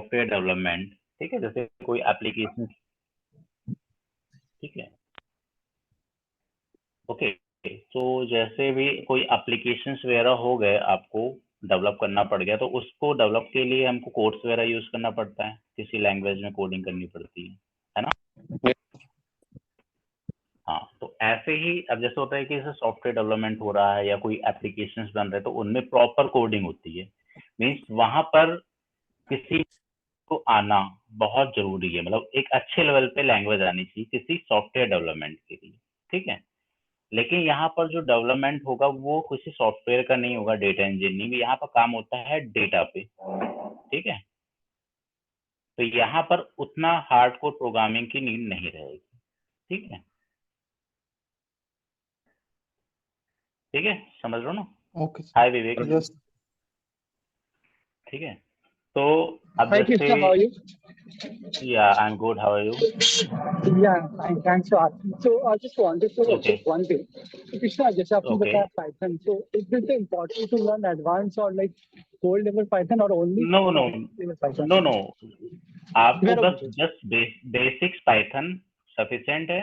Software development, ठीक है, जैसे कोई एप्लीकेशन, ठीक है, ओके। तो जैसे भी कोई एप्लीकेशंस वगैरह हो गए, आपको डेवलप करना पड़ गया, तो उसको डेवलप के लिए हमको कोड्स वगैरह यूज करना पड़ता है, किसी लैंग्वेज में कोडिंग करनी पड़ती है ना? हाँ, तो ऐसे ही अब जैसे होता है कि जैसे सॉफ्टवेयर डेवलपमेंट हो रहा है या कोई एप्लीकेशंस बन रहे हैं, तो उनमें प्रॉपर कोडिंग होती है। मीन्स वहां पर किसी को आना बहुत जरूरी है, मतलब एक अच्छे लेवल पे लैंग्वेज आनी चाहिए किसी सॉफ्टवेयर डेवलपमेंट के लिए, ठीक है। लेकिन यहाँ पर जो डेवलपमेंट होगा वो किसी सॉफ्टवेयर का नहीं होगा, डेटा इंजीनियरिंग, यहाँ पर काम होता है डेटा पे, ठीक है। तो यहाँ पर उतना हार्डकोर प्रोग्रामिंग की नीड नहीं रहेगी, ठीक है, ठीक है, समझ रहे हो ना? ओके हाय विवेक, यस। ठीक है। तो अब Hi जैसे, Krishna, how are you? या I am good, how are you? Yeah, fine. Thanks for asking. So I just wanted to Okay. check one thing. So Krishna, जैसे आपने Okay. बताया Python, so is it important to learn advanced or like core level Python or only no no basic level Python? No no, आपको Where बस just basics Python sufficient है,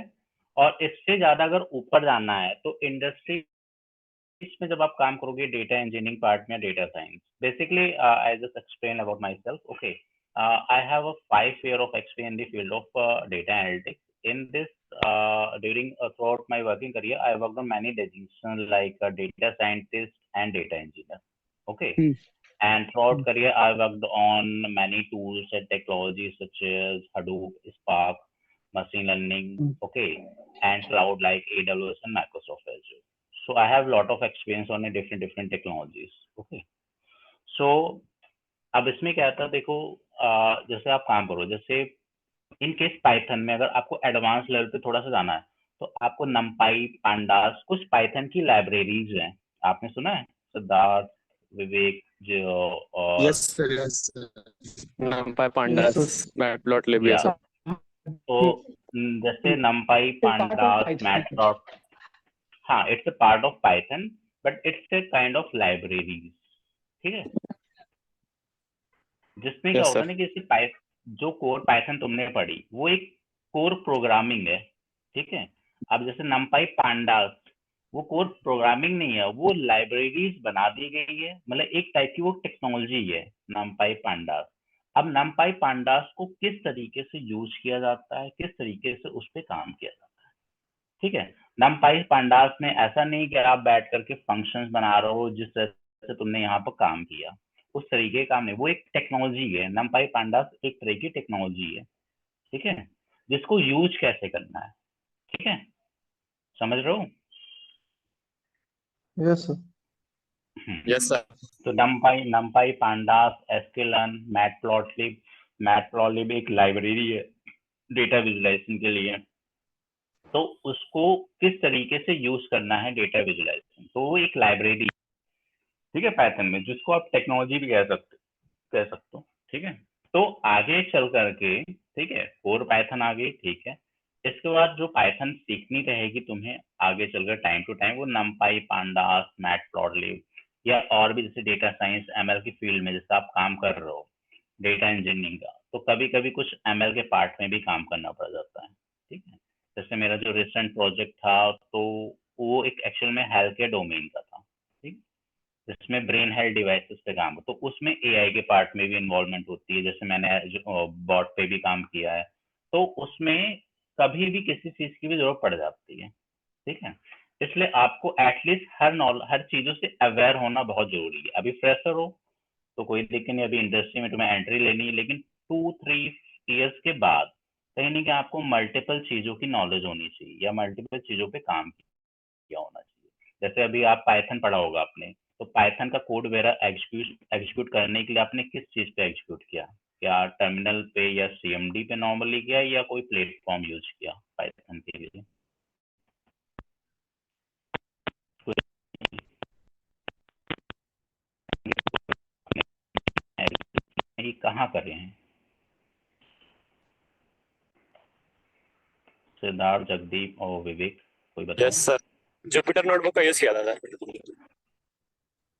और इससे ज्यादा अगर ऊपर जाना है तो इंडस्ट्री में जब आप काम करोगे डेटा इंजीनियरिंग पार्ट में, data science, basically I just explain about my self, okay. I have a 5 year of experience in the field of data analytics. In this, during throughout my working career, I worked on many designations like data scientist and data engineer. Okay, and throughout career, I worked on many tools and technologies such as Hadoop, Spark, machine learning, okay, and cloud like AWS and Microsoft Azure. So I have a lot of experience on a different technologies. Okay, so अब इसमें क्या था, देखो जैसे आप काम करो, जैसे इन केस पाइथन में अगर आपको एडवांस लेवल पे थोड़ा सा जाना है, तो आपको नमपाई, पांडास, कुछ पाइथन की लाइब्रेरीज हैं, आपने सुना है? सिद्धार्थ, विवेक, जो और yes sir, yes NumPy, Pandas, Matplotlib, ये या सब। तो जैसे नमपाई, पांडास, मैटप्लॉट, हाँ, it's a part of Python, but it's a kind of libraries, ठीक है। जिसमें क्या यस होता है सर। ना कि जो कोर पाइथन तुमने पढ़ी वो एक कोर प्रोग्रामिंग है, ठीक है। अब जैसे नमपाई, पांडास, वो कोर प्रोग्रामिंग नहीं है, वो लाइब्रेरीज बना दी गई है, मतलब एक टाइप की वो टेक्नोलॉजी है नमपाई, पांडास। अब नमपाई, पांडास को किस तरीके से यूज किया जाता है, किस तरीके से उस पर काम किया जाता है, ठीक है। नमपाई, पांडास में ऐसा नहीं कि आप बैठ करके फंक्शंस बना रहे हो जिस तरह से तुमने यहाँ पर काम किया, उस तरीके का काम नहीं, वो एक टेक्नोलॉजी है। नमपाई, पांडास एक तरह की टेक्नोलॉजी है, ठीक है, जिसको यूज कैसे करना है, ठीक है, समझ रहे हो? Yes sir. Yes sir. तो नमपाई, पांडास, एस्केलन, मैटप्लॉटलिब एक लाइब्रेरी है डेटा विजुलाइजेशन के लिए। तो उसको किस तरीके से यूज करना है डेटा विजुलाइजेशन, तो वो एक लाइब्रेरी, ठीक है, पाइथन में, जिसको आप टेक्नोलॉजी भी कह सकते हो, ठीक है। तो आगे चल करके, ठीक है, कोर पाइथन आ गई, ठीक है। इसके बाद जो पाइथन सीखनी रहेगी तुम्हें आगे चलकर टाइम टू टाइम, वो नमपाई, पांडास, मैटप्लॉटलिब, या और भी जैसे डेटा साइंस, एमएल की फील्ड में जैसे आप काम कर रहे हो, डेटा इंजीनियरिंग का, तो कभी कभी कुछ एमएल के पार्ट में भी काम करना पड़ जाता है, ठीक है। जैसे मेरा जो रिसेंट प्रोजेक्ट था, तो वो एक एक्चुअल में हेल्थ केयर डोमेन का था, ठीक, जिसमें ब्रेन हेल्थ डिवाइसेस पे काम हो, तो उसमें एआई के पार्ट में भी इन्वॉल्वमेंट होती है, जैसे मैंने बॉट पे भी काम किया है, तो उसमें कभी भी किसी चीज की भी जरूरत पड़ जाती है, ठीक है। इसलिए आपको एटलीस्ट हर चीजों से अवेयर होना बहुत जरूरी है। अभी फ्रेशर हो तो कोई दिक्कत नहीं, अभी इंडस्ट्री में तुम्हें एंट्री लेनी है, लेकिन 2-3 इयर्स के बाद कहीं ना कहीं आपको मल्टीपल चीजों की नॉलेज होनी चाहिए, या मल्टीपल चीजों पे काम किया होना चाहिए। जैसे अभी आप पाइथन पढ़ा होगा आपने, तो पाइथन का कोड वगैरह एग्जीक्यूट करने के लिए आपने किस चीज पे एग्जीक्यूट किया? क्या टर्मिनल पे या सीएमडी पे नॉर्मली किया, या कोई प्लेटफॉर्म यूज किया पाइथन के लिए? कहाँ करे हैं? सिद्धार्थ, जगदीप और विवेक, कोई बताओ। यस सर, जुपिटर नोटबुक का यूज किया था सर।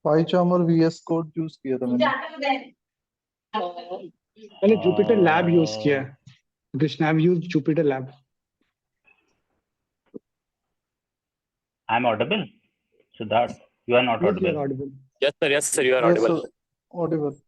पाइचार्म और वीएस कोड यूज किया था मैंने। मैंने जुपिटर लैब यूज किया है. Krishna, have used Jupyter lab. I am audible Siddharth, you are not Yes, you are audible. audible. Yes, sir, you are Yes, audible. sir. Audible.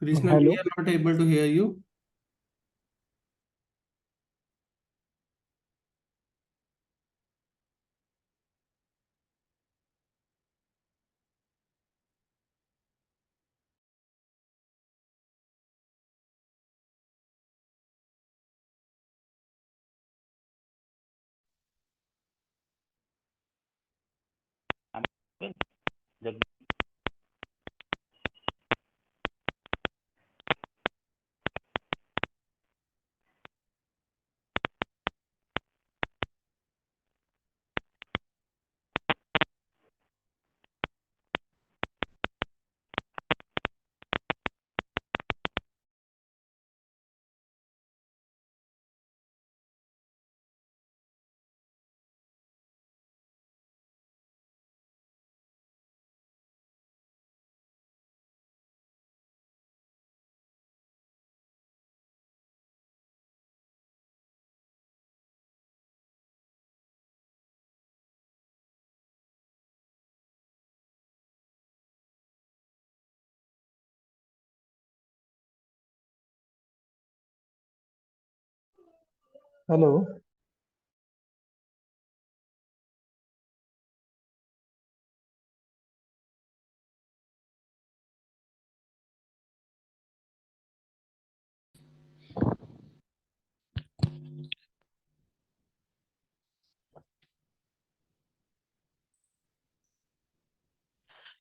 Krishna, we Hello. are not able to hear you. जब Hello.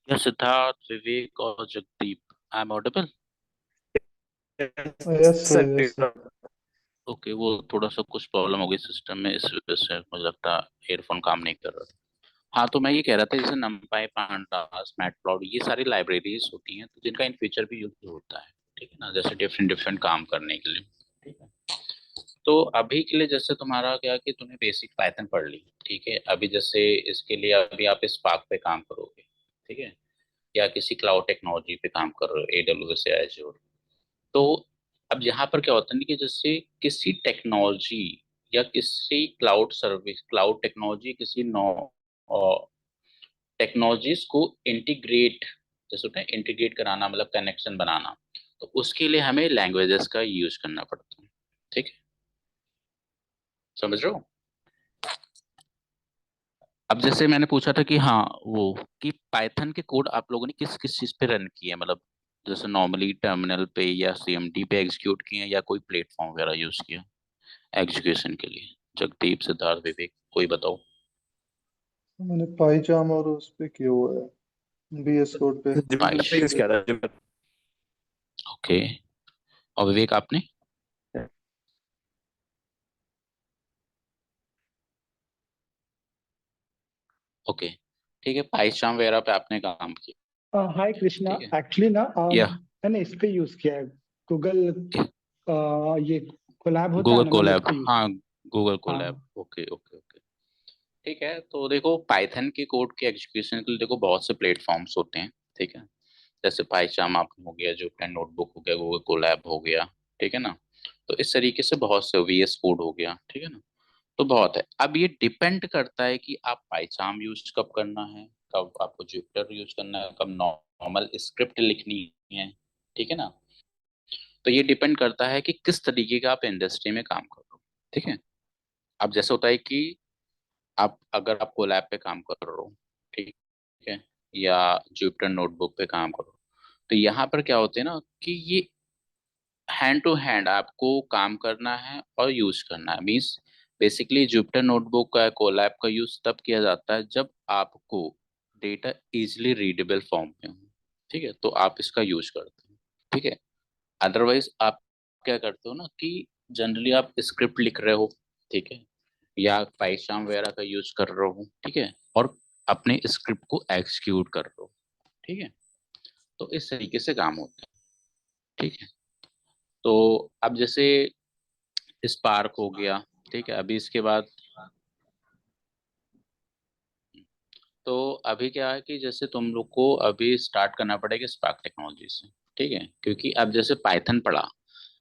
या सिद्धार्थ, विवेक और जगदीप, आई am Audible? Yes, sir. Sir, Yes, sir. Okay, वो थोड़ा सा कुछ problem हो गई system में, इस वजह से मुझे लगता है एयरफोन काम नहीं कर रहा था। हाँ, तो मैं ये कह रहा था जैसे numpy, pandas, matplotlib ये सारी लाइब्रेरीज होती हैं तो जिनका इन फ्यूचर भी यूज होता है, ठीक है ना, जैसे डिफरेंट डिफरेंट काम करने के लिए, ठीक है। तो अभी के लिए जैसे तुम्हारा क्या कि तुमने बेसिक पाइथन पढ़ ली, ठीक है, अभी जैसे इसके लिए अभी आप स्पार्क पे काम करोगे, ठीक है, या किसी क्लाउड टेक्नोलॉजी पे काम कर रहे हो, AWS या Azure। तो अब यहाँ पर क्या होता है कि जैसे किसी टेक्नोलॉजी या किसी क्लाउड सर्विस, क्लाउड टेक्नोलॉजी, किसी नौ टेक्नोलॉजीज को इंटीग्रेट, जैसे होता है इंटीग्रेट कराना, मतलब कनेक्शन बनाना, तो उसके लिए हमें लैंग्वेजेस का यूज करना पड़ता है, ठीक है, समझ रहे हो? अब जैसे मैंने पूछा था कि हाँ वो कि पाइथन के कोड आप लोगों ने किस किस चीज पे रन किए हैं, मतलब जैसे नॉर्मली टर्मिनल पे या CMD पे एग्जीक्यूट किए हैं या कोई प्लेटफॉर्म वगैरह यूज किया एग्जीक्यूशन के लिए? जगदीप, सिद्धार्थ, विवेक, कोई बताओ। मैंने पाईचाम और उस पे किया हुआ है, VS कोड पे. Jupyter पे use किया था Jupyter। ओके, और विवेक आपने? ओके, ठीक है, पाइचाम वगैरह पे आपने काम किया, हाय कृष्णा, ठीक है, एक्चुअली ना या मैंने इस पे यूज किया है. गूगल ये कोलैब होता है गूगल ना, मैंने उस कोलैब, पे यूज. हाँ, गूगल कोलैब, हाँ. ओके ओके ओके, ठीक है। तो देखो पाइथन के कोड के एग्जीक्यूशन के लिए देखो बहुत से प्लेटफॉर्म्स होते हैं, ठीक है, जैसे पाइचाम आप हो गया, जुपिटर नोटबुक हो गया, गूगल कोलैब हो गया, ठीक है ना, तो इस तरीके से बहुत से VS कोड हो गया, ठीक है ना। तो बहुत है। अब ये डिपेंड करता है कि आप पाइचार्म यूज कब करना है, कब आपको जुपिटर यूज करना है, कब नॉर्मल स्क्रिप्ट लिखनी है, ठीक है ना। तो ये डिपेंड करता है कि किस तरीके का आप इंडस्ट्री में काम कर रहे हो, ठीक है। अब जैसे होता है कि आप अगर आप कोलैब पे काम कर रहे हो, ठीक है, या जुपिटर नोटबुक पे काम करो, तो यहाँ पर क्या होते हैं ना कि ये हैंड टू हैंड आपको काम करना है और यूज करना है। मीन्स बेसिकली जुपिटर नोटबुक का कोलैब का यूज तब किया जाता है जब आपको डेटा इजिली रीडेबल फॉर्म में हो, ठीक है, तो आप इसका यूज करते हो, ठीक है। अदरवाइज आप क्या करते हो ना कि जनरली आप स्क्रिप्ट लिख रहे हो, ठीक है, या पाइथन वगैरह का यूज कर रहे हो, ठीक है, और अपने स्क्रिप्ट को एग्जीक्यूट कर रहे हो, ठीक है। तो इस तरीके से काम होता है, ठीक है। तो अब जैसे स्पार्क हो गया, ठीक है, अभी इसके बाद तो अभी क्या है कि जैसे तुम लोग को अभी स्टार्ट करना पड़ेगा स्पार्क टेक्नोलॉजी से, ठीक है, क्योंकि अब जैसे पाइथन पढ़ा,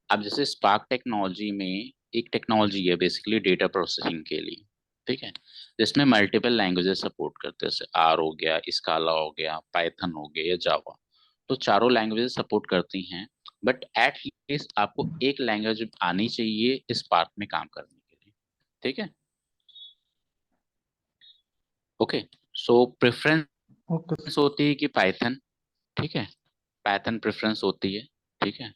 अब जैसे स्पार्क टेक्नोलॉजी में एक टेक्नोलॉजी है बेसिकली डेटा प्रोसेसिंग के लिए, ठीक है, जिसमें मल्टीपल लैंग्वेजेस सपोर्ट करते हैं, जैसे आर हो गया, स्काला हो गया, पाइथन हो गया या जावा। तो चारों लैंग्वेजेस सपोर्ट करती हैं, बट एट लीस्ट आपको एक लैंग्वेज आनी चाहिए स्पार्क में काम करने के लिए, ठीक है। ओके, सो प्रेफरेंस ओके होती है कि पाइथन, ठीक है, पाइथन प्रेफरेंस होती है, ठीक है,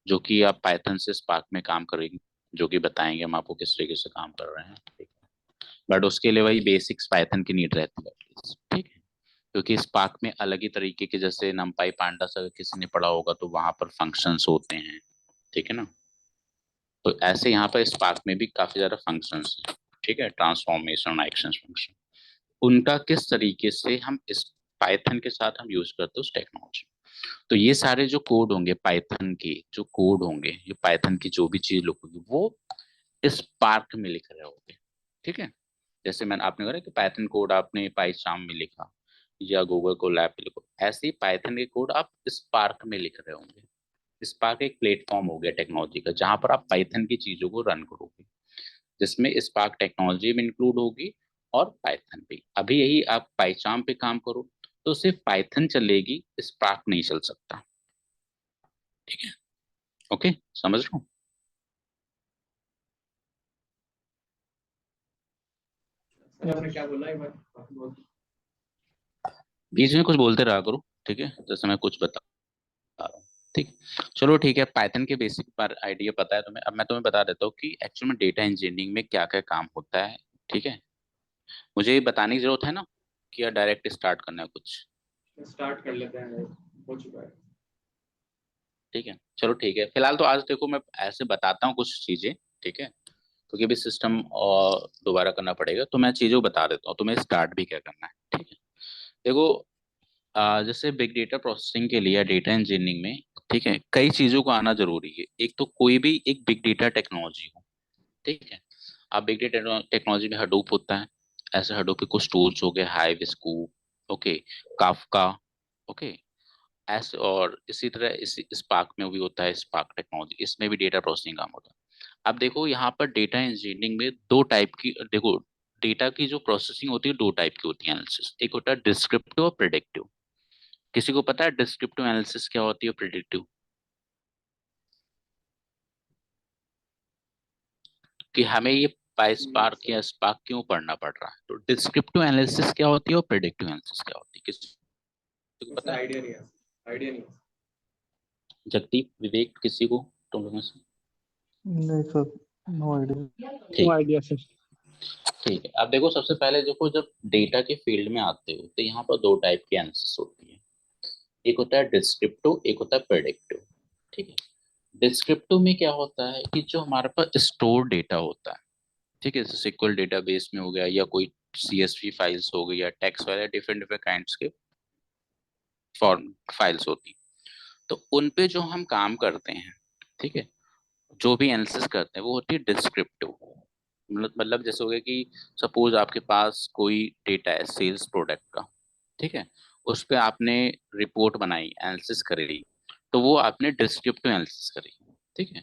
जो कि आप पाइथन से स्पार्क में काम करेंगे, जो कि बताएंगे हम आपको किस तरीके से काम कर रहे हैं, ठीक है। बट उसके लिए वही बेसिक्स पाइथन की नीड रहती है एटलीस्ट, ठीक है, क्योंकि स्पार्क में अलग ही तरीके के, जैसे नमपाई पांडास अगर किसी ने पढ़ा होगा तो वहां पर फंक्शंस होते हैं, ठीक है ना। तो ऐसे यहाँ पर स्पार्क में भी काफी ज्यादा फंक्शंस हैं, ठीक है, ट्रांसफॉर्मेशन, एक्शन फंक्शन, उनका किस तरीके से हम इस पाइथन के साथ हम यूज करते हैं उस टेक्नोलॉजी। तो ये सारे जो कोड होंगे पाइथन के, जो कोड होंगे, ये पाइथन की जो भी चीज लिखोगे वो स्पार्क में लिख रहे होगे, ठीक है। जैसे मैंने आपने कहा कि पाइथन कोड आपने पाइचार्म में लिखा या गूगल को लैब पे लिखो, ऐसे ही पाइथन के कोड आप स्पार्क में लिख रहे होंगे। स्पार्क एक प्लेटफॉर्म हो गया टेक्नोलॉजी का जहां पर आप पाइथन की चीजों को रन करोगे, जिसमें स्पार्क टेक्नोलॉजी भी इंक्लूड होगी और पाइथन भी। अभी यही आप पाइचार्म पे काम करो तो सिर्फ पाइथन चलेगी, स्पार्क नहीं चल सकता, ठीक है। ओके, समझ लो। आपने क्या बोला एक बार? बीच में कुछ बोलते रहा करो, ठीक है, जैसे मैं कुछ बता रहा हूँ, ठीक। चलो ठीक है, पाइथन के बेसिक पर आइडिया पता है तुम्हें। अब मैं तुम्हें बता देता हूँ कि एक्चुअल में डेटा इंजीनियरिंग में क्या क्या काम होता है, ठीक है। मुझे ये बताने की जरूरत है ना कि या डायरेक्ट स्टार्ट करना है कुछ? स्टार्ट कर लेते हैं, हो चुका है। ठीक है, चलो ठीक है, फिलहाल तो आज देखो मैं ऐसे बताता हूँ कुछ चीजें, ठीक है, क्योंकि अभी सिस्टम और दोबारा करना पड़ेगा, तो मैं चीजों को बता देता हूँ तुम्हें स्टार्ट भी क्या करना है, ठीक है। देखो जैसे बिग डेटा प्रोसेसिंग के लिए डेटा इंजीनियरिंग में, ठीक है, कई चीजों को आना जरूरी है। एक तो कोई भी एक बिग डेटा टेक्नोलॉजी हो, ठीक है। अब बिग डेटा टेक्नोलॉजी में हडूप होता है, ऐसे हडूप के कुछ टूल्स हो गए, hive, scoop, okay, Kafka, okay, ऐसे, और इसी तरह इसी स्पार्क में भी होता है, स्पार्क टेक्नोलॉजी, इसमें भी डेटा प्रोसेसिंग काम होता है। अब देखो यहाँ पर डेटा इंजीनियरिंग में दो टाइप की, देखो डेटा की जो प्रोसेसिंग होती है दो टाइप की होती है एनालिसिस, एक होता है डिस्क्रिप्टिव और प्रिडिक्टिव। किसी को पता है डिस्क्रिप्टिव एनालिसिस क्या होती है, प्रिडिक्टिव, कि हमें ये पाई स्पार्क या स्पार्क क्यों पढ़ना पड़ रहा है? तो डिस्क्रिप्टिव एनालिसिस क्या होती है और प्रिडिक्टिव एनालिसिस क्या होती है, किसी को पता है? आइडिया नहीं है, आइडिया नहीं है। जगदीप, विवेक, किसी को तुम लोगों में से? नहीं सर, नो आइडिया। नो ठीक, आइडिया सर। ठीक है। अब देखो सबसे पहले देखो, जब डेटा के फील्ड में आते हो तो यहाँ पर दो टाइप की एनालिसिस होती है, एक होता है डिस्क्रिप्टिव, एक होता है प्रेडिक्टिव, ठीक है। डिस्क्रिप्टिव में क्या होता है कि जो हमारे पास स्टोर डेटा होता है, ठीक है, जैसे सिक्वल डेटाबेस में हो गया या कोई CSV फाइल्स हो गई या टेक्स्ट वाले डिफरेंट डिफरेंट काइंड्स के फॉर्म फाइल्स होती हैं, तो उन पे जो हम काम करते हैं, ठीक है, जो भी एनालिसिस करते हैं वो होती है डिस्क्रिप्टिव। मतलब जैसे हो गया कि सपोज आपके पास कोई डेटा है सेल्स प्रोडक्ट का, ठीक है, उस पे आपने रिपोर्ट बनाई, एनालिसिस करी, तो वो आपने डिस्क्रिप्टिव एनालिसिस करी, ठीक है।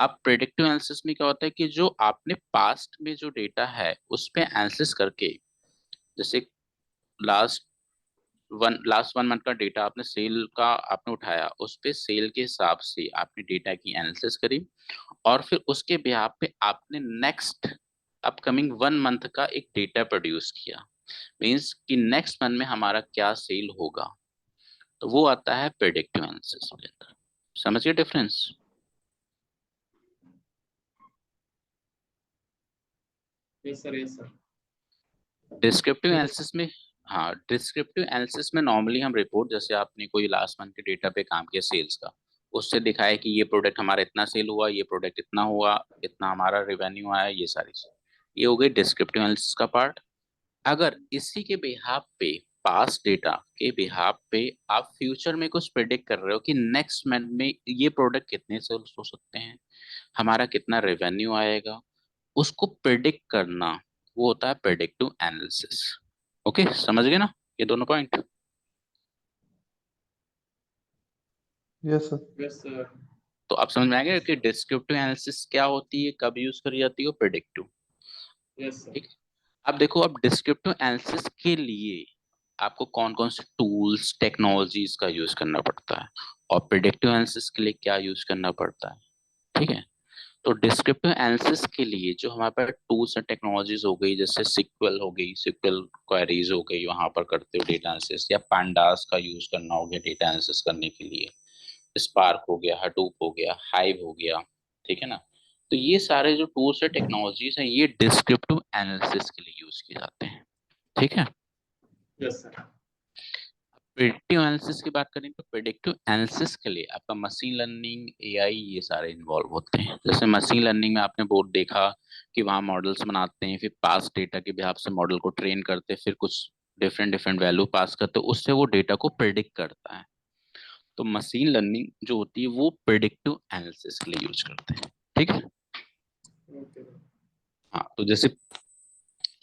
अब प्रेडिक्टिव एनालिसिस में क्या होता है कि जो आपने पास्ट में जो डेटा है उस पे एनालिसिस करके, जैसे लास्ट लास्ट 1 मंथ का डेटा आपने सेल का आपने उठाया, उस पे सेल के हिसाब से आपने डेटा की एनालिसिस करी और फिर उसके बिहाफ पे आपने नेक्स्ट अपकमिंग 1 मंथ का एक डेटा प्रोड्यूस किया। मीन्स कि नेक्स्ट मंथ में हमारा क्या सेल होगा, तो वो आता है प्रेडिक्टिव एनालिसिस के अंदर। समझिए difference? Yes sir, yes sir. Descriptive analysis में, हाँ, डिस्क्रिप्टिव एनालिसिस में नॉर्मली हम रिपोर्ट, जैसे आपने कोई लास्ट मंथ के डेटा पे काम किया सेल्स का, उससे दिखाया कि ये प्रोडक्ट हमारा इतना सेल हुआ, ये प्रोडक्ट इतना हुआ, इतना हमारा रेवेन्यू आया, ये सारी चीज, ये हो गई डिस्क्रिप्टिव एनालिसिस का पार्ट। अगर इसी के बिहाफ पे, पास्ट डेटा के बिहाफ पे आप फ्यूचर में कुछ प्रिडिक्ट कर रहे हो कि नेक्स्ट मंथ में ये प्रोडक्ट कितने सेल्स हो सकते हैं, हमारा कितना रेवेन्यू आएगा, उसको प्रिडिक्ट करना, वो होता है प्रेडिक्टिव एनालिसिस। ओके, समझ गए ना ये दोनों point? Yes sir. Yes sir. तो आप समझ में आ गया कि डिस्क्रिप्टिव एनालिसिस क्या होती है, कब यूज करी जाती है, प्रेडिक्टिव। Yes sir. ठीक। अब देखो, अब डिस्क्रिप्टिव एनालिसिस के लिए आपको कौन कौन से टूल्स टेक्नोलॉजीज का यूज करना पड़ता है और प्रेडिक्टिव एनालिसिस के लिए क्या यूज करना पड़ता है। ठीक है, तो डिस्क्रिप्टिव एनालिसिस के लिए जो हमारे पास टूल्स एंड टेक्नोलॉजीज हो गई, जैसे सिक्वल हो गई, सिक्वल क्वेरीज हो गई, वहां पर करते हो डेटा एनालिसिस, या पांडास का यूज करना हो गया डेटा एनालिसिस करने के लिए, स्पार्क हो गया, हडूप हो गया, हाइव हो गया। ठीक है ना, तो ये सारे जो टूल्स और टेक्नोलॉजीज हैं ये डिस्क्रिप्टिव एनालिसिस के लिए यूज किए जाते हैं। ठीक है, यस सर। प्रेडिक्टिव एनालिसिस की बात करें तो प्रेडिक्टिव एनालिसिस के लिए आपका मशीन लर्निंग, एआई, ये सारे इन्वॉल्व होते हैं। जैसे मशीन लर्निंग में आपने बोर्ड देखा कि वहाँ मॉडल्स बनाते हैं, फिर पास डेटा के बिहाफ से मॉडल को ट्रेन करते हैं, फिर कुछ डिफरेंट डिफरेंट वैल्यू पास करते हैं, उससे वो डेटा को प्रिडिक्ट करता है। तो मशीन लर्निंग जो होती है वो प्रेडिक्टिव एनालिसिस के लिए यूज करते हैं। ठीक है, ओके। हाँ, तो जैसे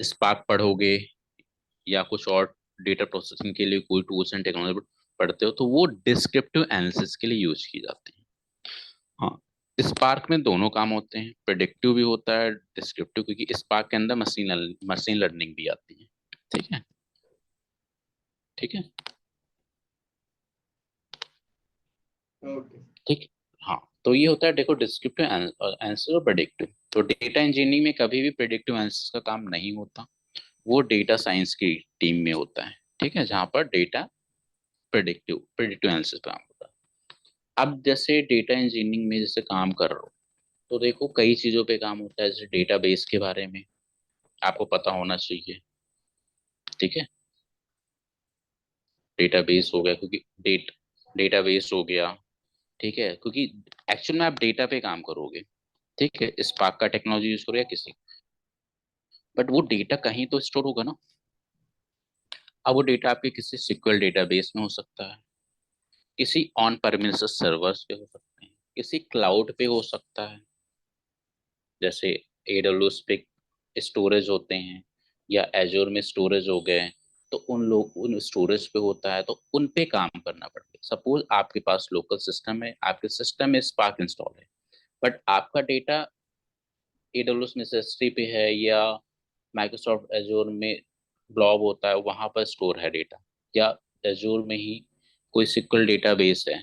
स्पार्क पढ़ोगे या कुछ और डेटा प्रोसेसिंग के लिए कोई टूल्स एंड टेक्नोलॉजी पढ़ते हो, तो वो डिस्क्रिप्टिव एनालिसिस के लिए यूज की जाती है। हाँ, स्पार्क में दोनों काम होते हैं, प्रेडिक्टिव भी होता है, डिस्क्रिप्टिव, क्योंकि स्पार्क के अंदर मशीन लर्निंग भी आती है। ठीक है, ठीक है, ओके। ठीक। हाँ, तो ये होता है, देखो, डिस्क्रिप्टिव आंसर और प्रेडिक्टिव। तो डेटा इंजीनियरिंग में कभी भी प्रेडिक्टिव आंसर का काम नहीं होता, वो डेटा साइंस की टीम में होता है। ठीक है, जहाँ पर डेटा प्रेडिक्टिव प्रेडिक्टिव आंसर पे काम होता है। अब जैसे डेटा इंजीनियरिंग में जैसे काम कर रहे हो, तो देखो कई चीजों पे काम होता है, जैसे डेटाबेस के बारे में आपको पता होना चाहिए। ठीक है, डेटाबेस हो गया, क्योंकि डेटाबेस हो गया। ठीक है, क्योंकि एक्चुअल में आप डेटा पे काम करोगे। ठीक है, स्पार्क का टेक्नोलॉजी यूज करो या किसी, बट वो डेटा कहीं तो स्टोर होगा ना। अब वो डेटा आपके किसी सिक्वल डेटाबेस में हो सकता है, किसी ऑन परमिसेस सर्वर्स पे हो सकते हैं, किसी क्लाउड पे हो सकता है, जैसे AWS पे स्टोरेज होते हैं, या एजोर में स्टोरेज हो गए, तो उन स्टोरेज पे होता है, तो उन पे काम करना पड़ता है। सपोज आपके पास लोकल सिस्टम है, आपके सिस्टम में स्पार्क इंस्टॉल है, बट आपका डेटा AWS में S3 पे है, या माइक्रोसॉफ्ट एजोर में ब्लॉब होता है, वहां पर स्टोर है डेटा, या एजोर में ही कोई सिक्वल डेटाबेस है।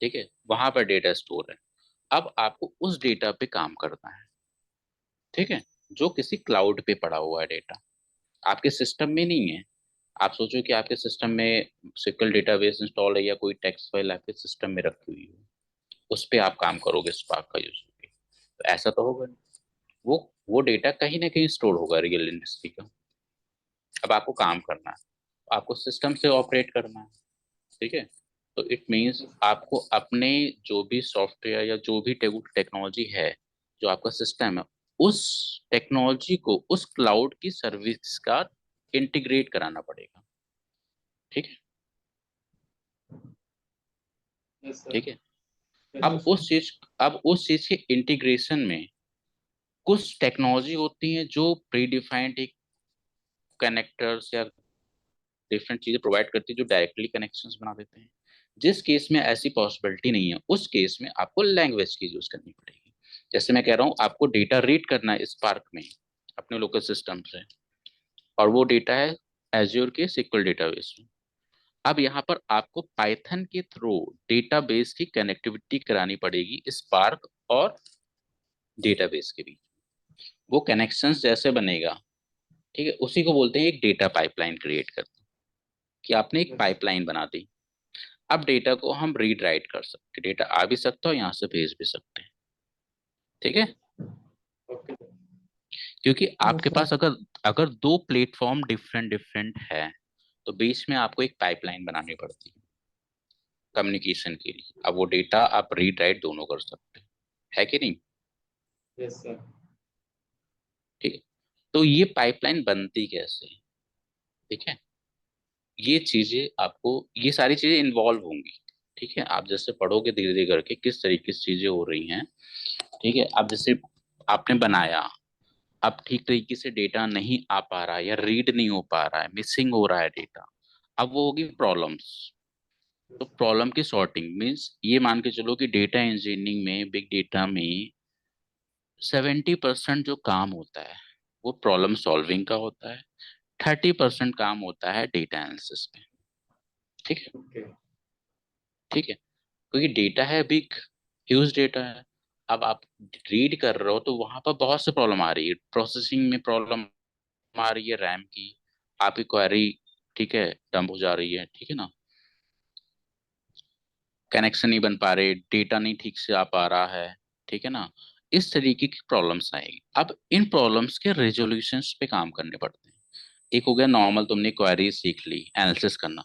ठीक है, वहां पर डेटा स्टोर है। अब आपको उस डेटा पे काम करना है। ठीक है, जो किसी क्लाउड पे पड़ा हुआ है डेटा, आपके सिस्टम में नहीं है। आप सोचो कि आपके सिस्टम में सिक्वल डेटाबेस इंस्टॉल है, या कोई टेक्स्ट फाइल आपके सिस्टम में रखी हुई है, उस पे आप काम करोगे स्पार्क का यूज करके, तो ऐसा तो होगा नहीं। वो डेटा कहीं ना कहीं स्टोर होगा रियल इंडस्ट्री का। अब आपको काम करना है, आपको सिस्टम से ऑपरेट करना है। ठीक है, तो इट मीन्स आपको अपने जो भी सॉफ्टवेयर या जो भी टेक्नोलॉजी है, जो आपका सिस्टम है, उस टेक्नोलॉजी को उस क्लाउड की सर्विस का इंटीग्रेट कराना पड़ेगा। ठीक है, यस सर। ठीक है। यस अब उस चीज के इंटीग्रेशन में कुछ टेक्नोलॉजी होती है जो प्री डिफाइंड एक कनेक्टर्स या डिफरेंट चीजें प्रोवाइड करती है, जो डायरेक्टली कनेक्शंस बना देते हैं। जिस केस में ऐसी पॉसिबिलिटी नहीं है, उस केस में आपको लैंग्वेज की यूज करनी पड़ेगी। जैसे मैं कह रहा हूँ आपको डेटा रीड करना है स्पार्क में अपने लोकल सिस्टम से, और वो डेटा है एज्योर के SQL डेटाबेस में। अब यहाँ पर आपको पाइथन के थ्रू डेटाबेस की कनेक्टिविटी करानी पड़ेगी स्पार्क और डेटाबेस के बीच। वो कनेक्शंस जैसे बनेगा, ठीक है, उसी को बोलते हैं एक डेटा पाइपलाइन क्रिएट करते हैं, कि आपने एक पाइपलाइन बना दी। अब डेटा को हम रीड राइट कर सकते हैं, डेटा आ भी सकता है, यहाँ से भेज भी सकते हैं, ठीक है। ओके क्योंकि आपके सर। पास अगर अगर दो प्लेटफॉर्म डिफरेंट डिफरेंट है तो बीच में आपको एक पाइपलाइन बनानी पड़ती है कम्युनिकेशन के लिए। अब वो डेटा आप रीड राइट दोनों कर सकते हैं, है कि नहीं? यस सर ठीक है, तो ये पाइपलाइन बनती कैसे है, ठीक है, ये चीजें आपको, ये सारी चीजें इन्वॉल्व होंगी, ठीक है। आप जैसे पढ़ोगे धीरे धीरे करके किस तरीके से चीजें हो रही हैं, ठीक है। अब जैसे आपने बनाया, अब ठीक तरीके से डेटा नहीं आ पा रहा है या रीड नहीं हो पा रहा है, मिसिंग हो रहा है डेटा, अब वो होगी प्रॉब्लम्स। तो प्रॉब्लम की सॉर्टिंग मीन्स ये मान के चलो कि डेटा इंजीनियरिंग में, बिग डेटा में 70% जो काम होता है वो प्रॉब्लम सॉल्विंग का होता है, 30% काम होता है डेटा एनालिसिस में, ठीक है। ओके ठीक है, क्योंकि डेटा है बिग, ह्यूज डेटा है। अब आप रीड कर रहे हो तो वहां पर बहुत से प्रॉब्लम आ रही है, प्रोसेसिंग में प्रॉब्लम आ रही है, रैम की, आपकी क्वेरी, ठीक है, डंप हो जा रही है, ठीक है ना, कनेक्शन नहीं बन पा रहे, डेटा नहीं ठीक से आ पा रहा है, ठीक है ना, इस तरीके की प्रॉब्लम्स आएगी। अब इन प्रॉब्लम्स के रेजोल्यूशंस पे काम करने पड़ते हैं। एक हो गया नॉर्मल, तुमने क्वेरी सीख ली एनालिसिस करना,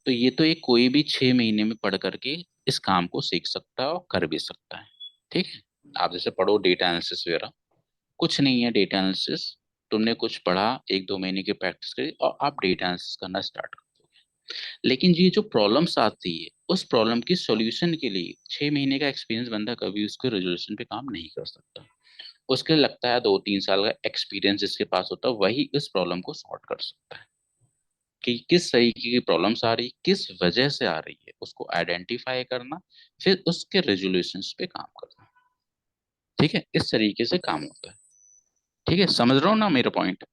तो ये तो एक कोई भी 6 महीने में पढ़ करके इस काम को सीख सकता है और कर भी सकता है, ठीक है। आप जैसे पढ़ो डेटा एनालिसिस वगैरह, कुछ नहीं है डेटा एनालिसिस, तुमने कुछ पढ़ा, 1-2 महीने की प्रैक्टिस करी और आप डेटा एनालिसिस करना स्टार्ट कर दोगे। लेकिन ये जो प्रॉब्लम्स आती है उस प्रॉब्लम की सॉल्यूशन के लिए 6 महीने का एक्सपीरियंस बंदा कभी उसके रेजोल्यूशन पे काम नहीं कर सकता। उसके लिए लगता है 2-3 साल का एक्सपीरियंस जिसके पास होता है वही इस प्रॉब्लम को सॉर्ट कर सकता है, कि किस तरीके की प्रॉब्लम्स आ रही, किस वजह से आ रही है, उसको आइडेंटिफाई करना, फिर उसके रेजोल्यूशन पे काम करना, ठीक है। इस तरीके से काम होता है, ठीक है। समझ रहे हो ना मेरा पॉइंट?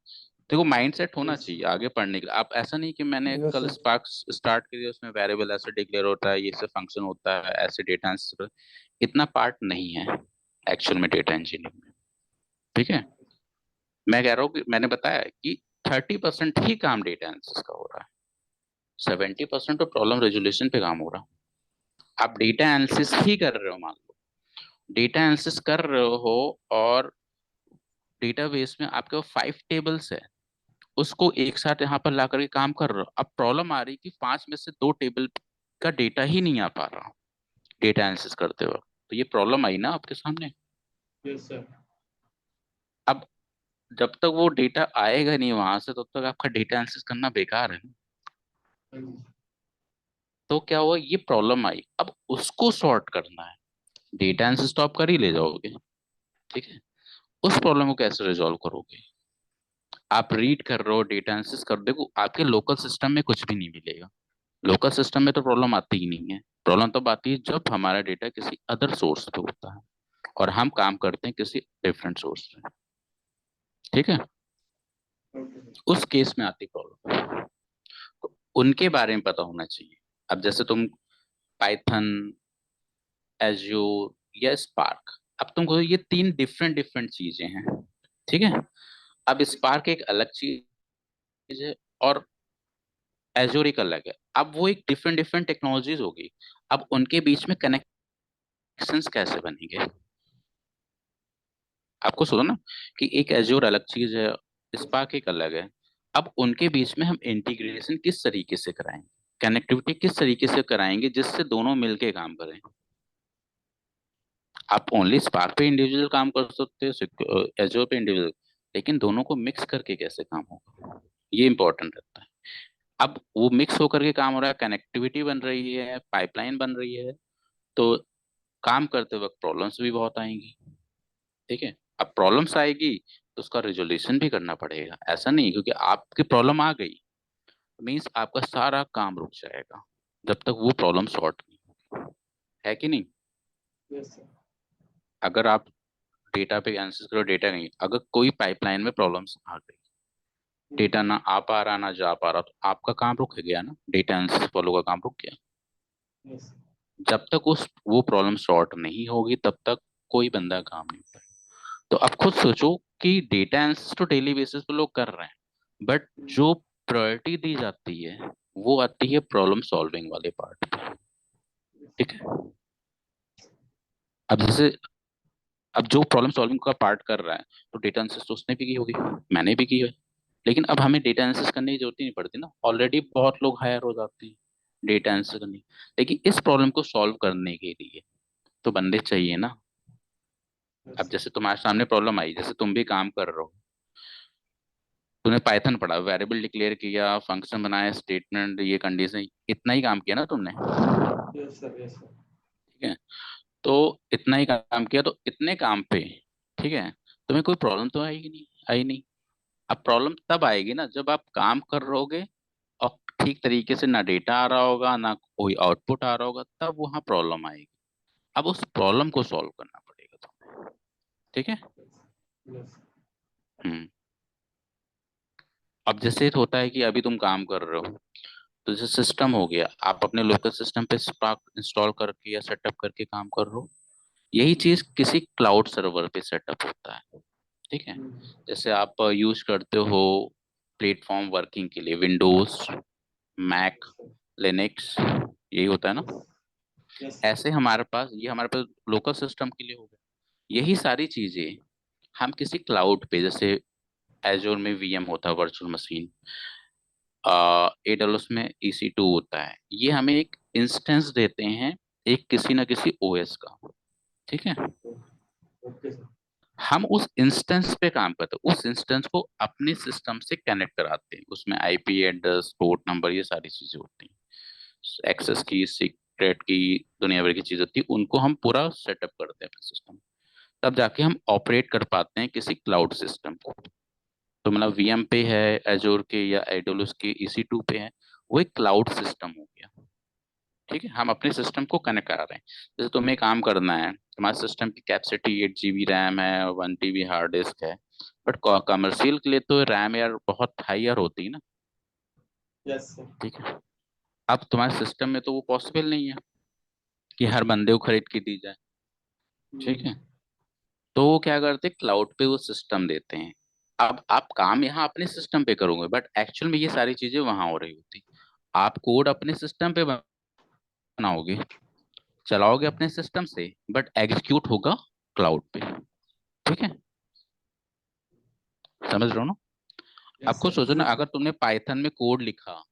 देखो माइंड सेट होना यस चाहिए आगे पढ़ने के लिए। आप ऐसा नहीं कि मैंने यस कल सर। स्पार्क स्टार्ट कर दिया, उसमें वेरिएबल ऐसे डिक्लेयर होता है, ये से फंक्शन होता है, ऐसे डेटा, इतना पार्ट नहीं है एक्चुअल में डेटा इंजीनियरिंग में, ठीक है। मैं कह रहा हूँ कि मैंने बताया कि 30% ही काम डेटा एनालिसिस का हो रहा है, 70% तो प्रॉब्लम रेजोल्यूशन पे काम हो रहा है। आप डेटा एनालिसिस ही कर रहे हो, मान लो डेटा एनालिसिस कर रहे हो और डेटाबेस में आपके 5 टेबल्स है, उसको एक साथ यहाँ पर ला करके काम कर रहे हो। अब प्रॉब्लम आ रही कि 5 में से 2 टेबल का डेटा ही नहीं आ पा रहा डेटा एनालिसिस करते वक्त, तो ये प्रॉब्लम आई ना आपके सामने। यस सर अब जब तक वो डेटा आएगा नहीं वहां से तब तक आपका डेटा एनालिसिस करना बेकार है ना। हाँ जी तो क्या हुआ, ये प्रॉब्लम आई, अब उसको सॉर्ट करना है। डेटा एनालिसिस तो आप कर ही ले जाओगे, ठीक है, उस प्रॉब्लम को कैसे रिजॉल्व करोगे? आप रीड कर रहे हो, डेटा एनालिसिस कर, देखो आपके लोकल सिस्टम में कुछ भी नहीं मिलेगा, लोकल सिस्टम में तो प्रॉब्लम आती ही नहीं है। प्रॉब्लम तब आती है जब हमारा डेटा किसी अदर सोर्स पे होता है और हम काम करते हैं किसी डिफरेंट सोर्स पे, ठीक है, ओके उस केस में आती प्रॉब्लम। तो उनके बारे में पता होना चाहिए। अब जैसे तुम पाइथन, एज्योर या स्पार्क, अब तुमको ये 3 डिफरेंट डिफरेंट चीजें हैं, ठीक है। अब स्पार्क एक अलग चीज है और एज्योर एक अलग है। अब वो एक डिफरेंट डिफरेंट टेक्नोलॉजीज होगी, अब उनके बीच में कनेक्शंस कैसे बनेंगे? आपको सुनो ना, कि एक एज्योर अलग चीज है, स्पार्क एक अलग है। अब उनके बीच में हम इंटीग्रेशन किस तरीके से कराएंगे, कनेक्टिविटी किस तरीके से कराएंगे जिससे दोनों मिलके काम करें। आप ओनली स्पार्क पे इंडिविजुअल काम कर सकते हो, एज्योर पे इंडिविजुअल, लेकिन दोनों को मिक्स करके कैसे काम होगा, ये इंपॉर्टेंट रहता है। अब वो मिक्स होकर के काम हो रहा है, कनेक्टिविटी बन रही है, पाइपलाइन बन रही है, तो काम करते वक्त प्रॉब्लम्स भी बहुत आएंगी, ठीक है। अब प्रॉब्लम्स आएगी तो उसका रिजोल्यूशन भी करना पड़ेगा। ऐसा नहीं क्योंकि आपकी प्रॉब्लम आ गई मीन्स आपका सारा काम रुक जाएगा जब तक वो प्रॉब्लम सॉर्ट नहीं होगी, है कि नहीं? यस सर अगर आप डेटा पे एनालिसिस करो, डेटा नहीं, अगर कोई पाइपलाइन में प्रॉब्लम्स आ गई, डेटा ना आ पा रहा ना जा पा रहा, तो आपका काम रुक गया ना, डेटा एनालिसिस वालों का काम रुक गया। Yes. जब तक उस वो प्रॉब्लम सॉर्ट नहीं होगी तब तक कोई बंदा काम नहीं कर। तो आप खुद सोचो कि डेटा एनालिसिस तो डेली बेसिस पे लोग कर रहे हैं, बट जो प्रायोरिटी दी जाती है वो आती है प्रॉब्लम सॉल्विंग वाले पार्ट पे। ठीक है, अब जैसे अब जो प्रॉब्लम सॉल्विंग का पार्ट कर रहा है तो डेटा एनालिसिस तो उसने भी की होगी, मैंने भी की है, लेकिन अब हमें डेटा एनालिसिस करने की जरूरत ही नहीं पड़ती ना, ऑलरेडी बहुत लोग हायर हो जाते हैं डेटा एनालिसिस करने। लेकिन इस प्रॉब्लम को सॉल्व करने के लिए तो बंदे चाहिए ना। अब Yes. जैसे तुम्हारे सामने प्रॉब्लम आई, जैसे तुम भी काम कर रहे हो, तूने पाइथन पढ़ा, वेरिएबल डिक्लेयर किया, फंक्शन बनाया, स्टेटमेंट, ये कंडीशन, इतना ही काम किया ना तुमने। Yes, sir. Yes, sir. ठीक है, तो इतना ही काम किया, तो इतने काम पे ठीक है तुम्हें कोई प्रॉब्लम तो आएगी नहीं, आई नहीं। अब प्रॉब्लम तब आएगी ना जब आप काम कर रहोगे और ठीक तरीके से ना डेटा आ रहा होगा ना कोई आउटपुट आ रहा होगा, तब वहां प्रॉब्लम आएगी। अब उस प्रॉब्लम को सॉल्व करना पड़ेगा तुम्हें। ठीक है। Yes. हम्म। अब जैसे होता है कि अभी तुम काम कर रहे हो, तो जैसे सिस्टम हो गया, आप अपने लोकल सिस्टम पे स्पार्क इंस्टॉल करके या सेटअप करके काम कर रहे हो, यही चीज किसी क्लाउड सर्वर पे सेटअप होता है। ठीक है, जैसे आप यूज करते हो प्लेटफॉर्म वर्किंग के लिए विंडोज, मैक, लिनक्स, यही होता है ना। Yes. ऐसे हमारे पास लोकल सिस्टम के लिए हो गया। यही सारी चीजें हम किसी क्लाउड पे, जैसे एजोर में वीएम होता है वर्चुअल मशीन, एडब्ल्यूएस में EC2 होता है, ये हमें एक इंस्टेंस देते हैं एक किसी ना किसी ओएस का। ठीक है, Okay, sir. हम उस इंस्टेंस पे काम करते हैं, उस इंस्टेंस को अपने सिस्टम से कनेक्ट कराते हैं, उसमें आईपी एड्रेस, पोर्ट नंबर, ये सारी चीजें होती हैं, एक्सेस की, सीक्रेट की, दुनिया भर की चीज होती है, उनको हम पूरा सेटअप करते हैं अपने सिस्टम, तब जाके हम ऑपरेट कर पाते हैं किसी क्लाउड सिस्टम को। तो मतलब वीएम पे है एजोर के या एडोलस के EC2 पे है, वो एक क्लाउड सिस्टम हो गया। ठीक है, हम अपने सिस्टम को कनेक्ट करा रहे हैं। जैसे तुम्हें काम करना है, तुम्हारे सिस्टम की कैपेसिटी 8 GB रैम है, 1 TB हार्ड डिस्क है, बट कमर्शियल के लिए तो रैम यार बहुत हाई होती है ना। Yes, sir. ठीक है, अब तुम्हारे सिस्टम में तो वो पॉसिबल नहीं है कि हर बंदे को खरीद के दी जाए। ठीक है, तो वो क्या करते हैं, क्लाउड पे वो सिस्टम देते हैं। अब आप काम यहाँ अपने सिस्टम पे करोगे, बट एक्चुअल में ये सारी चीजें वहां हो रही होती। आप कोड अपने सिस्टम पे बनाओगे, चलाओगे अपने सिस्टम से, बट एग्जीक्यूट होगा क्लाउड पे। ठीक है, समझ रहे हो ना। Yes, आपको sir. सोचो ना, अगर तुमने पाइथन में कोड लिखा,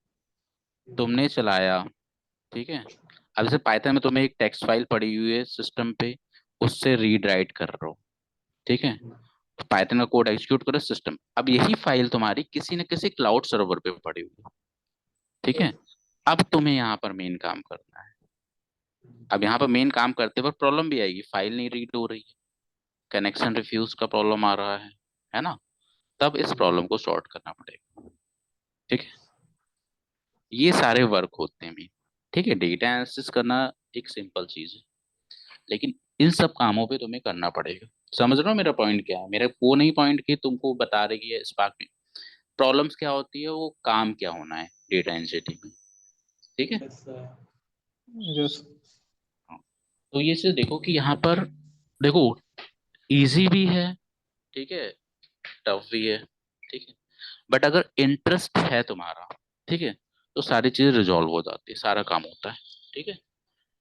तुमने चलाया, ठीक है, अब जैसे पाइथन में तुम्हें एक टेक्स्ट फाइल पड़ी हुई है सिस्टम पे, उससे रीड राइट कर रहे हो, ठीक है, तो पाइथन का कोड एग्जीक्यूट करो सिस्टम, अब यही फाइल तुम्हारी किसी न किसी क्लाउड सर्वर पे पड़ी हुई है। ठीक है, अब तुम्हें यहाँ पर मेन काम करना है। अब यहाँ पर मेन काम करते वक्त प्रॉब्लम भी आएगी, फाइल नहीं रीड हो रही है, कनेक्शन रिफ्यूज का प्रॉब्लम आ रहा है ना, तब इस प्रॉब्लम को सॉर्ट करना पड़ेगा। ठीक है, ये सारे वर्क होते हैं मेन। ठीक है, डेटा एनालिसिस करना एक सिंपल चीज है, लेकिन इन सब कामों पे तुम्हें करना पड़ेगा। समझ रहे हो मेरा पॉइंट क्या है, मेरा वो नहीं पॉइंट की तुमको बता रही है स्पार्क में प्रॉब्लम्स क्या होती है, वो काम क्या होना है डेटा एनालिसिस में। ठीक है, Yes, sir. यस हाँ। तो ये चीज देखो कि यहाँ पर देखो, इजी भी है, ठीक है, टफ भी है, ठीक है, बट अगर इंटरेस्ट है तुम्हारा, ठीक है, तो सारी चीजें रिजॉल्व हो जाती है, सारा काम होता है। ठीक है,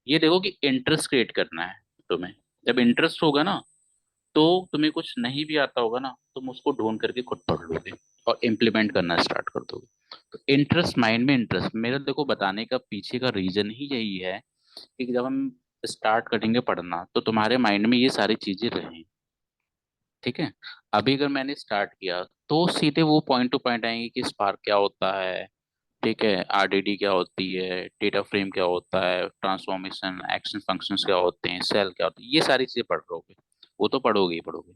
ये देखो कि इंटरेस्ट क्रिएट करना है तुम्हें, जब इंटरेस्ट होगा ना, तो तुम्हें कुछ नहीं भी आता होगा ना, तुम उसको ढूंढ करके खुद पढ़ लोगे और इम्प्लीमेंट करना स्टार्ट कर दोगे। तो इंटरेस्ट, माइंड में इंटरेस्ट, मेरा देखो बताने का पीछे का रीजन ही यही है कि जब हम स्टार्ट करेंगे पढ़ना तो तुम्हारे माइंड में ये सारी चीजें रहें। ठीक है, अभी अगर मैंने स्टार्ट किया तो सीधे वो पॉइंट टू पॉइंट आएंगे कि स्पार्क क्या होता है, ठीक है, RDD क्या होती है, डेटा फ्रेम क्या होता है, ट्रांसफॉर्मेशन, एक्शन फंक्शंस क्या होते हैं, सेल क्या होती है, ये सारी चीजें पढ़ रहोगे, वो तो पढ़ोगे ही पढ़ोगे,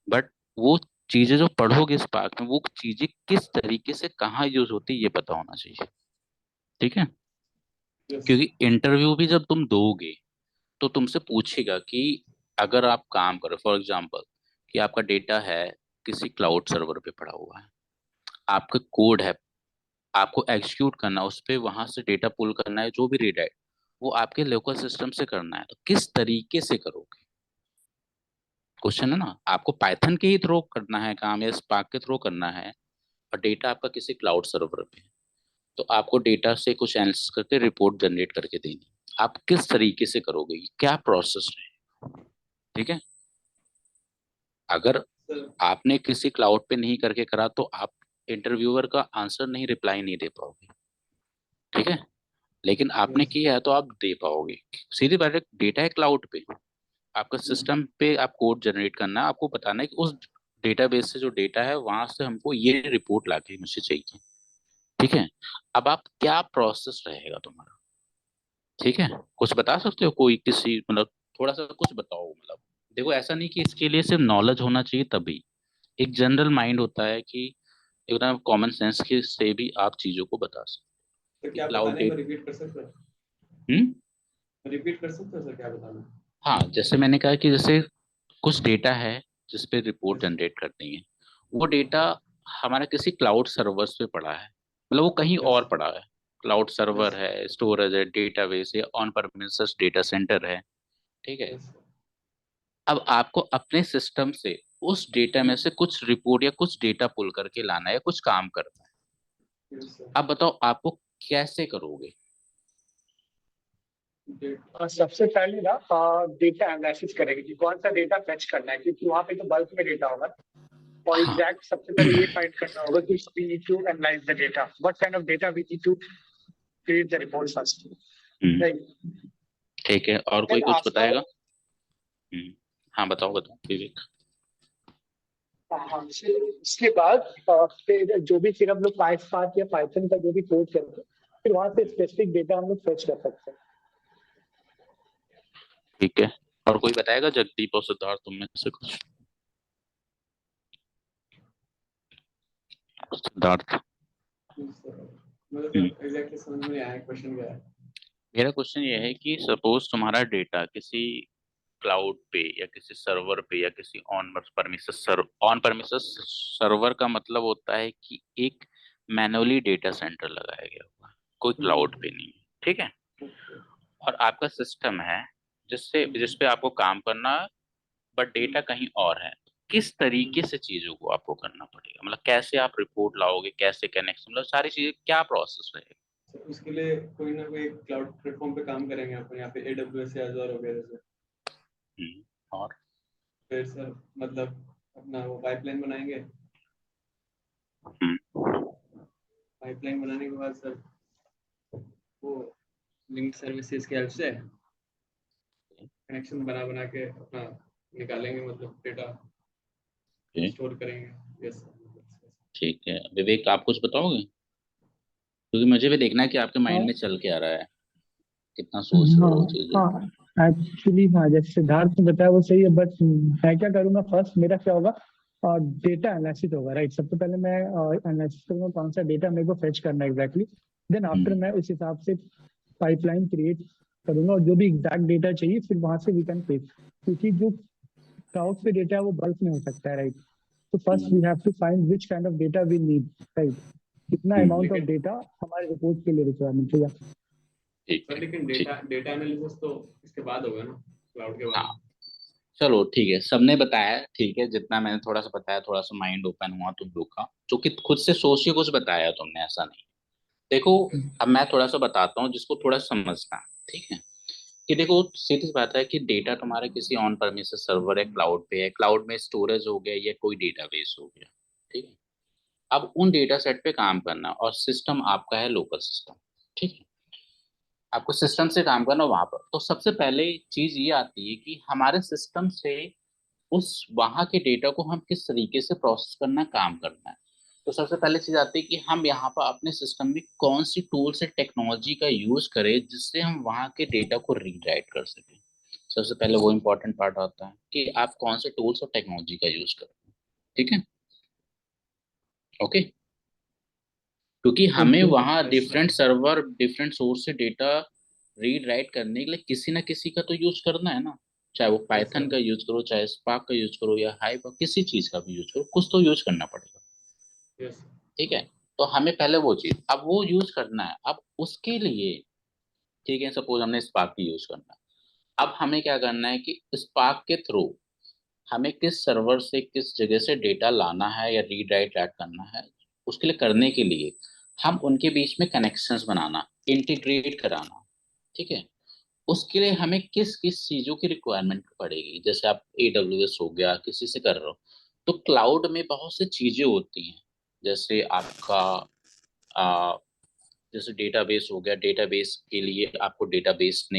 बट वो चीजें जो पढ़ोगे स्पार्क में, वो चीजें किस तरीके से कहाँ यूज होती है ये पता होना चाहिए। ठीक है, Yes. क्योंकि इंटरव्यू भी जब तुम दोगे तो तुमसे पूछेगा कि अगर आप काम करो, फॉर एग्जाम्पल कि आपका डेटा है किसी क्लाउड सर्वर पे पड़ा हुआ है, आपका कोड है, आपको एग्जीक्यूट करना, उस पे वहां से डेटा पुल करना है, जो भी रीडाइट वो आपके लोकल सिस्टम से करना है, तो किस तरीके से करोगे? क्वेश्चन है ना। आपको पाइथन के ही थ्रू करना है काम या स्पार्क के थ्रू करना है, और डेटा आपका किसी क्लाउड सर्वर पे है, तो आपको डेटा से कुछ एनालिसिस करके रिपोर्ट जनरेट करके देनी है। आप किस तरीके से करोगे, क्या प्रोसेस है? ठीक है। अगर सर आपने किसी क्लाउड पे नहीं करके करा तो आप इंटरव्यूअर का आंसर नहीं, रिप्लाई नहीं दे पाओगे। ठीक है। लेकिन आपने यस किया है तो आप दे पाओगे। सीधी बात है, डेटा है क्लाउड पे, आपका सिस्टम पे आप कोड जनरेट करना है, आपको बताना है कि उस डेटाबेस से जो डेटा है वहां से हमको ये रिपोर्ट लाके मुझे चाहिए। ठीक है। अब आप क्या प्रोसेस रहेगा तुम्हारा? ठीक है। कुछ बता सकते हो कोई, किसी मतलब थोड़ा सा कुछ बताओ। मतलब देखो, ऐसा नहीं कि इसके लिए सिर्फ नॉलेज होना चाहिए तभी, एक जनरल माइंड होता है कि एकदम कॉमन सेंस के से भी आप चीजों को बता सकते सर, हो कि क्या क्लाउड बताना है, मैं डेट। रिपीट कर सकता हूँ? हम्म। रिपीट कर सकते हो सर, क्या बताना है? हाँ, जैसे मैंने कहा कि जैसे कुछ डेटा है जिस पे रिपोर्ट यस जनरेट करनी है, वो डेटा हमारा किसी क्लाउड सर्वर्स पे पड़ा है, मतलब वो कहीं यस और पड़ा है। क्लाउड सर्वर यस है, स्टोरेज है, डेटाबेस है, ऑन परमिसेस डेटा सेंटर है। ठीक है। यस अब आपको अपने सिस्टम से उस डेटा में से कुछ रिपोर्ट या कुछ डेटा पुल करके लाना है, कुछ काम करना है। Yes sir. अब बताओ आपको कैसे करोगे? सबसे पहले ना डेटा एनालिसिस करेंगे कि कौन सा डेटा फेच करना है, क्योंकि वहाँ पे तो बल्क में डेटा होगा। और हाँ। एग्जैक्ट सबसे पहले ये फाइंड करना होगा कि we need to analyze the data, what kind of data we need to create the report first, hmm. right? ठीक है, और कोई Then कुछ after, बताएगा? हम्म। हाँ, बताओ बताओ विवेक। हाँ, उसके बाद फिर जो भी फिर हम लोग पाइथन या पाइथन का जो भी कोड करते हैं, फिर वहां से स्पेसिफिक डेटा हम लोग फेच कर सकते हैं। ठीक है, और कोई बताएगा? जगदीप और सिद्धार्थ, तुम में से कुछ? सिद्धार्थ। सर मतलब हम्म। सर एग्जैक्टली समझ में नहीं आया क्वेश्चन क्या है। मेरा क्वेश्चन ये है कि सपोज तुम्हारा डेटा किसी क्लाउड पे या किसी सर्वर पे या किसी ऑन परमिसेस सर्वर का मतलब होता है कि एक मैनुअली डेटा सेंटर लगाया गया हुआ है, कोई क्लाउड पे नहीं है। ठीक है। ओके और आपका सिस्टम है जिस पे आपको काम करना, बट डेटा कहीं और है। किस तरीके से चीजों को आपको करना पड़ेगा, मतलब कैसे आप रिपोर्ट लाओगे, कैसे कनेक्शन, मतलब सारी चीजें, क्या प्रोसेस रहेगा? सर, उसके लिए कोई ना कोई क्लाउड प्लेटफॉर्म पे काम करेंगे अपन, यहाँ पे AWS या Azure वगैरह से। और फिर सर मतलब अपना वो पाइपलाइन बनाएंगे। हम्म, पाइपलाइन बनाने के बाद सर वो लिंक सर्विसेज के हेल्प से कनेक्शन बना बना के अपना निकालेंगे, मतलब डेटा ओके, स्टोर करेंगे। यस ठीक है। विवेक, आप कुछ बताओगे? क्योंकि मुझे भी देखना है कि आपके माइंड में चल के आ रहा है, कितना सोच रहे हाँ हो चीजें। हाँ, एक्चुअली हाँ, जैसे सिद्धार्थ ने बताया वो सही है, बट मैं क्या करूंगा, फर्स्ट मेरा क्या होगा, डेटा एनालिसिस होगा, राइट? सबसे पहले मैं एनालिसिस करूंगा कौन सा डेटा मेरे को फेच करना है एग्जैक्टली। देन आफ्टर हम्म, मैं उस हिसाब से पाइपलाइन क्रिएट करूंगा, और जो भी एग्जैक्ट डेटा चाहिए फिर वहां से वी कैन फेच, क्योंकि जो क्लाउड पे डेटा है वो बल्क में हो सकता है, राइट? तो first we have to find which kind of data we need, right? कितना हम्म, अमाउंट ऑफ लेकिन डेटा हमारे रिपोर्ट के लिए रिक्वायरमेंट है। ठीक सर है। लेकिन ठीक। डेटा एनालिसिस तो इसके बाद होगा ना, क्लाउड के हाँ, बाद। चलो ठीक है, सबने बताया। ठीक है, जितना मैंने थोड़ा सा बताया, थोड़ा सा माइंड ओपन हुआ तुम लोग का, जो कि खुद से सोच के कुछ बताया तुमने, ऐसा नहीं। देखो, अब मैं थोड़ा सा बताता हूँ जिसको थोड़ा समझना है। ठीक है। कि देखो, सीधी सी बात है कि डेटा तुम्हारे किसी ऑन परमिसेस सर्वर है, क्लाउड पे है, क्लाउड में स्टोरेज हो गया या कोई डेटाबेस हो गया। ठीक है। अब उन डेटा सेट पे काम करना, और सिस्टम आपका है लोकल सिस्टम। ठीक है। आपको सिस्टम से काम करना वहां पर, तो सबसे पहले चीज ये आती है कि हमारे सिस्टम से उस वहां के डेटा को हम किस तरीके से प्रोसेस करना, काम करना है। तो सबसे पहले चीज आती है कि हम यहाँ पर अपने सिस्टम में कौन सी टूल से टेक्नोलॉजी का यूज करें जिससे हम वहाँ के डेटा को रीड राइट कर सकें। सबसे पहले वो इम्पोर्टेंट पार्ट आता है कि आप कौन से टूल्स और टेक्नोलॉजी का यूज करें। ठीक है। ओके। क्योंकि हमें ओके। वहाँ yes sir. Different server, different source से डेटा रीड राइट करने के लिए किसी ना किसी का तो यूज करना है ना। चाहे वो Yes, पाइथन sir. का यूज करो, चाहे स्पार्क का यूज करो, या हाइव, किसी चीज का भी यूज करो, कुछ तो यूज करना पड़ेगा। Yes. ठीक है, तो हमें पहले वो चीज, अब वो यूज करना है। अब उसके लिए, ठीक है, सपोज हमने स्पार्क की यूज करना है, अब हमें क्या करना है कि स्पार्क के थ्रू हमें किस सर्वर से किस जगह से डेटा लाना है या रीड राइट ऐड करना है, उसके लिए करने के लिए हम उनके बीच में कनेक्शंस बनाना, इंटीग्रेट कराना। ठीक है, उसके लिए हमें किस किस चीजों की रिक्वायरमेंट पड़ेगी। जैसे आप AWS हो गया, किसी से कर रहे हो, तो क्लाउड में बहुत सी चीजें होती हैं। जैसे आपका आ, जैसे डेटाबेस हो गया, डेटाबेस के लिए आपको डेटाबेस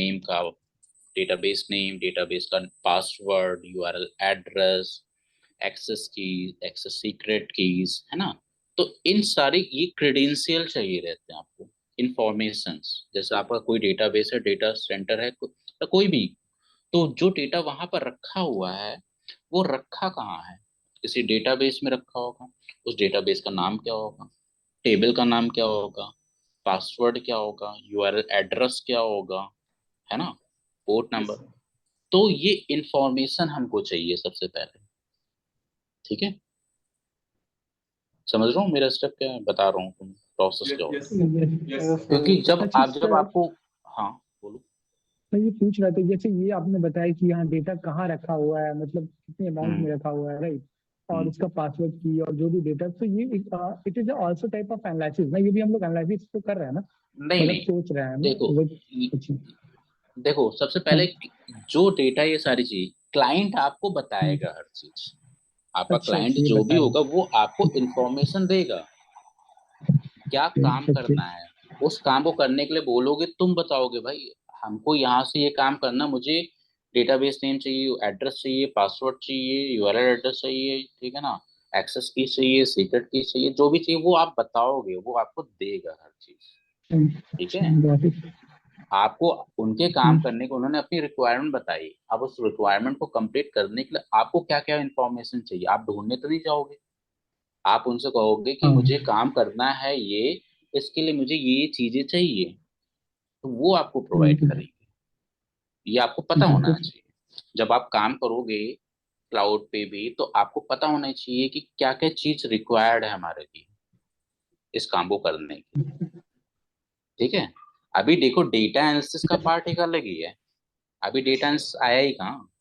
का पासवर्ड, URL एड्रेस, एक्सेस की, एक्सेस सीक्रेट कीज, है ना। तो इन सारी ये क्रेडेंशियल चाहिए रहते हैं आपको, इंफॉर्मेशंस। जैसे आपका कोई डेटाबेस है, डेटा सेंटर है, या कोई भी, तो जो डेटा वहां पर रखा हुआ है, वो रखा कहाँ है, किसी डेटाबेस में रखा होगा। उस डेटाबेस का नाम क्या होगा, टेबल का नाम क्या होगा, पासवर्ड क्या होगा, URL एड्रेस क्या होगा, है ना, पोर्ट Yes, नंबर। sir. तो ये इंफॉर्मेशन हमको चाहिए सबसे पहले। ठीक है, समझ रहा हूँ मेरा स्टेप क्या है, बता रहा हूँ तुम प्रोसेस क्या Yes, होता है। yes, Yes. yes, yes sir. क्योंकि सर। जब अच्छा जब सर, आपको, हाँ बोलो। मैं ये पूछ रहा था, जैसे ये आपने बताया कि यहाँ डेटा कहाँ रखा हुआ है, मतलब कितने अमाउंट हम्म में रखा हुआ है, राइट, और हम्म उसका पासवर्ड की और जो भी डेटा, तो ये it is also type of analysis ना, ये भी हम लोग एनालिसिस तो कर रहे हैं ना, नहीं मतलब नहीं, सोच रहे हैं ना देखो वो। ये- अच्छा। देखो सबसे हाँ, पहले जो डेटा, ये सारी चीज क्लाइंट आपको हम्म, बताएगा हर चीज। आपका अच्छा क्लाइंट अच्छा, ये जो भी बताएगा। होगा वो आपको इंफॉर्मेशन देगा, क्या काम ओके। करना है। उस काम को करने के लिए बोलोगे, तुम बताओगे भाई हमको यहाँ से ये काम करना, मुझे डेटाबेस नेम चाहिए, एड्रेस चाहिए, पासवर्ड चाहिए, URL एड्रेस चाहिए, ठीक है ना, एक्सेस की चाहिए, सीक्रेट की चाहिए, जो भी चाहिए वो आप बताओगे, वो आपको देगा हर चीज। ठीक अच्छा, है, got it। आपको उनके काम करने को, उन्होंने अपनी रिक्वायरमेंट बताई, अब उस रिक्वायरमेंट को कंप्लीट करने के लिए आपको क्या क्या इन्फॉर्मेशन चाहिए, आप ढूंढने तो नहीं जाओगे। आप उनसे कहोगे कि हाँ, मुझे काम करना है ये, इसके लिए मुझे ये चीजें चाहिए, तो वो आपको प्रोवाइड बिल्कुल करेंगे। ये आपको पता होना बिल्कुल। चाहिए। जब आप काम करोगे क्लाउड पे भी, तो आपको पता होना चाहिए कि क्या क्या चीज रिक्वायर्ड है हमारे लिए इस काम को करने के लिए। ठीक है, अभी देखो डेटा एनालिसिस का पार्ट एक अलग ही है। अभी डेटा एनालिसिस आया ही कहाँ।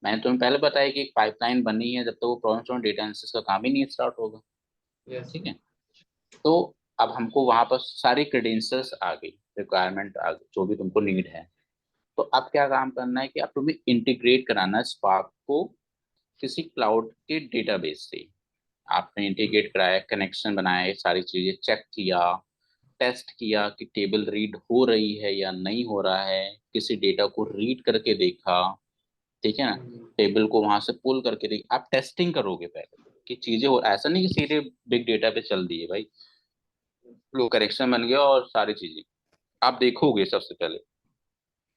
मैंने तुम्हें पहले बताया कि एक पाइपलाइन बनी है, जब तक वो प्रॉब्लम डेटा एनालिसिस का काम ही नहीं स्टार्ट होगा। Yes, ठीक sir. है, तो अब हमको वहां पर सारी क्रेडेंशियल्स आ गई, रिक्वायरमेंट आ गई, जो भी तुमको नीड है। तो अब क्या काम करना है कि अब तुम्हें इंटीग्रेट कराना है स्पार्क को किसी क्लाउड के डेटाबेस से। आपने इंटीग्रेट कराया, कनेक्शन बनाया, ये सारी चीजें चेक किया, टेस्ट किया कि टेबल रीड हो रही है या नहीं हो रहा है, किसी डेटा को रीड करके देखा। ठीक है ना, टेबल को वहां से पुल करके देख, आप टेस्टिंग करोगे पहले कि चीजें हो, ऐसा नहीं कि सीधे बिग डेटा पे चल दिए भाई, लो करेक्शन बन गया और सारी चीजें। आप देखोगे सबसे पहले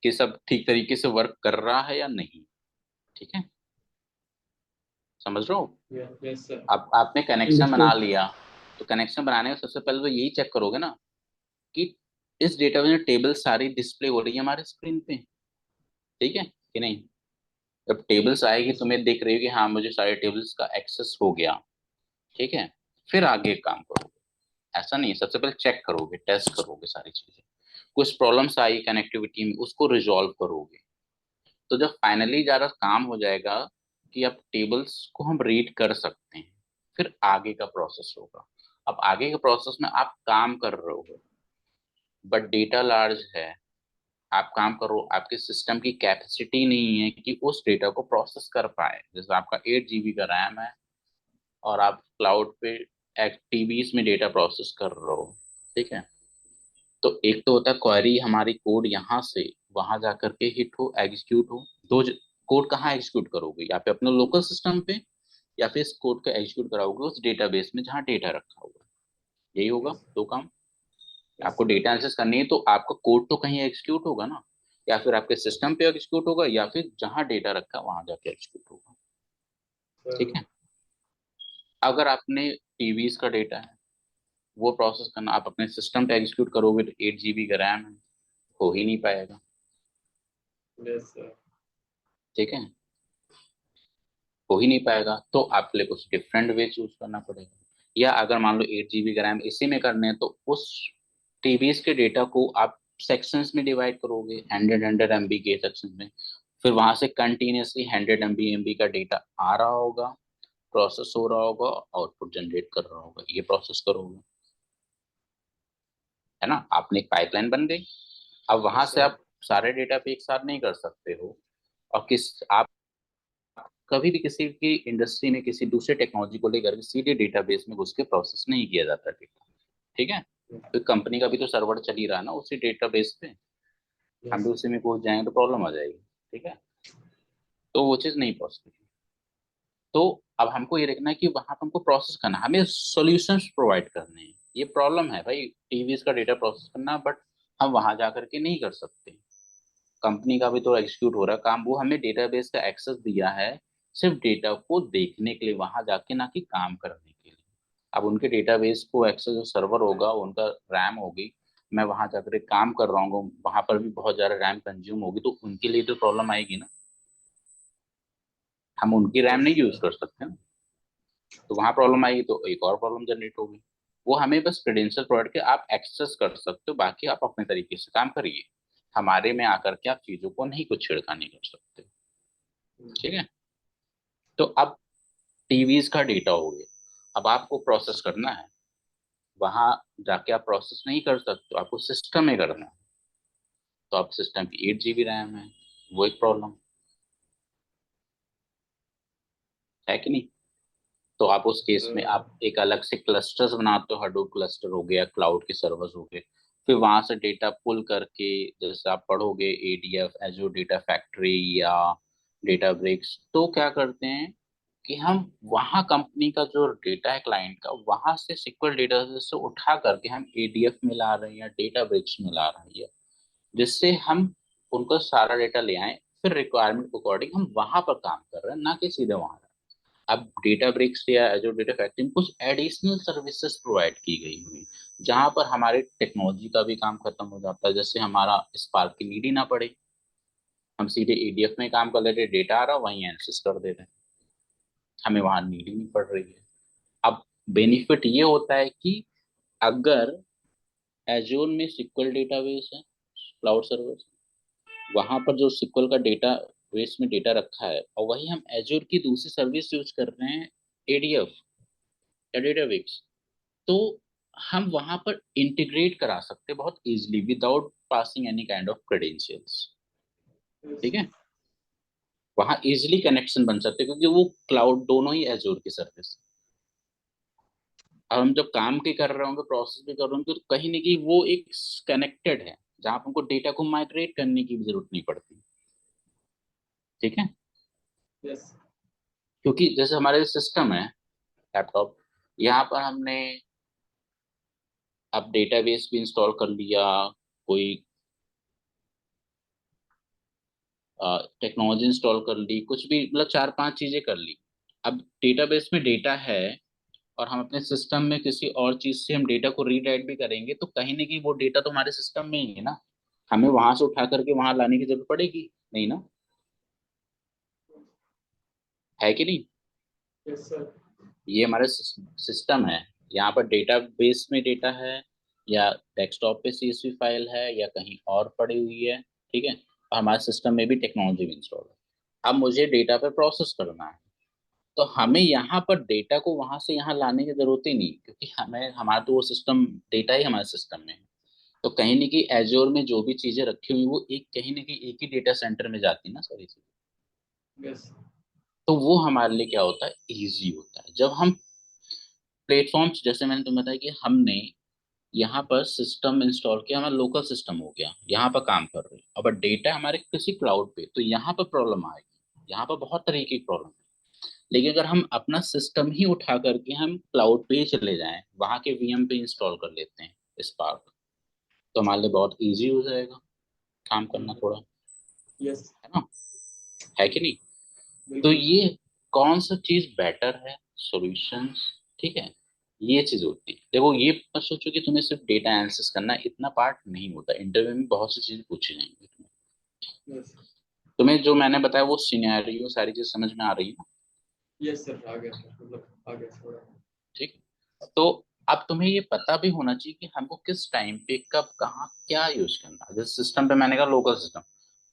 कि सब ठीक तरीके से वर्क कर रहा है या नहीं। ठीक है, समझ रहे हो। Yeah, yes, sir. अब आपने कनेक्शन बना अंडरस्टूड। लिया, तो कनेक्शन बनाने में सबसे पहले तो यही चेक करोगे ना कि इस डेटाबेस में टेबल सारी डिस्प्ले हो रही है हमारे स्क्रीन पे। ठीक है कि नहीं। जब टेबल्स आएगी तुम्हें दिख रही है कि हाँ मुझे सारे टेबल्स का एक्सेस हो गया, ठीक है, फिर आगे काम करोगे। ऐसा नहीं है, सबसे पहले चेक करोगे, टेस्ट करोगे सारी चीजें, कुछ प्रॉब्लम्स आई कनेक्टिविटी में उसको रिजॉल्व करोगे। तो जब फाइनली ज्यादा काम हो जाएगा कि अब टेबल्स को हम रीड कर सकते हैं, फिर आगे का प्रोसेस होगा। अब आगे के प्रोसेस में आप काम कर रहे हो, बट डेटा लार्ज है, आप काम करो, आपके सिस्टम की कैपेसिटी नहीं है कि उस डेटा को प्रोसेस कर पाए। जैसे आपका 8 GB का रैम है और आप क्लाउड पे TBs में डेटा प्रोसेस कर रहे हो। ठीक है, तो एक तो होता है क्वेरी, हमारी कोड यहाँ से वहां जाकर के हिट हो, एग्जीक्यूट हो। कोड कहाँ एग्जीक्यूट करोगे, या फिर अपने लोकल सिस्टम पे, या फिर इस कोड को एग्जीक्यूट कराओगे उस डेटाबेस में जहाँ डेटा रखा हुआ है। यही होगा Yes, दो काम। yes, आपको sir. डेटा एनालिसिस करनी है तो आपका कोड तो कहीं एग्जीक्यूट होगा ना, या फिर आपके सिस्टम पे एग्जीक्यूट होगा, या फिर जहां डेटा रखा है वहां जाके एग्जीक्यूट होगा। Sir. ठीक है, अगर आपने TVs का डेटा है वो प्रोसेस करना, आप अपने सिस्टम पे एग्जीक्यूट करोगे तो 8 GB का रैम है, हो ही नहीं पाएगा। Yes, sir. ठीक है, हो ही नहीं पाएगा, तो आपके लिए कुछ डिफरेंट वे चूज करना पड़ेगा। या अगर मान लो 8 GB का रैम इसी में करने हैं, तो उस टीबीज के डेटा को आप सेक्शंस में डिवाइड करोगे, 100 MB के सेक्शन में, फिर वहां से कंटिन्यूसली 100 MB का डेटा आ रहा होगा, प्रोसेस हो रहा होगा, आउटपुट जनरेट कर रहा होगा, ये प्रोसेस करोगे, है ना। आपने एक पाइपलाइन बन गई। अब वहां से आप सारे डेटा पे एक साथ नहीं कर सकते हो, और आप कभी भी किसी की इंडस्ट्री में किसी दूसरे टेक्नोलॉजी को लेकर सीधे डेटाबेस में घुस के प्रोसेस नहीं किया जाता डेटा, ठीक है। तो कंपनी का भी तो सर्वर चल ही रहा है ना उसी डेटाबेस पे, हम भी उसी में घुस जाएंगे तो प्रॉब्लम आ जाएगी, ठीक है। तो वो चीज़ नहीं पॉसिबल। तो अब हमको ये देखना है कि वहां पर हमको प्रोसेस करना, हमें सॉल्यूशंस प्रोवाइड करने हैं। ये प्रॉब्लम है भाई, टीवीज का डेटा प्रोसेस करना, बट हम वहां जा करके नहीं कर सकते। कंपनी का भी तो एग्जीक्यूट हो रहा है काम, वो हमें डेटाबेस का एक्सेस दिया है सिर्फ डेटा को देखने के लिए, वहां जाके ना कि काम करने के लिए। अब उनके डेटाबेस को एक्सेस, जो सर्वर होगा उनका रैम होगी, मैं वहां जाकर काम कर रहा हूँ, वहां पर भी बहुत ज्यादा रैम कंज्यूम होगी, तो उनके लिए तो प्रॉब्लम आएगी ना, हम उनकी रैम नहीं यूज कर सकते ना, तो वहां प्रॉब्लम आएगी, तो एक और प्रॉब्लम जनरेट होगी। वो हमें बस क्रेडेंशियल प्रोवाइड के आप एक्सेस कर सकते हो, बाकी आप अपने तरीके से काम करिए, हमारे में आकर के आप चीजों को नहीं कुछ छेड़खानी कर सकते, ठीक है। तो अब टीवीज का डेटा हो गया, अब आपको प्रोसेस करना है, वहां जाके आप प्रोसेस नहीं कर सकते, आपको सिस्टम में करना है, तो आप सिस्टम की 8 GB रैम है, वो एक प्रॉब्लम है कि नहीं। तो आप उस केस में आप एक अलग से क्लस्टर्स बनाते हो, हडूप क्लस्टर हो गया, क्लाउड के सर्वर्स हो गए, फिर वहां से डेटा पुल करके, जैसे आप पढ़ोगे एडीएफ, एजूर डेटा फैक्ट्री या डेटा ब्रिक्स, तो क्या करते हैं कि हम वहाँ कंपनी का जो डेटा है क्लाइंट का, वहां से सिक्वल डेटा से उठा करके हम एडीएफ में ला रहे हैं या डेटा ब्रिक्स में ला रहे हैं, जिससे हम उनका सारा डेटा ले आए, फिर रिक्वायरमेंट के अकॉर्डिंग हम वहां पर काम कर रहे हैं, ना कि सीधे वहां। अब डेटा ब्रिक्स या एजूर डेटा फैक्ट्री में कुछ एडिशनल सर्विसेज प्रोवाइड की गई हुई, जहां पर हमारे टेक्नोलॉजी का भी काम खत्म हो जाता है, जैसे हमारा स्पार्क की नीड ही ना पड़े, हम सीधे एडीएफ में काम कर लेते, डेटा आ रहा वहीं एनालिसिस कर देते हैं, हमें वहां नीड ही नहीं पड़ रही है। अब बेनिफिट ये होता है कि अगर एजूर में सिक्वल डेटाबेस है, क्लाउड सर्वर, वहां पर जो सिक्वल का डेटा बेस में डेटा रखा है, और वही हम एजूर की दूसरी सर्विस यूज कर रहे हैं, एडीएफ या डेटाबेस, तो हम वहां पर इंटीग्रेट करा सकते हैं बहुत easily without passing any kind of credentials, ठीक है। वहां इजीली कनेक्शन बन सकते हैं, क्योंकि वो क्लाउड दोनों ही एजूर की सर्विस। अब हम जब काम के कर रहे होंगे, प्रोसेस भी कर रहे होंगे, तो कहीं ना कहीं वो एक कनेक्टेड है, जहां पर हमको डेटा को माइग्रेट करने की भी जरूरत नहीं पड़ती, ठीक है। यस क्योंकि जैसे हमारे सिस्टम है लैपटॉप, यहाँ पर हमने अब डेटाबेस भी इंस्टॉल कर लिया, कोई टेक्नोलॉजी इंस्टॉल कर ली, कुछ भी मतलब 4-5 चीजें कर ली। अब डेटाबेस में डेटा है, और हम अपने सिस्टम में किसी और चीज से हम डेटा को रीड राइट भी करेंगे, तो कहीं ना कहीं वो डेटा तो हमारे सिस्टम में ही है ना, हमें वहां से उठा करके वहां लाने की जरूरत पड़ेगी नहीं ना, है कि नहीं। यस सर ये हमारे सिस्टम है, यहाँ पर डेटा बेस में डेटा है, या डेस्कटॉप पे सीएसवी फाइल है, या कहीं और पड़ी हुई है, ठीक है। और हमारे सिस्टम में भी टेक्नोलॉजी भी इंस्टॉल है। अब मुझे डेटा पे प्रोसेस करना है, तो हमें यहाँ पर डेटा को वहां से यहाँ लाने की जरूरत ही नहीं, क्योंकि हमें हमारा तो वो सिस्टम, डेटा ही हमारे सिस्टम में है। तो कहीं ना कहीं एजोर में जो भी चीजें रखी हुई, वो एक कहीं ना कहीं एक ही डेटा सेंटर में जाती है ना सारी चीजें, यस तो वो हमारे लिए क्या होता है, इजी होता है। जब हम प्लेटफॉर्म्स, जैसे मैंने तुम्हें बताया कि हमने यहाँ पर सिस्टम इंस्टॉल किया, हमारा लोकल सिस्टम हो गया, यहाँ पर काम कर रहे हैं, अब डेटा हमारे किसी क्लाउड पे, तो यहाँ पर प्रॉब्लम आएगी, यहाँ पर बहुत तरीके की प्रॉब्लम है। लेकिन अगर हम अपना सिस्टम ही उठा करके हम क्लाउड पे ही चले जाएं, वहां के वीएम पे इंस्टॉल कर लेते हैं स्पार्क, तो हमारे लिए बहुत इजी हो जाएगा काम करना थोड़ा, यस है ना, है कि नहीं। तो बिल्कुल ये कौन सा चीज बेटर है, सॉल्यूशंस, ठीक है, ये चीज होती है। देखो ये मत सोचो कि तुम्हें सिर्फ डेटा एनालिसिस करना है, इतना पार्ट नहीं होता, इंटरव्यू में बहुत सी चीजें पूछी जाएंगी तुम्हें, यस तुम्हें जो मैंने बताया वो सिनेरियो सारी चीज समझ में आ रही है? यस सर, आ गया सर, मतलब आ गया थोड़ा। ठीक। तो अब तुम्हें ये पता भी होना चाहिए कि हमको किस टाइम पे कब कहाँ क्या यूज करना है। जिस सिस्टम पे मैंने कहा लोकल सिस्टम,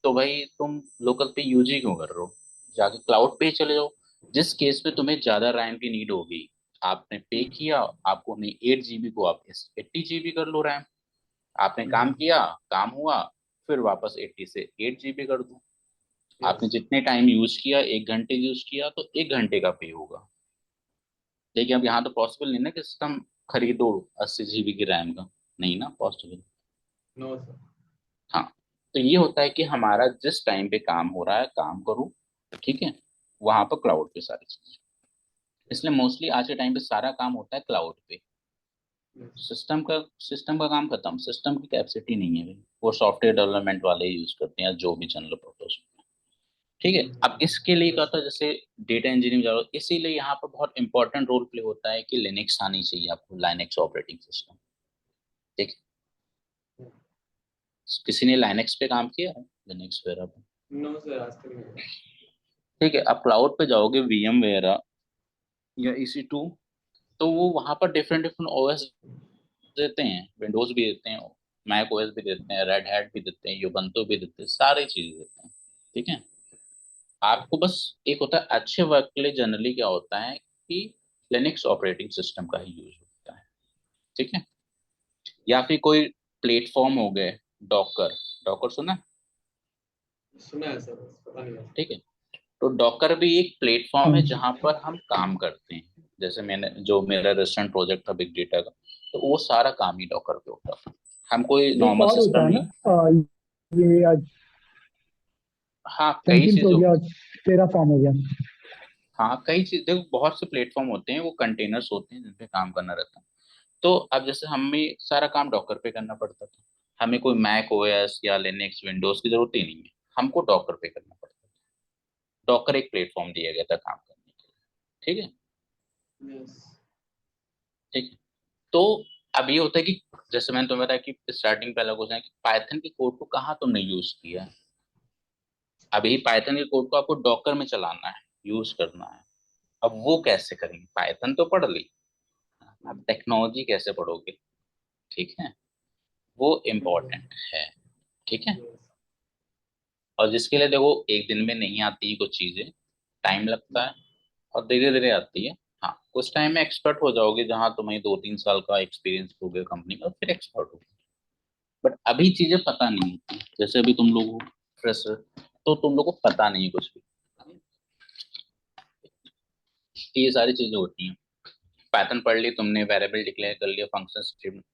तो भाई तुम लोकल पे यूज ही क्यों कर रहे हो? जाके क्लाउड पे ही चले जाओ। जिस केस पे तुम्हें ज्यादा रैम की नीड होगी, आपने पे किया, आपको नहीं 8 GB को आप 80 GB कर लो रैम। आपने काम किया, काम हुआ, फिर वापस 80 से 8 GB कर दो। आपने यस। जितने टाइम यूज किया, 1 घंटे यूज किया तो 1 घंटे का पे होगा। लेकिन अब यहाँ तो पॉसिबल नहीं ना कि सिस्टम खरीदो 80 GB की रैम का, नहीं ना पॉसिबल। No sir. हाँ, तो ये होता है कि हमारा जिस टाइम पे काम हो रहा है काम करो, ठीक है, वहां पर क्लाउड पे सारी चीज। इसलिए मोस्टली आज के टाइम पे सारा काम होता है क्लाउड पे। यस। सिस्टम का काम खत्म, सिस्टम की कैपेसिटी नहीं है भाई, वो सॉफ्टवेयर डेवलपमेंट वाले यूज करते हैं जो भी जनरल पर्पज। ठीक है। अब इसके लिए क्या यस। होता है, जैसे डेटा इंजीनियरिंग जरूरत, इसीलिए यहाँ पर बहुत इंपॉर्टेंट रोल प्ले होता है कि लिनक्स आनी चाहिए आपको, लाइनेक्स ऑपरेटिंग सिस्टम। ठीक है। किसी ने लाइनेक्स पे काम किया है, लिनक्स वगैरह पे? नो सर, आज तक नहीं। ठीक है। अब क्लाउड पे जाओगे वीएम वगैरह या EC2, तो वो वहां पर डिफरेंट डिफरेंट ओएस देते हैं, विंडोज भी देते हैं, मैक ओएस भी देते हैं, रेड हैट भी देते हैं, युबंटू भी देते हैं, सारी चीजें देते हैं। ठीक है। आपको बस एक होता है अच्छे वर्क के लिए जनरली क्या होता है कि लिनक्स ऑपरेटिंग सिस्टम का ही यूज होता है। ठीक है। या फिर कोई प्लेटफॉर्म हो गए, डॉकर। डॉकर सुना? सुना है सर, बस पता नहीं है। ठीक है। तो डॉकर भी एक प्लेटफॉर्म है जहां हाँ, पर हम काम करते हैं। जैसे मैंने जो मेरा रेस्टोरेंट प्रोजेक्ट था बिग डेटा का, तो वो सारा काम ही डॉकर पे होता था। हम कोई एक नॉर्मल और सिस्टम होता है नहीं। ना, ये हाँ कई जेंकिन्स हो चीजों। गया, टेराफॉर्म हो गया। हाँ कई चीज देखो, बहुत से प्लेटफॉर्म होते हैं, वो कंटेनर्स होते हैं जिन पे काम करना रहता है। तो अब जैसे हमें सारा काम डॉकर पे करना पड़ता था, हमें कोई मैक ओएस या लिनक्स विंडोज की जरूरत ही नहीं है, हमको डॉकर पे करना पड़ता था। डॉकर एक प्लेटफॉर्म दिया गया था काम करने के लिए। ठीक है। यस। ठीक है। तो अब ये होता है कि जैसे मैंने तुम्हें बताया कि स्टार्टिंग पहला क्वेश्चन है कि पाइथन के कोड को कहाँ तुमने यूज किया है। अभी पाइथन के कोड को आपको डॉकर में चलाना है, यूज करना है। अब वो कैसे करेंगे? पाइथन तो पढ़ ली, अब टेक्नोलॉजी कैसे पढ़ोगे? ठीक है, वो इम्पोर्टेंट है। ठीक है। यस। और जिसके लिए देखो एक दिन में नहीं आती है कुछ चीजें, टाइम लगता है, और धीरे धीरे आती है। हाँ कुछ टाइम में एक्सपर्ट हो जाओगे, जहां तुम्हें 2-3 साल का एक्सपीरियंस हो गया कंपनी का, फिर एक्सपर्ट हो। बट अभी चीजें पता नहीं होती, जैसे अभी तुम लोग हो फ्रेशर, तो तुम लोग को पता नहीं है कुछ भी। ये सारी चीजें होती हैं। पैटर्न पढ़ ली तुमने, वेरिएबल डिक्लेयर कर लिया, फंक्शन स्क्रिप्ट,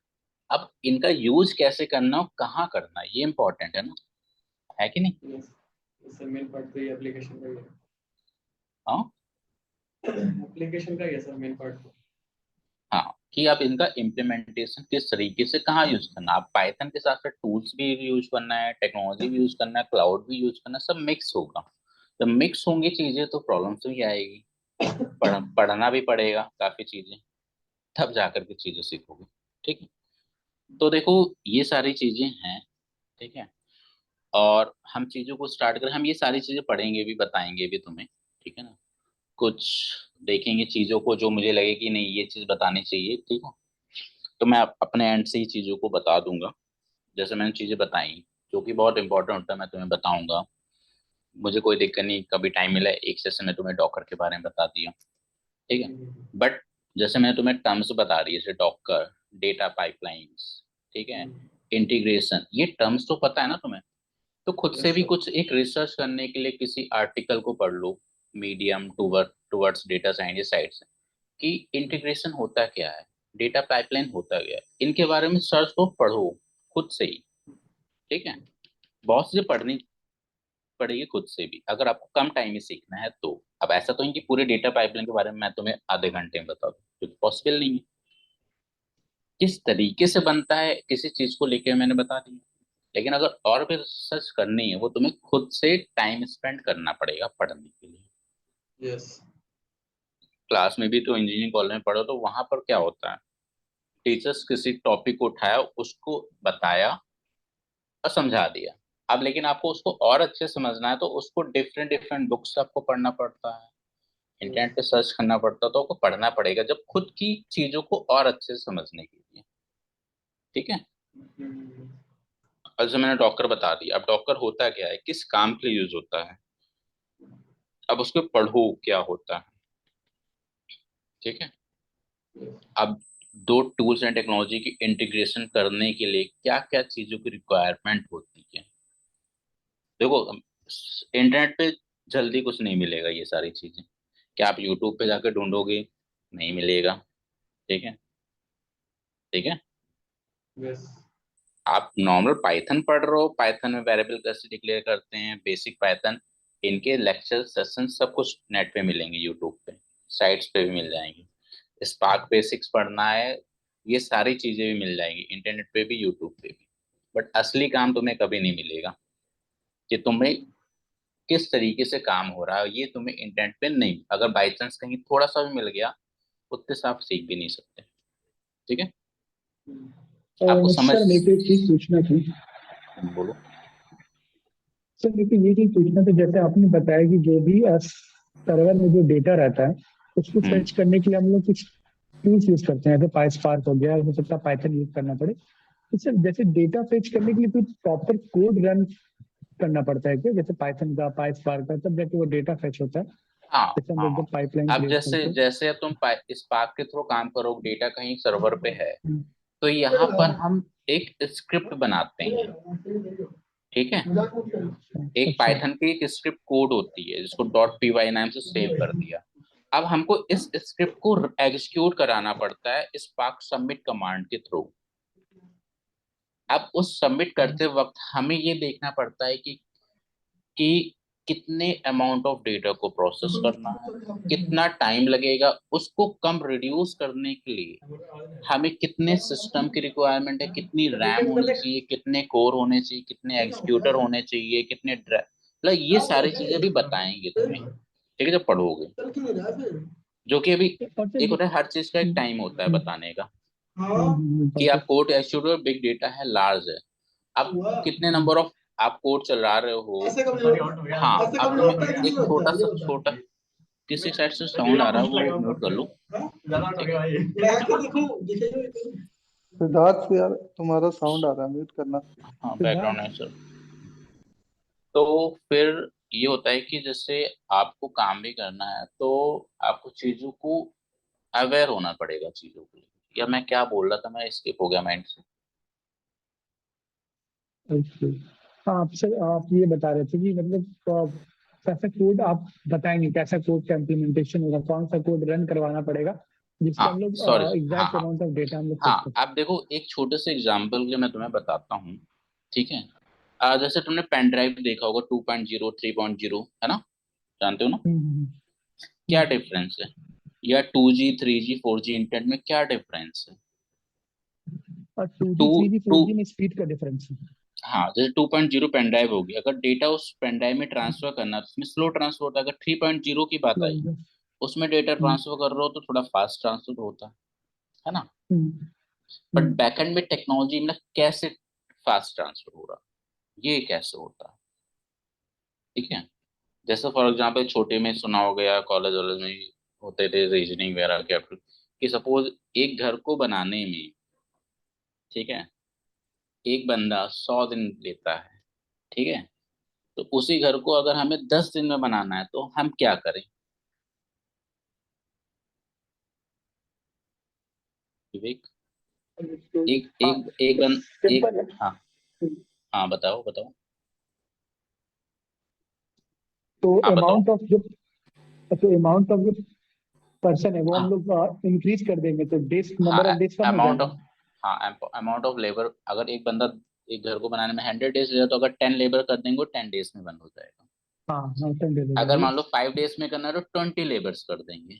अब इनका यूज कैसे करना और कहाँ करना है, ये इंपॉर्टेंट है ना, है कि नहीं? यस सर, मेन पार्ट तो ये एप्लीकेशन का ही हाँ। है। एप्लीकेशन का ही है सर, मेन पार्ट तो। हाँ, कि आप इनका इम्प्लीमेंटेशन किस तरीके से कहाँ यूज करना, आप पाइथन के साथ साथ टूल्स भी यूज करना है, टेक्नोलॉजी भी यूज करना है, क्लाउड भी यूज करना है, सब मिक्स होगा। जब मिक्स होंगी चीजें तो प्रॉब्लम्स भी आएगी, पढ़ना भी पड़ेगा काफी चीजें, तब जाकर के चीजें सीखोगे। ठीक है। तो देखो ये सारी चीजें हैं। ठीक है। और हम चीजों को स्टार्ट करें, हम ये सारी चीजें पढ़ेंगे भी, बताएंगे भी तुम्हें। ठीक है ना। कुछ देखेंगे चीजों को जो मुझे लगे कि नहीं ये चीज बतानी चाहिए। ठीक है। तो मैं अपने एंड से ही चीजों को बता दूंगा, जैसे मैंने चीजें बताई जो कि बहुत इंपॉर्टेंट होता है, मैं तुम्हें बताऊंगा। मुझे कोई दिक्कत नहीं, कभी टाइम मिला एक सेशन में तुम्हें डॉकर के बारे में बता दिया। ठीक है। बट जैसे मैंने तुम्हें टर्म्स बता रही है, जैसे डॉकर, डेटा पाइपलाइंस, ठीक है, इंटीग्रेशन, ये टर्म्स तो पता है ना तुम्हें? तो खुद से यस भी सर। कुछ एक रिसर्च करने के लिए किसी आर्टिकल को पढ़ लो, Medium towards data science side से, कि इंटीग्रेशन होता क्या है, डेटा पाइपलाइन होता क्या है, इनके बारे में सर्च को पढ़ो खुद से ही। ठीक है। बहुत चीजें पढ़नी पड़ेगी खुद से भी, अगर आपको कम टाइम में सीखना है तो। अब ऐसा तो नहीं कि पूरे डेटा पाइपलाइन के बारे में मैं तुम्हें आधे घंटे में बता दूं, क्योंकि पॉसिबल नहीं है। किस तरीके से बनता है किसी चीज को लेकर मैंने बता दिया, लेकिन अगर और भी रिसर्च करनी है वो तुम्हें खुद से टाइम स्पेंड करना पड़ेगा पढ़ने के लिए। यस। क्लास में भी तो इंजीनियरिंग कॉलेज में पढ़ो तो वहां पर क्या होता है, टीचर्स किसी टॉपिक को उठाया, उसको बताया और समझा दिया, अब लेकिन आपको उसको और अच्छे से समझना है तो उसको डिफरेंट डिफरेंट बुक्स आपको पढ़ना पड़ता है, इंटरनेट पे सर्च करना पड़ता है, तो आपको पढ़ना पड़ेगा जब खुद की चीजों को और अच्छे से समझने के लिए। ठीक है। और जैसे मैंने डॉकर बता दिया, अब डॉकर होता क्या है, किस काम के लिए यूज होता है, अब उसको पढ़ो क्या होता है। ठीक है। अब दो टूल्स एंड टेक्नोलॉजी की इंटीग्रेशन करने के लिए क्या क्या चीजों की रिक्वायरमेंट होती है। देखो इंटरनेट पे जल्दी कुछ नहीं मिलेगा ये सारी चीजें, क्या आप यूट्यूब पे जाके ढूंढोगे, नहीं मिलेगा। ठीक है। ठीक है। यस। आप नॉर्मल पाइथन पढ़ रहे हो, पाइथन में वेरिएबल कैसे डिक्लेयर करते हैं, बेसिक पाइथन, इनके लेक्चर सेशन सब कुछ नेट पे मिलेंगे, यूट्यूब पे साइट्स पे भी मिल जाएंगे। स्पार्क बेसिक्स पढ़ना है, ये सारी चीजें भी मिल जाएंगी इंटरनेट पे भी, यूट्यूब पे भी। बट असली काम तुम्हें कभी नहीं मिलेगा कि तुम्हें किस तरीके से काम हो रहा है, ये तुम्हें इंटरनेट पे नहीं, अगर बाई चांस कहीं थोड़ा सा भी मिल गया उतने से आप सीख भी नहीं सकते। ठीक है। आपको समझ, सर मेरे को एक चीज पूछना थी। बोलो। सर मेरे को ये चीज पूछना था, जैसे आपने बताया कि जो भी सर्वर में जो डेटा रहता है उसको हम्म। फेच करने के लिए हम लोग कुछ टूल्स यूज करते हैं, जैसे पाइस्पार्क हो गया, हो सकता है पाइथन यूज करना पड़े। तो सर जैसे डेटा फेच करने के लिए कोई प्रॉपर कोड रन करना पड़ता है क्या, जैसे पाइथन का पाइस्पार्क का, तब जाके वो डेटा फेच होता है, हाँ जैसे हम लोग हाँ। जब पाइपलाइन अब क्रिएट जैसे करते हैं। जैसे तुम स्पार्क के थ्रू काम करो, डेटा कहीं सर्वर पे है, हम्म, तो यहाँ पर हम एक स्क्रिप्ट बनाते हैं। ठीक है। एक अच्छा। पाइथन की एक स्क्रिप्ट कोड होती है जिसको डॉट पी वाई नाम से सेव कर दिया। अब हमको इस स्क्रिप्ट को एग्जीक्यूट कराना पड़ता है स्पार्क सबमिट कमांड के थ्रू। अब उस सबमिट करते वक्त हमें ये देखना पड़ता है कि कितने अमाउंट ऑफ डेटा को प्रोसेस करना है, कितना टाइम लगेगा, उसको कम रिड्यूस करने के लिए हमें कितने सिस्टम की रिक्वायरमेंट है, कितनी रैम होनी चाहिए, कितने कोर होने चाहिए, कितने एग्जीक्यूटर होने चाहिए, कितने मतलब ये सारी चीजें भी बताएंगे तुम्हें। ठीक है, जब पढ़ोगे, जो कि अभी और सर एक होता है, हर चीज का एक हम्म, टाइम होता है हम्म, बताने का, कि got आप it। Code executor, big data है, लार्ज है, अब कितने नंबर ऑफ आप कोड चला रहे हो। हाँ, अब तुम्हें एक छोटा सा छोटा, किसी साइड से साउंड आ रहा है वो म्यूट कर लो। ठीक है। सिद्धार्थ यार तुम्हारा साउंड आ रहा है, म्यूट करना। हाँ, बैकग्राउंड सिद्धार्थ। है सर। तो फिर ये होता है कि जैसे आपको काम भी करना है तो आपको चीजों को अवेयर होना पड़ेगा चीजों के लिए। या मैं क्या बोल रहा था, मैं स्किप हो गया माइंड से। ओके। हाँ, आप सर आप ये बता रहे थे कि मतलब कैसा कोड आप बताएंगे, कैसा कोड का इम्प्लीमेंटेशन होगा, कौन सा कोड रन करवाना पड़ेगा जिससे हाँ हम लोग सॉरी। हाँ एग्जैक्ट हाँ। अमाउंट ऑफ डेटा हम लोग फेच हाँ कर आप देखो, एक छोटे से एग्जाम्पल के मैं तुम्हें बताता हूँ। ठीक है। जैसे तुमने पेन ड्राइव देखा होगा, 2.0 3.0, है ना, जानते हो ना, सकते। क्या डिफरेंस है, या 2G 3G 4G इंटरनेट में क्या डिफरेंस है। और two two G three G to four G में स्पीड का डिफरेंस है। हाँ, जैसे 2.0 पेन ड्राइव होगी, अगर डेटा उस पेन ड्राइव में ट्रांसफर करना है तो उसमें स्लो ट्रांसफर होता है। अगर 3.0 की बात आई, उसमें डेटा ट्रांसफर कर रहे हो तो थोड़ा फास्ट ट्रांसफर होता है ना। बट बैकएंड में टेक्नोलॉजी में कैसे फास्ट ट्रांसफर हो रहा, ये कैसे होता है। ठीक है। जैसे फॉर एग्जांपल छोटे में सुना हो गया, कॉलेज वॉलेज में भी होते थे रीजनिंग वगैरह के, कि सपोज एक घर को बनाने में, ठीक है, एक बंदा 100 दिन लेता है। ठीक है। तो उसी घर को अगर हमें 10 दिन में बनाना है तो हम क्या करें, विवेक। एक हाँ, एक एक बन एक, सिंपल है। हाँ हाँ, बताओ बताओ। तो हाँ बताओ। अमाउंट ऑफ जो पर्सन है वो हम हाँ लोग इंक्रीज कर देंगे तो डेज, नंबर हाँ। ऑफ डेज कम हो अमाउंट जाएगा। ऑफ, हाँ अमाउंट ऑफ लेबर, अगर एक बंदा एक घर को बनाने में 100 डेज ले, तो अगर 10 लेबर कर देंगे 10 डेज में बन हो जाएगा। हाँ हाँ, 10 दे अगर देगा। मान लो 5 डेज में करना है तो 20 लेबर्स कर देंगे,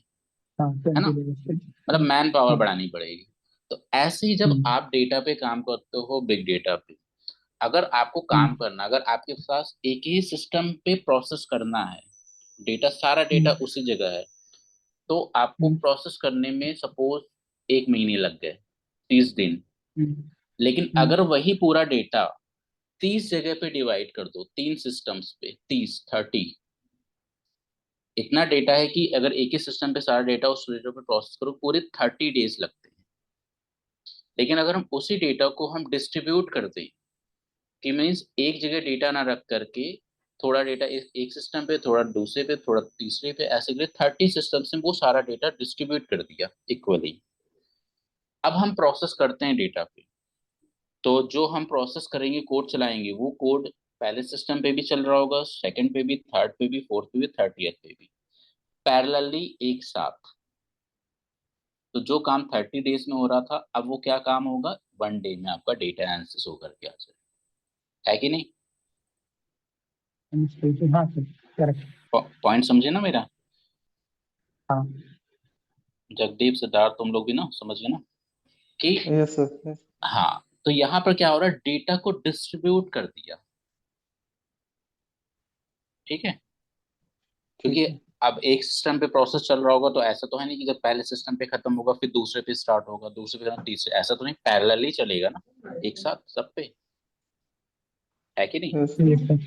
हाँ, है ना, 20 मतलब मैन पावर हाँ। बढ़ानी पड़ेगी। तो ऐसे ही जब हम्म, आप डेटा पे काम करते हो, बिग डेटा पे, अगर आपको हम्म, काम करना, अगर आपके पास एक ही सिस्टम पे प्रोसेस करना है, डेटा सारा डेटा हम्म, उसी जगह है, तो आपको हम्म, प्रोसेस करने में सपोज 1 महीने लग गए, 30 दिन। हम्म, लेकिन हम्म, अगर वही पूरा डेटा 30 जगह पे डिवाइड कर दो, 3 सिस्टम्स पे, 30 इतना डेटा है कि अगर एक ही सिस्टम पे सारा डेटा उस डेटा पे प्रोसेस करो पूरे 30 डेज लगते हैं। लेकिन अगर हम उसी डेटा को हम डिस्ट्रीब्यूट कर दें, कि मीन्स एक जगह डेटा ना रख करके थोड़ा डेटा एक सिस्टम पे, थोड़ा दूसरे पे, थोड़ा तीसरे पे, ऐसे करके 30 सिस्टम से वो सारा डेटा डिस्ट्रीब्यूट कर दिया इक्वली। अब हम प्रोसेस करते हैं डेटा पे, तो जो हम प्रोसेस करेंगे, कोड चलाएंगे, वो कोड पहले सिस्टम पे भी चल रहा होगा, सेकंड पे भी, थर्ड पे भी, फोर्थ पे भी, 30th पे भी, पैरेलली एक साथ। तो जो काम 30 डेज में हो रहा था, अब वो क्या काम होगा, 1 डे में आपका डेटा एनालिसिस होकर के आ जाए, है कि नहीं? हाँ सर, करेक्ट। पॉइंट समझे ना मेरा? हाँ जगदीप, सिद्धार्थ, तुम लोग भी ना समझ गए ना कि यस सर। हाँ। तो यहाँ पर क्या हो रहा है, डेटा को डिस्ट्रीब्यूट कर दिया, ठीक है? ठीक क्योंकि है। अब एक सिस्टम पे प्रोसेस चल रहा होगा, तो ऐसा तो है नहीं कि जब पहले सिस्टम पे खत्म होगा फिर दूसरे पे स्टार्ट होगा, दूसरे पे तीसरे, ऐसा तो नहीं, पैरेलली चलेगा ना एक साथ सब पे, है कि नहीं? Yes yes sir.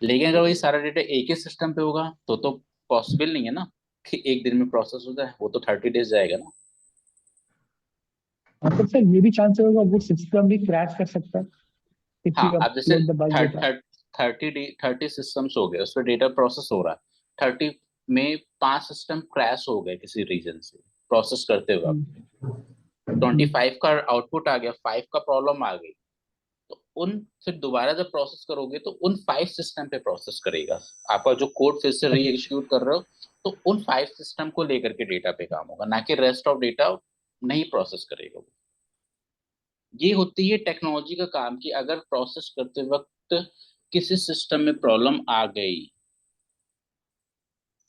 लेकिन अगर वही सारा डेटा एक ही सिस्टम पे होगा तो पॉसिबल नहीं है ना कि एक दिन में प्रोसेस हो जाए, वो तो 30 डेज जाएगा ना। हाँ तो सर ये भी चांस होगा वो सिस्टम भी क्रैश कर सकता है if हाँ, you अब जैसे upload the bulk data. 30 systems हो गए, उसमें डेटा प्रोसेस हो रहा है, 30 में 5 सिस्टम क्रैश हो गए किसी रीजन से प्रोसेस करते वक्त, 25 का आउटपुट आ गया, 5 का प्रॉब्लम आ गई, तो उन फिर दोबारा जब प्रोसेस करोगे तो उन 5 सिस्टम पे प्रोसेस करेगा। आपका जो कोड फिर से री एग्जीक्यूट कर रहे हो, तो उन 5 सिस्टम को लेकर के डेटा पे काम होगा, ना कि रेस्ट ऑफ डेटा नहीं प्रोसेस करेगा वो। ये होती है टेक्नोलॉजी का काम, कि अगर प्रोसेस करते वक्त किसी सिस्टम में प्रॉब्लम आ गई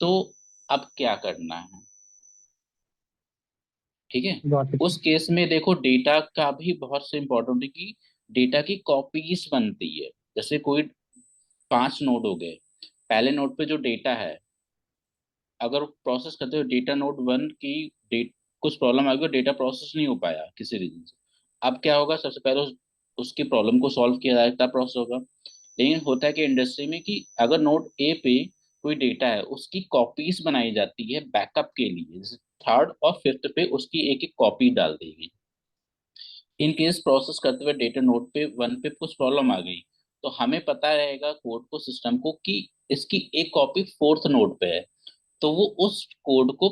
तो अब क्या करना है, ठीक है? Got it. उस केस में देखो, डेटा का भी बहुत से इंपॉर्टेंट है कि डेटा की कॉपीज बनती है। जैसे कोई 5 नोड हो गए, पहले नोड पे जो डेटा है, अगर प्रोसेस करते हुए डेटा नोड 1 की डेट कुछ प्रॉब्लम आ गई, डेटा प्रोसेस नहीं हो पाया किसी रीजन से, अब क्या होगा, सबसे पहले उसकी प्रॉब्लम को सॉल्व किया जाए तब प्रोसेस होगा। लेकिन होता है कि इंडस्ट्री में कि अगर नोड ए पे कोई डेटा है, उसकी कॉपीज बनाई जाती है बैकअप के लिए, जैसे थर्ड और फिफ्थ पे उसकी एक एक कॉपी डाल देगी। इन केस प्रोसेस करते हुए डेटा नोड पे 1 पे कुछ प्रॉब्लम आ गई, तो हमें पता रहेगा कोड को, सिस्टम को, कि इसकी एक कॉपी फोर्थ नोड पे है, तो वो उस कोड को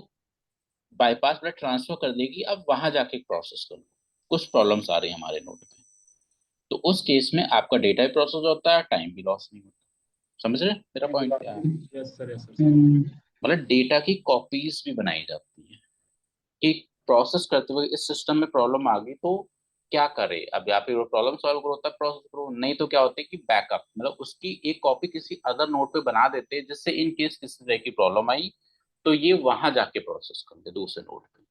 बाईपास पर ट्रांसफर कर देगी, अब वहां जाके प्रोसेस करो, कुछ प्रॉब्लम्स आ रही है हमारे नोड पे, तो उस केस में आपका डेटा भी प्रोसेस होता है, टाइम भी लॉस नहीं होता। समझ रहे मेरा पॉइंट क्या है? Yes sir, yes sir. मतलब डेटा की कॉपीज भी बनाई जाती है, कि प्रोसेस करते हुए इस सिस्टम में प्रॉब्लम आ गई तो क्या करे, अब या फिर प्रॉब्लम सॉल्व करो तब प्रोसेस करो, नहीं तो क्या होता है कि बैकअप, मतलब उसकी एक कॉपी किसी अदर नोड पे बना देते हैं, जिससे इन केस किसी तरह की प्रॉब्लम आई तो ये वहां जाके प्रोसेस कर दे दूसरे नोड पे,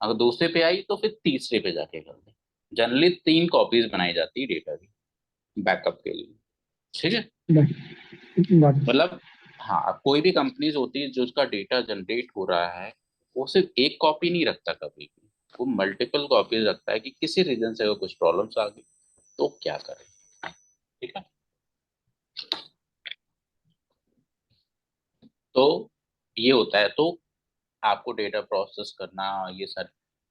अगर दूसरे पे आई तो फिर तीसरे पे जाके कर दे। जनरली 3 कॉपीज बनाई जाती है डेटा की बैकअप के लिए, ठीक है? Got it. मतलब हाँ, कोई भी कंपनीज होती है जो उसका डेटा जनरेट हो रहा है, वो सिर्फ एक कॉपी नहीं रखता कभी भी, वो मल्टीपल कॉपीज रखता है, कि किसी रीजन से अगर कुछ प्रॉब्लम्स आ गई तो क्या करें, ठीक है? तो ये होता है, तो आपको डेटा प्रोसेस करना, ये सारी,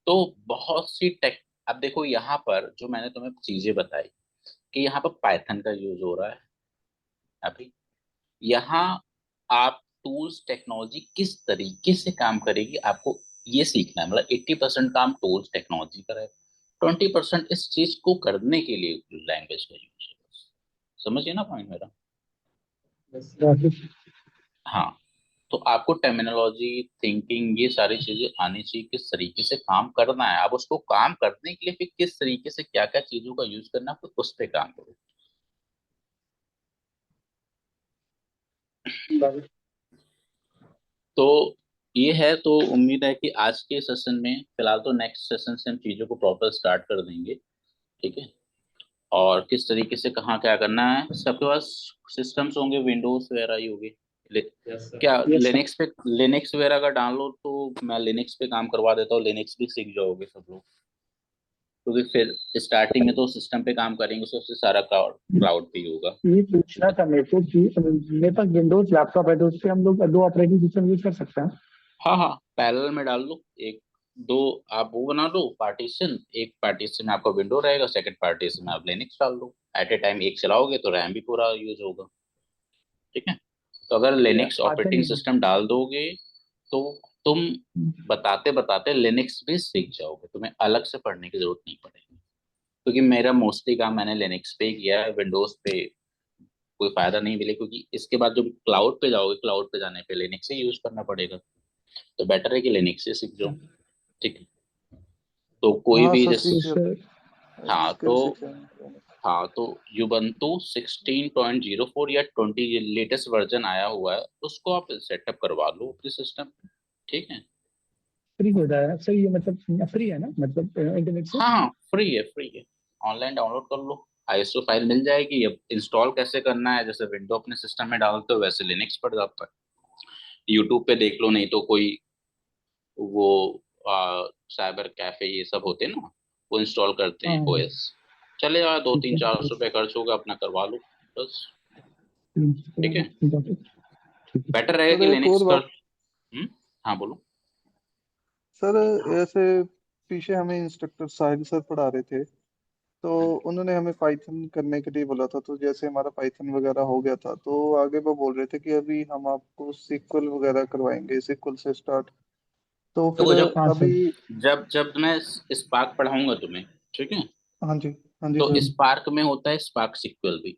तो बहुत सी टेक। अब देखो यहाँ पर जो मैंने तुम्हें चीजें बताई, कि यहाँ पर पाइथन का यूज हो रहा है अभी, यहाँ आप टूल्स टेक्नोलॉजी किस तरीके से काम करेगी आपको ये सीखना है, मतलब 80% काम टूल्स टेक्नोलॉजी का है, 20% इस चीज को करने के लिए लैंग्वेज का यूज है बस। समझिए ना पॉइंट मेरा? Yes Got it. हाँ, तो आपको टर्मिनोलॉजी, थिंकिंग, ये सारी चीजें आनी चाहिए, किस तरीके से काम करना है, अब उसको काम करने के लिए फिर किस तरीके से क्या क्या चीजों का यूज करना है, फिर उस पर काम करो। Got it. तो ये है, तो उम्मीद है कि आज के सेशन में, फिलहाल तो नेक्स्ट सेशन से हम चीजों को प्रॉपर स्टार्ट कर देंगे, ठीक है? और किस तरीके से कहाँ क्या करना है, सबके पास सिस्टम्स होंगे, विंडोज वगैरह ही होगी। Yes sir. क्या Yes, sir. लिनक्स वगैरह का डाउनलोड, तो मैं लिनक्स पे काम करवा देता हूँ, लिनक्स भी सीख जाओगे सब लोग, क्योंकि फिर स्टार्टिंग में तो सिस्टम पे काम करेंगे, उससे सारा क्लाउड पे ही होगा। ये पूछना था मेरे को कि मेरे पास विंडोज लैपटॉप है तो उस पे हम लोग 2 ऑपरेटिंग सिस्टम यूज कर सकते हैं। हाँ हाँ, पैरेलल में डाल दो। एक दो आप वो बना दो पार्टीशन, एक पार्टीशन में आपका विंडो रहेगा, सेकंड पार्टीशन में आप लिनक्स डाल दो। एट ए टाइम एक चलाओगे तो रैम भी पूरा यूज होगा। ठीक है, तो अगर लिनक्स पाइथन। ऑपरेटिंग सिस्टम डाल दोगे तो तुम बताते बताते लिनक्स भी सीख जाओगे, तुम्हें अलग से पढ़ने की जरूरत नहीं पड़ेगी। क्योंकि मेरा मोस्टली काम मैंने लिनक्स पे ही किया है, विंडोज पे कोई फायदा नहीं मिले, क्योंकि इसके बाद जब क्लाउड पे जाओगे, क्लाउड पे जाने पे लिनक्स ही यूज करना पड़ेगा। तो बेटर है कि लिनक्स से सीख जाओ। ठीक है, तो कोई हाँ भी सर, जैसे, सीख सर हाँ स्किल तो सीखेंगे। हाँ तो युबंटू 16.04 या 20 लेटेस्ट वर्जन आया हुआ है, उसको आप सेटअप करवा लो अपने सिस्टम। ठीक है, फ्री हो जाएगा सर, ये मतलब फ्री है ना, मतलब इंटरनेट से। हाँ हाँ, फ्री है, फ्री है। ऑनलाइन डाउनलोड कर लो, आईएसओ फाइल मिल जाएगी। अब इंस्टॉल कैसे करना है, जैसे विंडो अपने सिस्टम में डालते हो वैसे लिनक्स पड़ जाता है। यूट्यूब पे देख लो, नहीं तो कोई वो साइबर कैफे ये सब होते हैं ना, वो इंस्टॉल करते हैं हाँ ओएस। चले यार, दो ठीक तीन है। चार सौ रुपये खर्च होगा, अपना करवा लो बस। ठीक है, ठीक है। बेटर रहेगा सर कि एक लिनक्स और कर। बात। हाँ बोलो। सर ऐसे पीछे हमें इंस्ट्रक्टर साहिल सर पढ़ा रहे थे, तो उन्होंने हमें पाइथन करने के लिए बोला था। तो जैसे हमारा पाइथन वगैरह हो गया था, तो आगे वो बोल रहे थे कि अभी हम आपको सीक्वल वगैरह करवाएंगे, सीक्वल से स्टार्ट। तो फिर देखो, जब हाँ अभी। सर। जब जब मैं स्पार्क पढ़ाऊंगा तुम्हें, ठीक है, हाँ जी, हाँ जी तो सर। स्पार्क में होता है स्पार्क सिक्वल भी।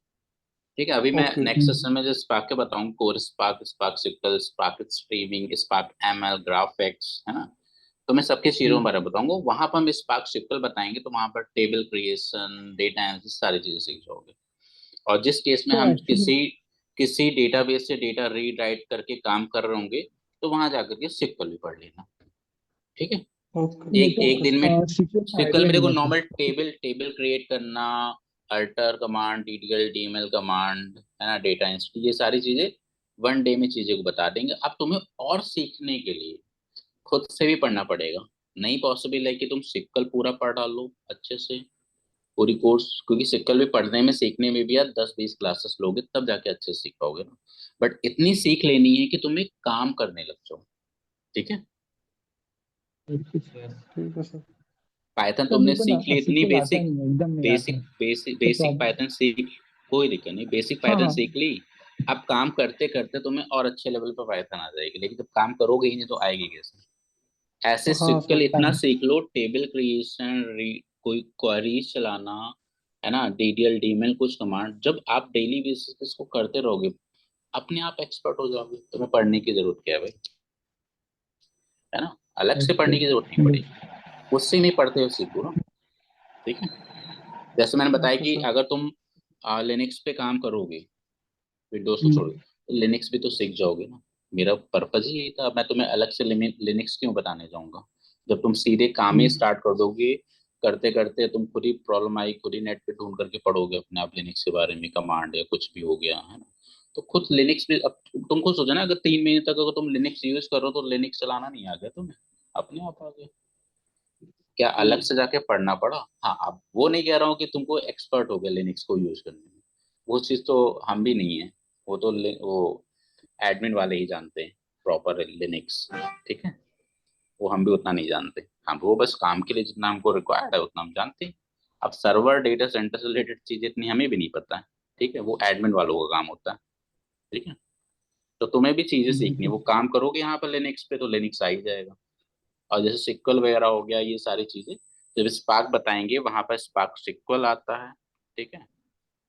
ठीक है, अभी मैं ओके। नेक्स्ट सेशन में जो स्पार्क के बताऊंगा, core spark, spark SQL, spark streaming, spark ML, graphics, है ना। तो मैं सबके चीजों के बारे में बताऊंगा। वहां पर हम स्पार्क सिक्वल बताएंगे, तो वहां पर टेबल क्रिएशन, डेटा एनालिसिस, सारी चीजें सीख जाओगे। और जिस केस में तो हम एक्चुअली किसी किसी डेटाबेस से डेटा रीड राइट करके काम कर रहे होंगे, तो वहां जाकर के सिक्वल भी पढ़ लेना। ठीक है, ओके। मेरे एक एक दिन में को सीक्वल का सिक्वल आइडिया में देखो, नहीं है normal sir. Table table create करना, alter command, DDL DML command, है ना, डेटा इंस्टी, ये सारी चीजें वन डे में चीजें को बता देंगे। अब तुम्हें और सीखने के लिए खुद से भी पढ़ना पड़ेगा। नहीं पॉसिबल है कि तुम सिक्वल पूरा पढ़ डालो अच्छे से, पूरी कोर्स, क्योंकि सिक्वल भी पढ़ने में सीखने में भी यार 10-20 क्लासेस लोगे तब जाके अच्छे से सीख पाओगे ना। बट इतनी सीख लेनी है कि तुम एक काम करने लग जाओ। ठीक है, यस। ठीक है सर। पाइथन सर मेरे तुमने को सीख ली ना इतनी सीक्वल आता बेसिक, नहीं है, एकदम नहीं आता बेसिक है। बेसिक तो बेसिक प्रॉब्लम। पाइथन सीख, कोई दिक्कत नहीं, बेसिक हाँ पाइथन हाँ। सीख ली। अब काम करते करते तुम्हें और अच्छे लेवल पर पाइथन आ जाएगी, लेकिन जब काम करोगे ही नहीं तो आएगी कैसे। ऐसे हाँ सिक्वल सर। इतना सीख लो, टेबल क्रिएशन, कोई क्वेरीज चलाना, है ना, डीडीएल डीएमएल कुछ कमांड, जब आप डेली बेसिस पे इसको करते रहोगे, अपने आप एक्सपर्ट हो जाओगे। तुम्हें पढ़ने की जरूरत क्या है भाई, है ना, अलग से ओके। पढ़ने की जरूरत नहीं पड़ेगी। उससे नहीं पढ़ते हुए सीखो ना। ठीक है, जैसे मैंने बताया ओके कि सर। अगर तुम लिनक्स पे काम करोगे, विंडोज को छोड़ हम्म। के लिनक्स भी तो सीख जाओगे ना। मेरा पर्पज ही यही था। मैं तुम्हें अलग से लिनक्स क्यों बताने जाऊंगा, जब तुम सीधे काम ही हम्म। स्टार्ट कर दोगे। करते करते तुम खुद ही प्रॉब्लम आई, खुद ही नेट पे ढूंढ करके पढ़ोगे अपने आप लिनक्स के बारे में, कमांड या कुछ भी हो गया, है ना। तो खुद लिनक्स भी, अब तुम खुद सोचो ना, अगर 3 महीने तक अगर तुम लिनक्स यूज करो तो लिनक्स चलाना नहीं आ गया तुम्हें, अपने आप आ गया। क्या अलग से जाके पढ़ना पड़ा? हाँ, अब वो नहीं कह रहा हूँ कि तुमको एक्सपर्ट हो गया लिनक्स को यूज करने में, वो चीज तो हम भी नहीं है। वो तो वो एडमिन वाले ही जानते हैं प्रॉपर लिनक्स। ठीक है, वो हम भी उतना नहीं जानते। हम वो बस काम के लिए जितना हमको रिक्वायर्ड है उतना हम जानते हैं। अब सर्वर डेटा सेंटर से रिलेटेड चीजें इतनी हमें भी नहीं पता है। ठीक है, वो एडमिन वालों का काम होता है। ठीक है, तो तुम्हें भी चीजें सीखनी है, वो काम करोगे यहाँ पर लिनक्स पे तो लिनक्स आ ही जाएगा। और जैसे सिक्वल वगैरह हो गया, ये सारी चीजें जब स्पार्क बताएंगे वहां पर स्पार्क सिक्वल आता है। ठीक है,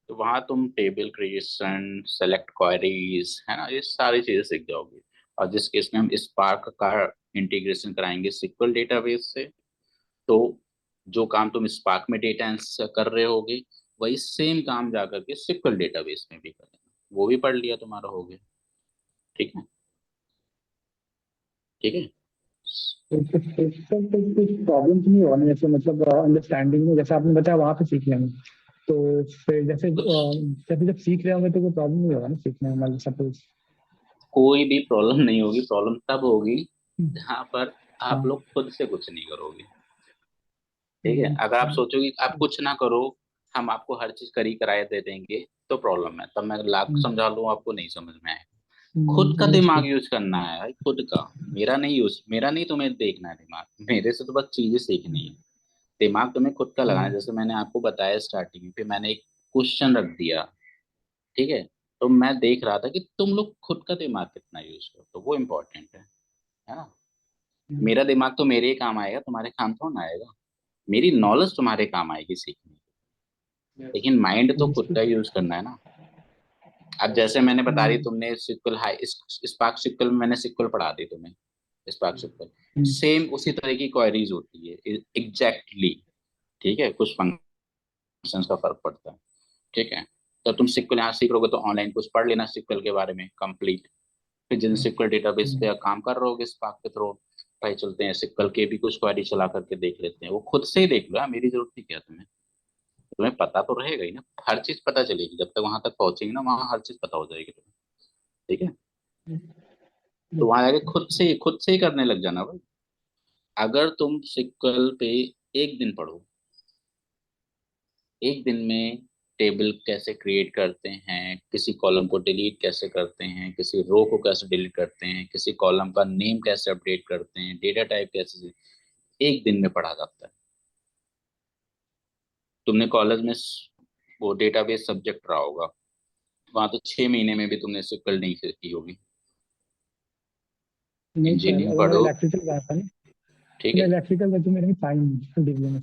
तो वहां तुम टेबल क्रिएशन, सेलेक्ट क्वेरीज, है ना, ये सारी चीजें सीख जाओगे। और जिस केस में हम स्पार्क का इंटीग्रेशन कराएंगे सिक्वल डेटाबेस से, तो जो काम तुम स्पार्क में डेटा एनालिसिस कर रहे होगे, वही सेम काम जाकर के सिक्वल डेटाबेस में भी करेंगे। वो भी पढ़ लिया तुम्हारा हो गया। ठीक है, ठीक है। सर कुछ प्रॉब्लम तो नहीं होगा ना, जैसे मतलब अंडरस्टैंडिंग में जैसे आपने बताया वहां पे सीख लेंगे। तो फिर जैसे जैसे जब सीख रहे होंगे तो कोई प्रॉब्लम नहीं होगा ना सीखने में, मतलब सपोज। कोई भी प्रॉब्लम नहीं होगी। प्रॉब्लम तब होगी जहां पर आप हाँ। लोग खुद से कुछ नहीं करोगे। ठीक है, अगर आप सोचोगे कि आप कुछ ना करो, हम आपको हर चीज करी कराए दे देंगे, तो प्रॉब्लम है। तब मैं लाख समझा लूं, आपको नहीं समझ में आए। खुद का दिमाग यूज करना है भाई, खुद का। मेरा नहीं तुम्हें देखना है दिमाग, मेरे से तो बस चीजें सीखनी है। दिमाग तुम्हें खुद का लगाना है। जैसे मैंने आपको बताया स्टार्टिंग में, फिर मैंने एक क्वेश्चन रख दिया, ठीक है। तो मैं देख रहा था कि तुम लोग खुद का दिमाग कितना यूज करते हो, वो इम्पोर्टेंट है ना। मेरा दिमाग तो मेरे ही काम आएगा, तुम्हारे काम थोड़ा ना आएगा। मेरी नॉलेज तुम्हारे काम आएगी सीखने की, लेकिन माइंड तो खुद का यूज करना है ना। अब जैसे मैंने बता दी, तुमने सिक्वल हाई स्पार्क सिक्वल में मैंने सिक्वल पढ़ा दी तुम्हें, स्पार्क सिक्वल सेम उसी तरह की क्वेरीज होती है एग्जैक्टली, ठीक है। कुछ फंक्शंस का फर्क पड़ता है, ठीक है। तो तुम सिक्वल यहाँ सीख रहोगे तो ऑनलाइन कुछ पढ़ लेना सिक्वल के बारे में कंप्लीट। फिर जिन सिक्वल डेटाबेस पे काम कर रहे होगे स्पार्क के थ्रू, भाई चलते हैं सिक्वल के भी कुछ क्वेरी चला करके देख लेते हैं। वो खुद से ही देख लो यार, मेरी जरूरत नहीं क्या तुम्हें। तुम्हें पता तो रहेगा ही ना, हर चीज पता चलेगी जब तक वहां तक पहुंचेगी ना, वहां हर चीज पता हो जाएगी तुम्हें, ठीक है। तो वहां जाके खुद से ही करने लग जाना भाई। अगर तुम सिक्वल पे एक दिन पढ़ो, एक दिन में टेबल कैसे क्रिएट करते हैं, किसी कॉलम को डिलीट कैसे करते हैं, किसी रो को कैसे डिलीट करते हैं, किसी कॉलम का नेम कैसे अपडेट करते हैं, डेटा टाइप कैसे, एक दिन में पढ़ा जाता है। तुमने कॉलेज में वो डेटाबेस सब्जेक्ट रहा होगा, वहां तो 6 महीने में भी तुमने सिक्वल नहीं सीखी होगी। नहीं सर, इंजीनियरिंग अगर मैं पढ़ो, इलेक्ट्रिकल गया था ना, ठीक मैं है। इलेक्ट्रिकल में तो मेरे में टाइम डिग्री में।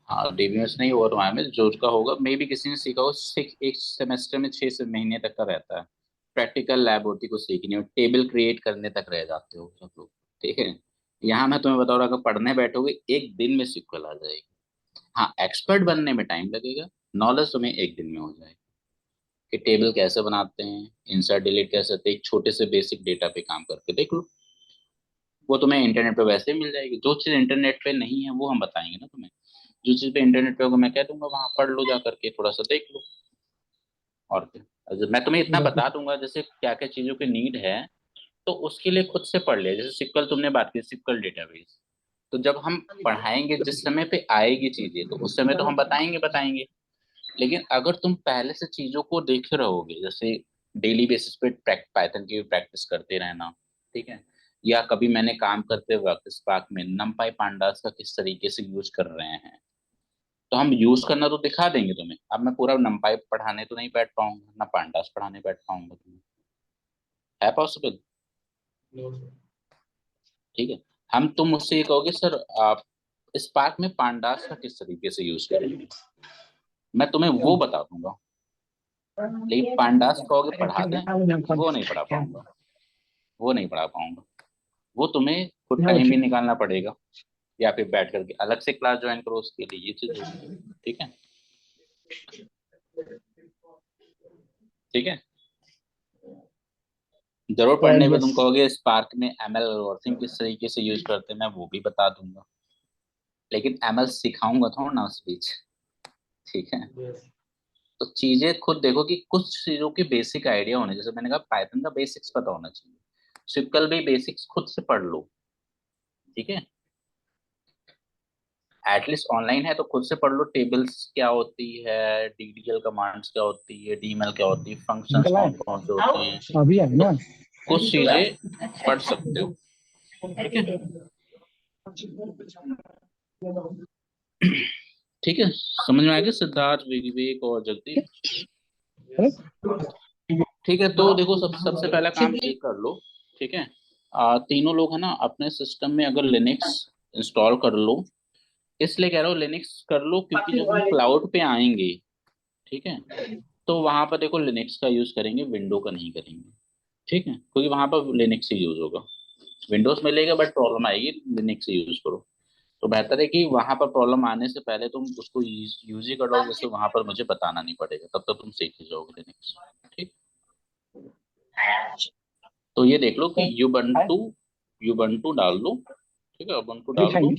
हाँ डीबीएस नहीं हुआ तुम्हारे में, जो का होगा मे भी किसी ने सीखा हो, एक सेमेस्टर में 6 महीने तक का रहता है। प्रैक्टिकल लैब होती है, कुछ सीखनी हो, टेबल क्रिएट करने तक रह जाते हो सब लोग, ठीक है। यहाँ मैं तुम्हें बता रहा हूँ, अगर पढ़ने बैठोगे एक दिन में सिक्वल आ जाएगी। हाँ एक्सपर्ट बनने में टाइम लगेगा, नॉलेज तुम्हें एक दिन में हो जाएगी कि टेबल कैसे बनाते हैं, इंसर्ट डिलीट कैसे होते हैं, एक छोटे से बेसिक डेटा पे काम करके देख लो। वो तुम्हें इंटरनेट पे वैसे ही मिल जाएगी। जो चीज इंटरनेट पे नहीं है वो हम बताएंगे ना तुम्हें। जो चीज पे इंटरनेट पे होगा मैं कह दूंगा वहां पढ़ लो, जा करके थोड़ा सा देख लो। और क्या, मैं तुम्हें इतना बता दूंगा जैसे क्या क्या चीजों की नीड है, तो उसके लिए खुद से पढ़ लिया। जैसे सिक्वल तुमने बात की, सिक्वल डेटाबेस, तो जब हम पढ़ाएंगे जिस समय पे आएगी चीजें, तो उस समय तो हम बताएंगे बताएंगे। लेकिन अगर तुम पहले से चीजों को देखे रहोगे, जैसे डेली बेसिस पे पाइथन की प्रैक्टिस करते रहना, ठीक है। या कभी मैंने काम करते वक्त स्पार्क में नमपाई पांडास का किस तरीके से यूज कर रहे हैं, तो हम यूज करना तो दिखा देंगे तुम्हें। अब मैं पूरा नमपाई पढ़ाने तो नहीं बैठ पाऊंगा, ना पांडास पढ़ाने बैठ पाऊंगा तुम्हें, है पॉसिबल, नो सर। ठीक है। हम तुम मुझसे ये कहोगे सर आप स्पार्क में पांडास का किस तरीके से यूज करेंगे, मैं तुम्हें वो बता दूंगा। लेकिन पांडास कहोगे पढ़ा दें, वो नहीं पढ़ा पाऊंगा, वो नहीं पढ़ा पाऊंगा। वो तुम्हें खुद टाइम भी निकालना पड़ेगा, या फिर बैठ करके अलग से क्लास ज्वाइन करो उसके लिए, ये चीज होगी, ठीक है, ठीक है। जरूर पढ़ने पे तुम कहोगे स्पार्क में एमएल एल्गोरिथम किस तरीके से यूज करते हैं, मैं वो भी बता दूंगा। लेकिन एमएल सिखाऊंगा थोड़ा ना उस बीच, ठीक है। यस। तो चीजें खुद देखो कि कुछ चीजों की बेसिक आइडिया होने, जैसे मैंने कहा पाइथन का बेसिक्स पता होना चाहिए, सिक्वल भी बेसिक्स खुद से पढ़ लो, ठीक है। एटलीस्ट ऑनलाइन है तो खुद से पढ़ लो, टेबल्स क्या होती है, डीडीएल कमांड्स क्या होती है, डीएमएल क्या होती है, फंक्शंस कौन कौन से होते हैं, अभी है तो ना। कुछ चीजें पढ़ सकते हो, ठीक है, ठीक है। समझ में आएगा सिद्धार्थ, विवेक और जगदीप, ठीक है। तो देखो सबसे पहला काम ये कर लो, ठीक है। तीनों लोग है ना अपने सिस्टम में अगर लिनक्स इंस्टॉल कर लो, इसलिए कह रहा हूँ लिनक्स कर लो क्योंकि जब हम क्लाउड पे आएंगे, ठीक है, तो वहां पर देखो लिनक्स का यूज करेंगे, विंडो का नहीं करेंगे, ठीक है, क्योंकि वहां पर लिनक्स ही यूज होगा। विंडोज मिलेगा बट प्रॉब्लम आएगी, लिनक्स ही यूज करो। तो बेहतर है कि वहां पर प्रॉब्लम आने से पहले तुम उसको यूज ही कर लो, जैसे वहां पर मुझे बताना नहीं पड़ेगा, तब तक तुम सीख ही जाओगे लिनक्स, ठीक। तो ये देख लो कि युबंटू डाल लो, ठीक है, उबंटू डाल लो।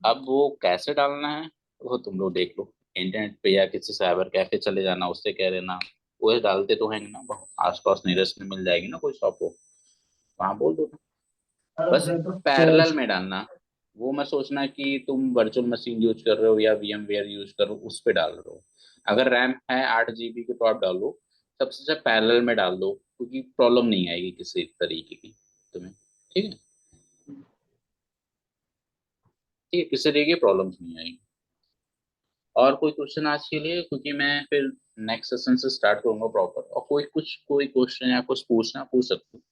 अब वो कैसे डालना है वो तुम लोग देख लो, इंटरनेट पे या किसी साइबर कैफे चले जाना, उससे कह देना, वो डालते तो हैं ना, आस पास नियरेस्ट में मिल जाएगी ना कोई शॉप हो, वहां बोल दो। बस पैरेलल में डालना, वो मत सोचना कि तुम वर्चुअल मशीन यूज कर रहे हो या VMware यूज कर रहे हो उस पे डाल रहे हो। अगर रैम है 8 GB की तो आप डालो, सबसे अच्छा पैरेलल में डाल दो, क्योंकि प्रॉब्लम नहीं आएगी किसी तरीके की तुम्हें। ठीक है, ठीक है, किसी तरीके की प्रॉब्लम नहीं आएगी। और कोई क्वेश्चन आज के लिए, क्योंकि मैं फिर नेक्स्ट सेशन से स्टार्ट करूंगा प्रॉपर। और कोई क्वेश्चन या कुछ पूछना पूछ सकते हो।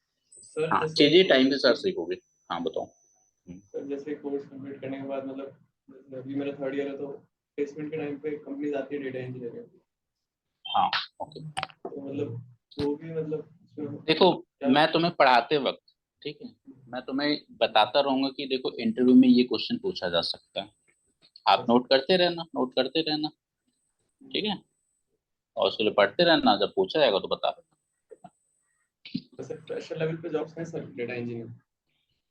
सर हाँ, जैसे चीजें टाइम के साथ सीखोगे। हाँ बताओ। सर जैसे कोर्स कंप्लीट करने के बाद मतलब अभी मेरा 3rd ईयर है, तो प्लेसमेंट के टाइम पे कंपनीज आती है डेटा इंजीनियर में, हाँ ओके, तो मतलब वो भी मतलब उसमें देखो क्या। मैं तुम्हें पढ़ाते वक्त, ठीक है, मैं तुम्हें बताता रहूंगा कि देखो इंटरव्यू में ये क्वेश्चन पूछा जा सकता है, आप नोट करते रहना, नोट करते रहना। ठीक है, और उसके लिए पढ़ते रहना, जब पूछा जाएगा तो बता देना। वैसे फ्रेशर लेवल पे जॉब्स हैं सर डेटा इंजीनियर।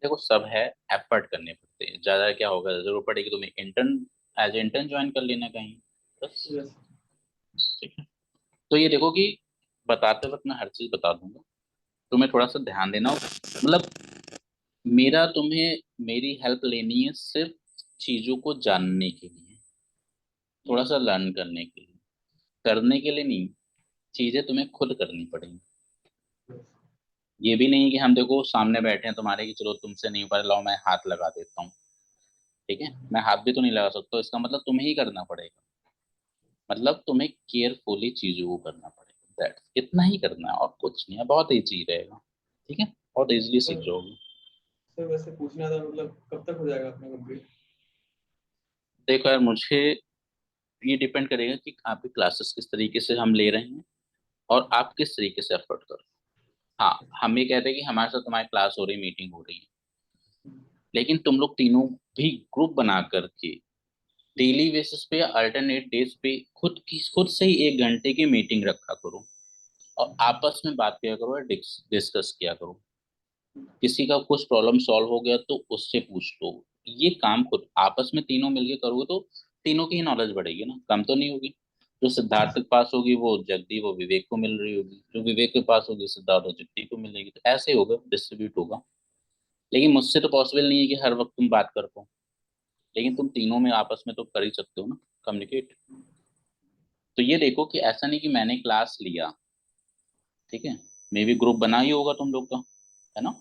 देखो सब है, एफर्ट करने पड़ते हैं, ज्यादा क्या होगा, जरूरत पड़ेगी तुम्हें इंटर्न, एज इंटर्न ज्वाइन कर लेना कहीं, बस। यस। ठीक है, तो ये देखो कि बताते वक्त मैं हर चीज बता दूंगा, तुम्हें थोड़ा सा ध्यान देना हो। मतलब मेरा तुम्हें मेरी हेल्प लेनी है सिर्फ चीजों को जानने के लिए, थोड़ा सा लर्न करने के लिए, करने के लिए नहीं। चीजें तुम्हें खुद करनी पड़ेंगी। ये भी नहीं कि हम देखो सामने बैठे हैं तुम्हारे कि चलो तुमसे नहीं हो पा रहा, लाओ मैं हाथ लगा देता हूँ। ठीक है, मैं हाथ भी तो नहीं लगा सकता, इसका मतलब तुम्हें ही करना पड़ेगा। मतलब तुम्हें केयरफुली चीजों को करना पड़ेगा, दैट्स इतना ही करना है और कुछ नहीं है, बहुत ईजी रहेगा। ठीक है, बहुत इजीली सीख सर जाओगे। सर वैसे पूछना था मतलब कब तक हो जाएगा अपना कंप्लीट। देखो यार, मुझे ये डिपेंड करेगा कि आपकी क्लासेस किस तरीके से हम ले रहे हैं और आप किस तरीके से एफर्ट कर रहे हो। हाँ, हम ये कहते हैं कि हमारे साथ तुम्हारी क्लास हो रही, मीटिंग हो रही है, लेकिन तुम लोग तीनों भी ग्रुप बना करके डेली बेसिस पे या अल्टरनेट डेज पे खुद से ही 1 घंटे की मीटिंग रखा करो और आपस में बात किया करो, डिस्कस किया करो। किसी का कुछ प्रॉब्लम सॉल्व हो गया तो उससे पूछ लो। ये काम खुद आपस में तीनों मिलके करोगे तो तीनों की नॉलेज बढ़ेगी ना, कम तो नहीं होगी। जो सिद्धार्थ के पास होगी वो जल्दी वो विवेक को मिल रही होगी, जो विवेक के पास होगी सिद्धार्थ और जगदीप को मिलेगी, तो ऐसे होगा, डिस्ट्रीब्यूट होगा। लेकिन मुझसे तो पॉसिबल नहीं है कि हर वक्त तुम बात कर पाओ, लेकिन तुम तीनों में आपस में तो कर ही सकते हो ना, कम्युनिकेट। तो ये देखो कि ऐसा नहीं कि मैंने क्लास लिया, ठीक है, मे भी ग्रुप बना ही होगा तुम लोग का, है ना।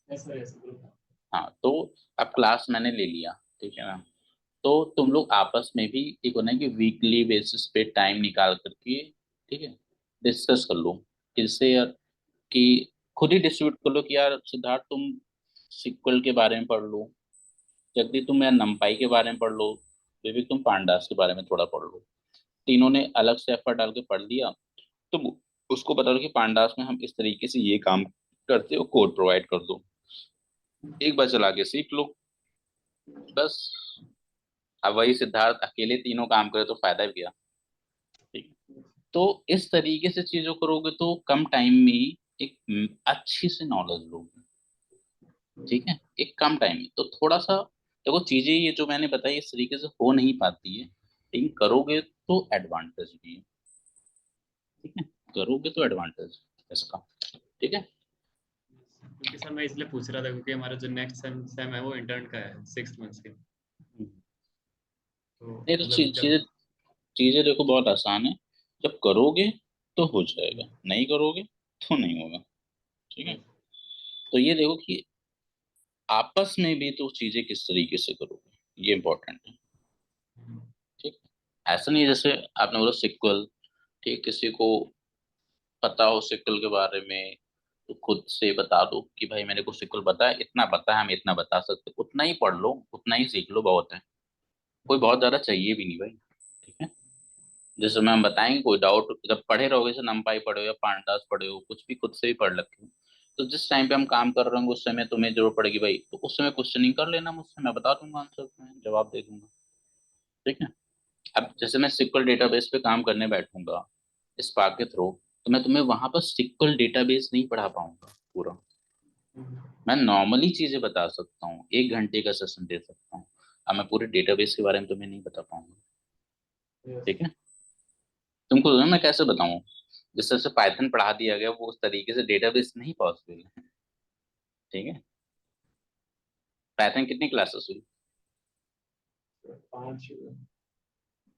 ऐसा ऐसा ग्रुप। हाँ, तो अब क्लास मैंने ले लिया, ठीक है मैम, तो तुम लोग आपस में भी एक होना है कि वीकली बेसिस पे टाइम निकाल करके, ठीक है, डिस्कस कर लो। किससे यार, कि खुद ही डिस्ट्रीब्यूट कर लो कि यार सिद्धार्थ तुम सिक्वल के बारे में पढ़ लो, जगदीप तुम यार नंपाई के बारे में पढ़ लो, विवेक तुम पांडास के बारे में थोड़ा पढ़ लो। तीनों ने अलग से एफर्ट डाल के पढ़ लिया, तुम उसको बता दो कि पांडास में हम इस तरीके से ये काम करते हो, कोड प्रोवाइड कर दो, एक बार चला के सीख लो, बस। अब वही सिद्धार्थ अकेले तीनों काम करे तो फायदा भी क्या। ठीक है? तो इस तरीके से चीजों करोगे तो कम टाइम में एक अच्छी से नॉलेज लोगे। ठीक है, एक कम टाइम में तो थोड़ा सा देखो, चीजें ये जो मैंने बताई इस तरीके से हो नहीं पाती है, लेकिन करोगे तो एडवांटेज भी है। ठीक है, करोगे तो एडवांटेज इसका। ठीक है, क्योंकि सर मैं इसलिए पूछ रहा था क्योंकि हमारा जो नेक्स्ट सेम है वो इंटर्न का है 6 मंथ्स के, तो नहीं तो मतलब जब। चीजें चीजें देखो बहुत आसान है, जब करोगे तो हो जाएगा, नहीं करोगे तो नहीं होगा। ठीक है, तो ये देखो कि आपस में भी तो चीजें किस तरीके से करोगे, ये इंपॉर्टेंट है। ठीक, ऐसा नहीं जैसे आपने बोला सिक्वल, ठीक, किसी को पता हो सिक्वल के बारे में तो खुद से बता दो कि भाई मेरे को सिक्वल पता है, इतना पता है, हम इतना बता सकते, उतना ही पढ़ लो, उतना ही सीख लो, बहुत है। कोई बहुत ज्यादा चाहिए भी नहीं भाई। ठीक है, जिस समय हम बताएंगे कोई डाउट जब पढ़े रहोगे, जैसे नंपाई पढ़े हो या पांडास पढ़े हो, कुछ भी खुद से भी पढ़ रखे हो, तो जिस टाइम पे हम काम कर रहे होंगे उस समय तुम्हें जरूरत पड़ेगी भाई, तो उस समय क्वेश्चनिंग कर लेना मुझसे, मैं बता दूंगा आंसर, में जवाब दे दूंगा। ठीक है, अब जैसे मैं सिक्वल डेटाबेस पे काम करने बैठूंगा स्पार्क के थ्रू, तो मैं तुम्हें वहां पर सिक्वल डेटाबेस नहीं पढ़ा पाऊंगा पूरा। मैं नॉर्मली चीजें बता सकता हूँ, 1 घंटे का सेशन दे सकता हूँ, अब मैं पूरे डेटाबेस के बारे में तुम्हें नहीं बता पाऊंगा। ठीक है, तुमको मैं कैसे बताऊं, जिस तरह से पाइथन पढ़ा दिया गया वो उस तरीके से डेटाबेस नहीं पॉसिबल है। ठीक है, पाइथन कितनी क्लासेस हुई, 5 हुए।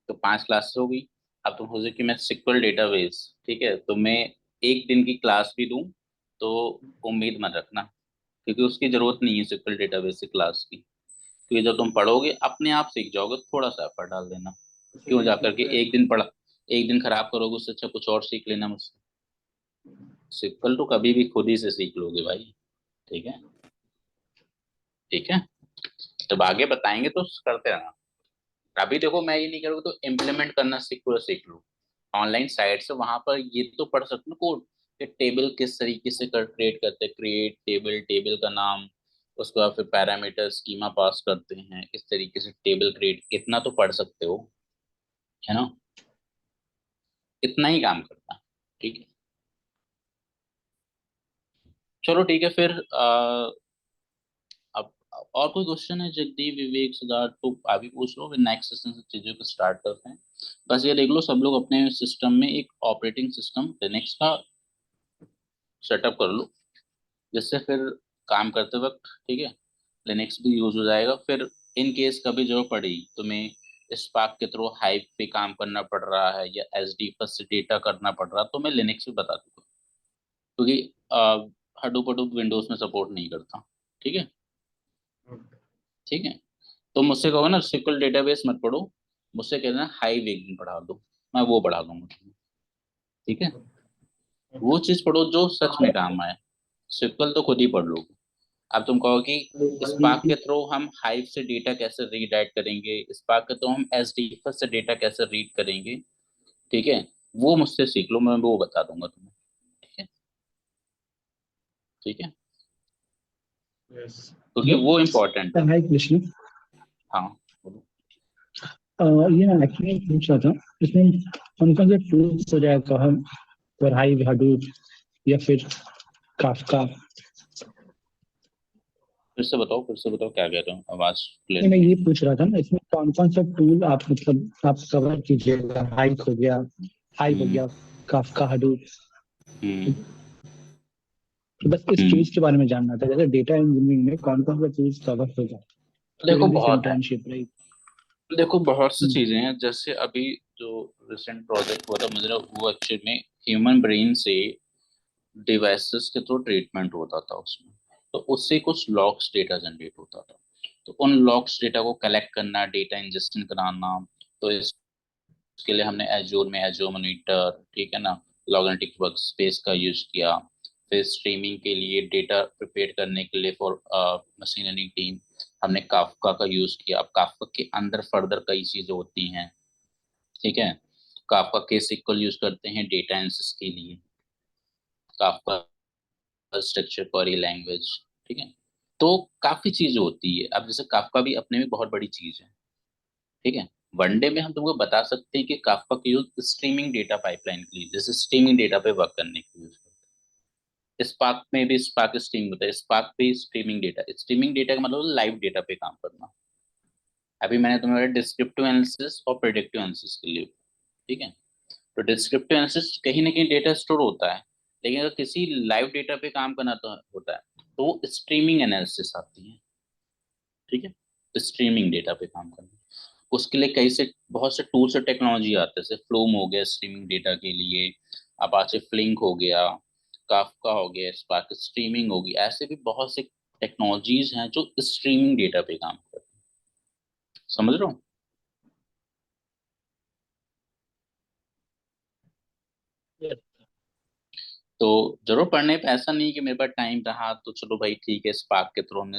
तो 5 क्लास हो गई। अब तुम सोचो कि मैं सिक्वल डेटाबेस, ठीक है, तो मैं एक दिन की क्लास भी दूं तो उम्मीद मत रखना, क्योंकि उसकी जरूरत नहीं है सिक्वल डेटाबेस से क्लास की। क्योंकि जब तुम पढ़ोगे अपने आप सीख जाओगे, थोड़ा सा एफर्ट डाल देना। अच्छा क्यों ये जा ठीक करके है। एक दिन पढ़ा, एक दिन खराब करोगे, उससे अच्छा कुछ और सीख लेना मुझसे। सिक्वल तो कभी भी खुद ही से सीख लोगे भाई। ठीक है, ठीक है। जब आगे बताएंगे तो करते रहना। अभी देखो मैं ये नहीं करूँगा तो इम्प्लीमेंट करना सीख लो। ऑनलाइन साइट से वहां पर ये तो पढ़ सकते हो कोड कि टेबल किस तरीके से क्रिएट करते हैं, क्रिएट टेबल, टेबल का नाम, उसके बाद फिर पैरामीटर स्कीमा पास करते हैं, इस तरीके से टेबल क्रिएट, इतना तो पढ़ सकते हो, है ना। इतना ही काम करता। ठीक है, चलो ठीक है फिर अब और कोई क्वेश्चन है जगदीप, विवेक, सिद्धार्थ, तो अभी पूछ लो, फिर नेक्स्ट सेशन से चीजों को स्टार्ट करते हैं। बस ये देख लो सब लोग अपने सिस्टम में एक ऑपरेटिंग सिस्टम लिनक्स का सेटअप कर लो, जिससे फिर काम करते वक्त, ठीक है, लिनक्स भी यूज हो जाएगा। फिर इन केस कभी जरूरत पड़ी तुम्हें स्पार्क के थ्रू हाइव पे काम करना पड़ रहा है या एच डी एफ से डेटा करना पड़ रहा है, तो मैं लिनक्स भी बता दूंगा, क्योंकि हडूप हडूप विंडोज में सपोर्ट नहीं करता। ठीक है, ठीक है। तो मुझसे कहो ना सिक्वल डेटाबेस मत पढ़ो, मुझसे कहना हाइव एक दिन पढ़ा दो, मैं वो पढ़ा दूंगा तुम्हें। ठीक है, वो चीज पढ़ो जो सच में काम आए। सिक्वल तो खुद ही पढ़ लो। अब तुम कहो कि स्पार्क के थ्रू हम हाइव से डेटा कैसे रीड राइट करेंगे, स्पार्क के थ्रू हम एसडीएफ से डेटा कैसे रीड करेंगे, ठीक है, वो मुझसे सीख लो, मैं वो बता दूंगा तुम्हें। ठीक है, ठीक है, यस। क्योंकि वो इम्पोर्टेंट है। हाय कृष्ण। हाँ बोलो। ये मैं एक्चुअली पूछ रहा था, इसमें कौन कौन से टूल्स हो जाएगा हम फॉर हाइव, हडूप या फिर काफका? फिर से बताओ क्या कह रहे हो, आवाज क्लियर मैं नहीं ये है। पूछ रहा था ना, इसमें कौन कौन सा टूल आप मतलब आप कवर कीजिएगा? हाइव हो हम्म गया, काफका, हडूप। हम्म तो बस इस हम्म टूल्स के बारे में जानना था, जैसे डेटा इंजीनियरिंग में कौन कौन सा टूल्स कवर होगा देखो ड्यूरिंग दिस बहुत है, इंटर्नशिप, राइट? देखो बहुत सी चीजें हैं। जैसे अभी जो रिसेंट प्रोजेक्ट हुआ था मुझे, वो एक्चुअली में ह्यूमन ब्रेन से डिवाइसेस के थ्रू ट्रीटमेंट होता था उसमें, तो उससे कुछ लॉग्स डेटा जनरेट होता था। तो उन लॉग्स डेटा को कलेक्ट करना, डेटा इंजेक्शन कराना, तो इसके लिए हमने एजोर में एजोर मॉनिटर, ठीक है ना, लॉगनाटिक वर्क स्पेस का यूज किया। फिर स्ट्रीमिंग के लिए डेटा प्रिपेयर करने के लिए फॉर मशीन लर्निंग टीम हमने काफका का यूज किया। अब काफका के अंदर फर्दर कई चीजें होती हैं, ठीक है। काफका के सिक्वल यूज करते हैं डेटा एनालिसिस के लिए, काफका स्ट्रक्चर क्वेरी लैंग्वेज, ठीक है। तो काफी चीज होती है। अब जैसे काफका भी अपने में बहुत बड़ी चीज है, ठीक है। वनडे में हम तुमको बता सकते हैं कि काफका का यूज स्ट्रीमिंग डेटा पाइपलाइन के लिए, जैसे स्ट्रीमिंग डेटा पे वर्क करने के लिए यूज करते हैं। स्पार्क में भी स्पार्क स्ट्रीम होता है, स्पार्क पे स्ट्रीमिंग डेटा का मतलब लाइव डेटा पे काम करना। अभी मैंने तुम्हें डिस्क्रिप्टिव एनालिसिस और प्रेडिक्टिव एनालिसिस के लिए, ठीक है। तो डिस्क्रिप्टिव एनालिसिस कहीं ना कहीं डेटा स्टोर होता है, लेकिन अगर किसी लाइव डेटा पे काम करना तो होता है, तो स्ट्रीमिंग एनालिसिस आती है, ठीक है। स्ट्रीमिंग डेटा पे काम करना, उसके लिए कई से बहुत से टूल्स और टेक्नोलॉजी आते हैं, जैसे फ्लूम हो गया स्ट्रीमिंग डेटा के लिए, अपाचे फ्लिंक हो गया, काफका हो गया, स्पार्क स्ट्रीमिंग होगी, ऐसे भी बहुत से टेक्नोलॉजीज हैं जो स्ट्रीमिंग डेटा पे काम करते हैं। समझ रहे हो। तो जरूर पढ़ने पे ऐसा नहीं कि मेरे पास टाइम रहा तो चलो भाई ठीक है, स्पार्क के थ्रू हमने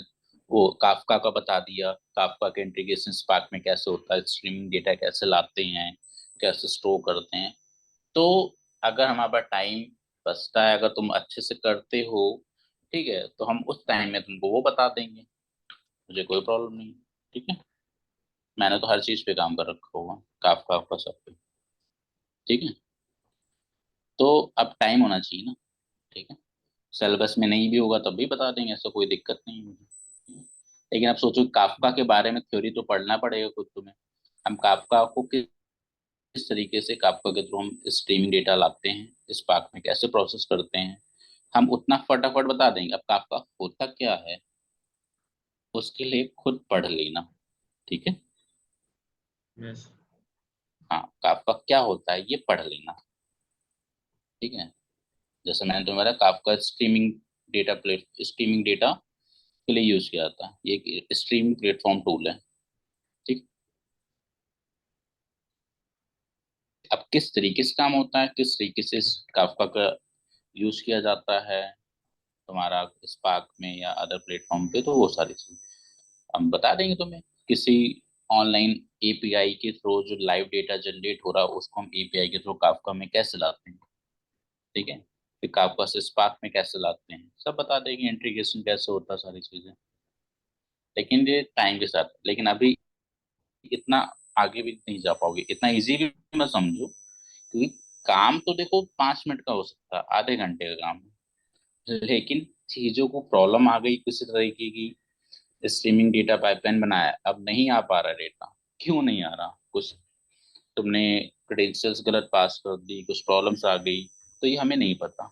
वो काफका का बता दिया, काफका के इंटीग्रेशन स्पार्क में कैसे होता है, स्ट्रीमिंग डेटा कैसे लाते हैं, कैसे स्टोर करते हैं। तो अगर हमारे पास टाइम बचता है, अगर तुम अच्छे से करते हो, ठीक है, तो हम उस टाइम में तुमको वो बता देंगे, मुझे कोई प्रॉब्लम नहीं। ठीक है, मैंने तो हर चीज पे काम कर रखा होगा, काफका का सब पे। ठीक है, तो अब टाइम होना चाहिए ना। ठीक है, सिलेबस में नहीं भी होगा तब भी बता देंगे, ऐसा कोई दिक्कत नहीं है मुझे। लेकिन आप सोचो काफका के बारे में थ्योरी तो पढ़ना पड़ेगा खुद तुम्हें। हम काफका को किस तरीके से, काफका के थ्रू हम स्ट्रीमिंग डेटा लाते हैं, स्पार्क में कैसे प्रोसेस करते हैं, हम उतना फटाफट बता देंगे। अब काफका होता क्या है उसके लिए खुद पढ़ लेना। ठीक है, यस। हाँ, काफका क्या होता है ये पढ़ लेना। ठीक है, जैसे मैंने तुम्हारा काफका स्ट्रीमिंग डेटा के लिए यूज किया था, ये एक स्ट्रीमिंग प्लेटफॉर्म टूल है। ठीक, अब किस तरीके से काम होता है, किस तरीके से काफका का यूज किया जाता है तुम्हारा स्पार्क में या अदर प्लेटफॉर्म पे, तो वो सारी चीज हम बता देंगे तुम्हें। किसी ऑनलाइन एपीआई के थ्रू जो लाइव डेटा जनरेट हो रहा है उसको हम एपीआई के थ्रू काफका में कैसे लाते हैं। ठीक है, फिर काफका से स्पार्क में कैसे लाते हैं सब बता देंगे, इंटीग्रेशन कैसे होता है, सारी चीजें। लेकिन ये टाइम के साथ, लेकिन अभी इतना आगे भी नहीं जा पाओगे, इतना इजी भी मत समझो, क्योंकि काम तो देखो 5 मिनट का हो सकता है, आधे घंटे का काम है। लेकिन चीजों को प्रॉब्लम आ गई किसी तरीके की, स्ट्रीमिंग डेटा पाइपलाइन बनाया, अब नहीं आ पा रहा डेटा, क्यों नहीं आ रहा, कुछ तुमने क्रेडेंशियल्स गलत पास कर दी, कुछ प्रॉब्लम्स आ गई, तो ये हमें नहीं पता,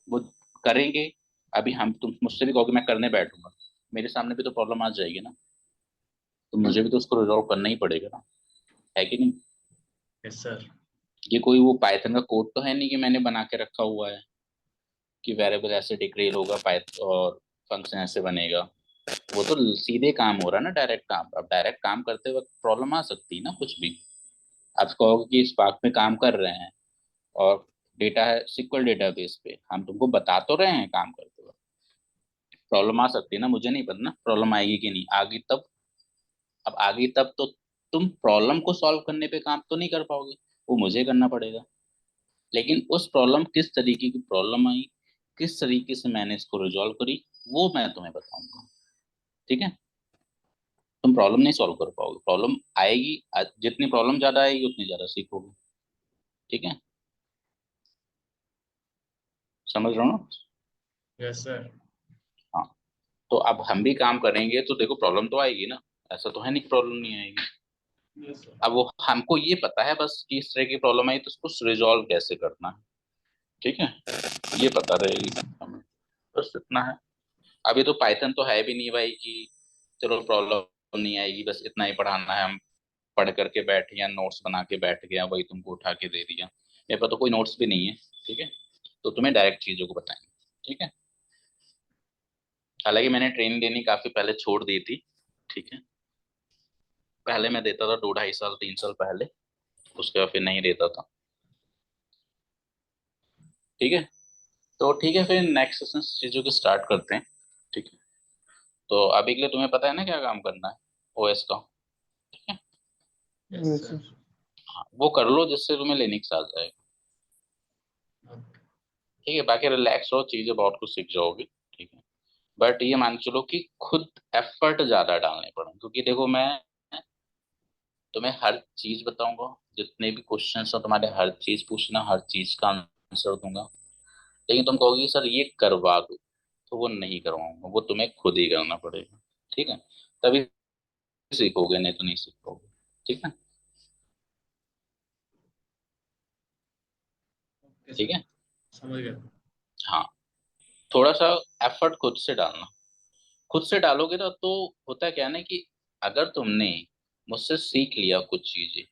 वो करेंगे। अभी हम तुम मुझसे भी कहोगे मैं करने बैठूंगा, मेरे सामने भी तो प्रॉब्लम आ जाएगी ना, तो मुझे भी तो उसको रिजॉल्व करना ही पड़ेगा ना, है कि नहीं। Yes sir. ये कोई वो पाइथन का कोड तो है नहीं कि मैंने बना के रखा हुआ है कि वेरिएबल ऐसे डिक्लेयर होगा पाइथन और फंक्शन ऐसे बनेगा। वो तो सीधे काम हो रहा है ना, डायरेक्ट काम। अब डायरेक्ट काम करते वक्त प्रॉब्लम आ सकती है ना कुछ भी। आप कहोगे कि स्पार्क में काम कर रहे हैं और डेटा है सिक्वल डेटाबेस पे, हम तुमको बता तो रहे हैं काम करते वक्त, प्रॉब्लम आ सकती है ना, मुझे नहीं पता ना प्रॉब्लम आएगी कि नहीं आगे तब। अब आगे तब तो तुम प्रॉब्लम को सॉल्व करने पे काम तो नहीं कर पाओगे, वो मुझे करना पड़ेगा। लेकिन उस प्रॉब्लम किस तरीके की प्रॉब्लम आई, किस तरीके से मैंने इसको रिजॉल्व करी, वो मैं तुम्हें बताऊंगा। ठीक है, तुम प्रॉब्लम नहीं सॉल्व कर पाओगे, प्रॉब्लम आएगी, जितनी प्रॉब्लम ज्यादा आएगी उतनी ज्यादा सीखोगे। ठीक है, समझ रहे हो ना। Yes sir. हाँ, तो अब हम भी काम करेंगे तो देखो प्रॉब्लम तो आएगी ना, ऐसा तो है नहीं प्रॉब्लम नहीं आएगी। Yes sir. अब वो हमको ये पता है बस कि इस तरह की प्रॉब्लम आई तो उसको रिजॉल्व कैसे करना है। ठीक है, ये पता रहेगी हमें, बस इतना है। अभी तो पाइथन तो है भी नहीं भाई कि चलो प्रॉब्लम नहीं आएगी, बस इतना ही पढ़ाना है, हम पढ़ करके बैठ गया, नोट्स बना के बैठ गया, वही तुमको उठा के दे दिया। मेरे पास तो कोई नोट्स भी नहीं है। ठीक है, तो तुम्हें डायरेक्ट चीजों को बताएंगे। ठीक है, हालांकि मैंने ट्रेनिंग देनी काफी पहले छोड़ दी थी। ठीक है, पहले मैं देता था 2 ढाई साल 3 साल पहले, उसके बाद फिर नहीं देता था। ठीक है, तो ठीक है फिर नेक्स्ट सेशन चीजों को स्टार्ट करते हैं। ठीक है, तो अभी के लिए तुम्हें पता है ना क्या काम करना है ओएस का। ठीक है, यस यस सर। सर। हाँ वो कर लो जिससे तुम्हें लिनक्स आ जाएगा। ठीक है, बाकी रिलैक्स रहो, चीजें बहुत कुछ सीख जाओगे। ठीक है, बट ये मान के चलो कि खुद एफर्ट ज्यादा डालने पड़े, क्योंकि देखो मैं तुम्हें हर चीज बताऊंगा, जितने भी क्वेश्चन हो तुम्हारे हर चीज पूछना, हर चीज का आंसर दूंगा। लेकिन तुम कहोगे सर ये करवा दो, तो वो नहीं करवाऊंगा, वो तुम्हें खुद ही करना पड़ेगा। ठीक है, तभी सीखोगे, नहीं तो नहीं सीख पाओगे। ठीक है। ओके ठीक सर, है, समझ गया। हाँ, थोड़ा सा एफर्ट खुद से डालना, खुद से डालोगे ना तो होता क्या है ना कि अगर तुमने मुझसे सीख लिया कुछ चीजें,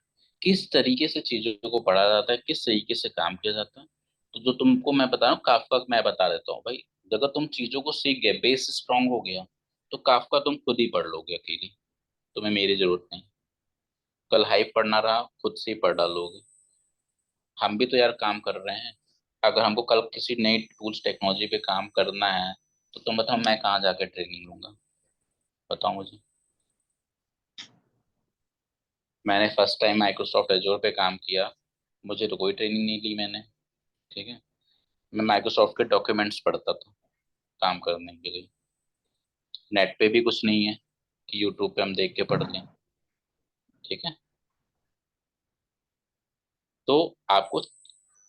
किस तरीके से चीजों को पढ़ा जाता है, किस तरीके से काम किया जाता है, तो जो तुमको मैं बता रहा हूँ काफका मैं बता देता हूँ भाई। अगर तुम चीजों को सीख गए, बेस स्ट्रांग हो गया, तो काफका तुम खुद ही पढ़ लोगे अकेली, तुम्हें मेरी जरूरत नहीं। कल हाइप पढ़ना रहा खुद से ही पढ़ डालोगे। हम भी तो यार काम कर रहे हैं, अगर हमको कल किसी नई टूल्स टेक्नोलॉजी पे काम करना है, तो तुम बताओ मैं कहाँ जाकर ट्रेनिंग लूंगा, बताओ मुझे। मैंने फर्स्ट टाइम माइक्रोसॉफ्ट एजोर पे काम किया, मुझे तो कोई ट्रेनिंग नहीं ली मैंने। ठीक है, मैं माइक्रोसॉफ्ट के डॉक्यूमेंट्स पढ़ता था काम करने के लिए, नेट पे भी कुछ नहीं है कि यूट्यूब पे हम देख के पढ़ लें। ठीक है, तो आपको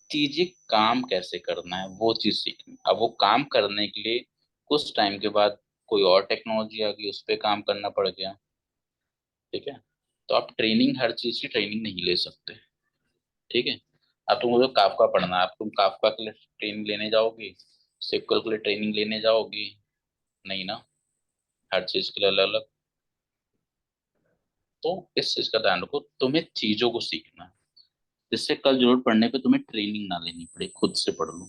चीजें काम कैसे करना है वो चीज सीखनी। अब वो काम करने के लिए कुछ टाइम के बाद कोई और टेक्नोलॉजी आ गई, उस पर काम करना पड़ गया। ठीक है, तो आप ट्रेनिंग, हर चीज की ट्रेनिंग नहीं ले सकते। ठीक है, अब तुमको काफका पढ़ना है, अब तुम काफका के लिए ट्रेनिंग लेने जाओगी, सिक्वल के लिए ट्रेनिंग लेने जाओगी, नहीं ना, हर चीज के लिए अलग अलग। तो इस चीज का ध्यान रखो, तुम्हें चीजों को सीखना है जिससे कल जरूरत पड़ने पे तुम्हें ट्रेनिंग ना लेनी पड़े, खुद से पढ़ लो।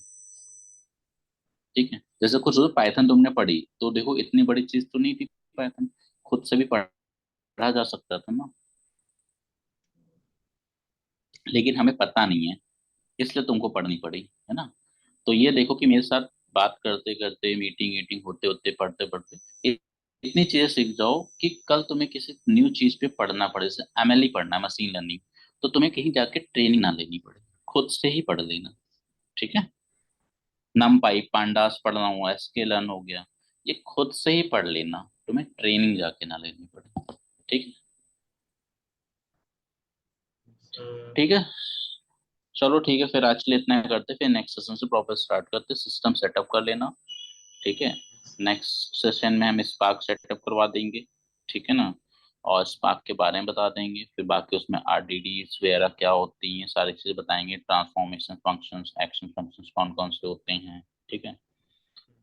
ठीक है, जैसे कुछ पाइथन तुमने पढ़ी तो देखो इतनी बड़ी चीज तो नहीं थी पाइथन, खुद से भी पढ़ा जा सकता था ना, लेकिन हमें पता नहीं है इसलिए तुमको पढ़नी पड़ी, है ना। तो ये देखो कि मेरे साथ बात करते करते, मीटिंग मीटिंग होते होते, पढ़ते पढ़ते इतनी चीजें सीख जाओ कि कल तुम्हें किसी न्यू चीज पे पढ़ना पड़े, जैसे एमएल ही पढ़ना है, मशीन लर्निंग, तो तुम्हें कहीं जाके ट्रेनिंग ना लेनी पड़े, खुद से ही पढ़ लेना। ठीक है, नमपाई पांडास पढ़ना हुआ, एसकेलन हो गया, ये खुद से ही पढ़ लेना, तुम्हें ट्रेनिंग जाके ना लेनी पड़े। ठीक है। ठीक है, चलो ठीक है, फिर आज के लिए इतना ही करते, फिर नेक्स्ट सेशन से प्रॉपर स्टार्ट करते, सिस्टम सेटअप कर लेना। ठीक है, नेक्स्ट सेशन में हम स्पार्क सेटअप करवा देंगे। ठीक है ना, और स्पार्क के बारे में बता देंगे, फिर बाकी उसमें आरडीडी वगैरह क्या होती हैं सारी चीजें बताएंगे, ट्रांसफॉर्मेशन फंक्शंस, एक्शन फंक्शंस कौन कौन से होते हैं। ठीक है,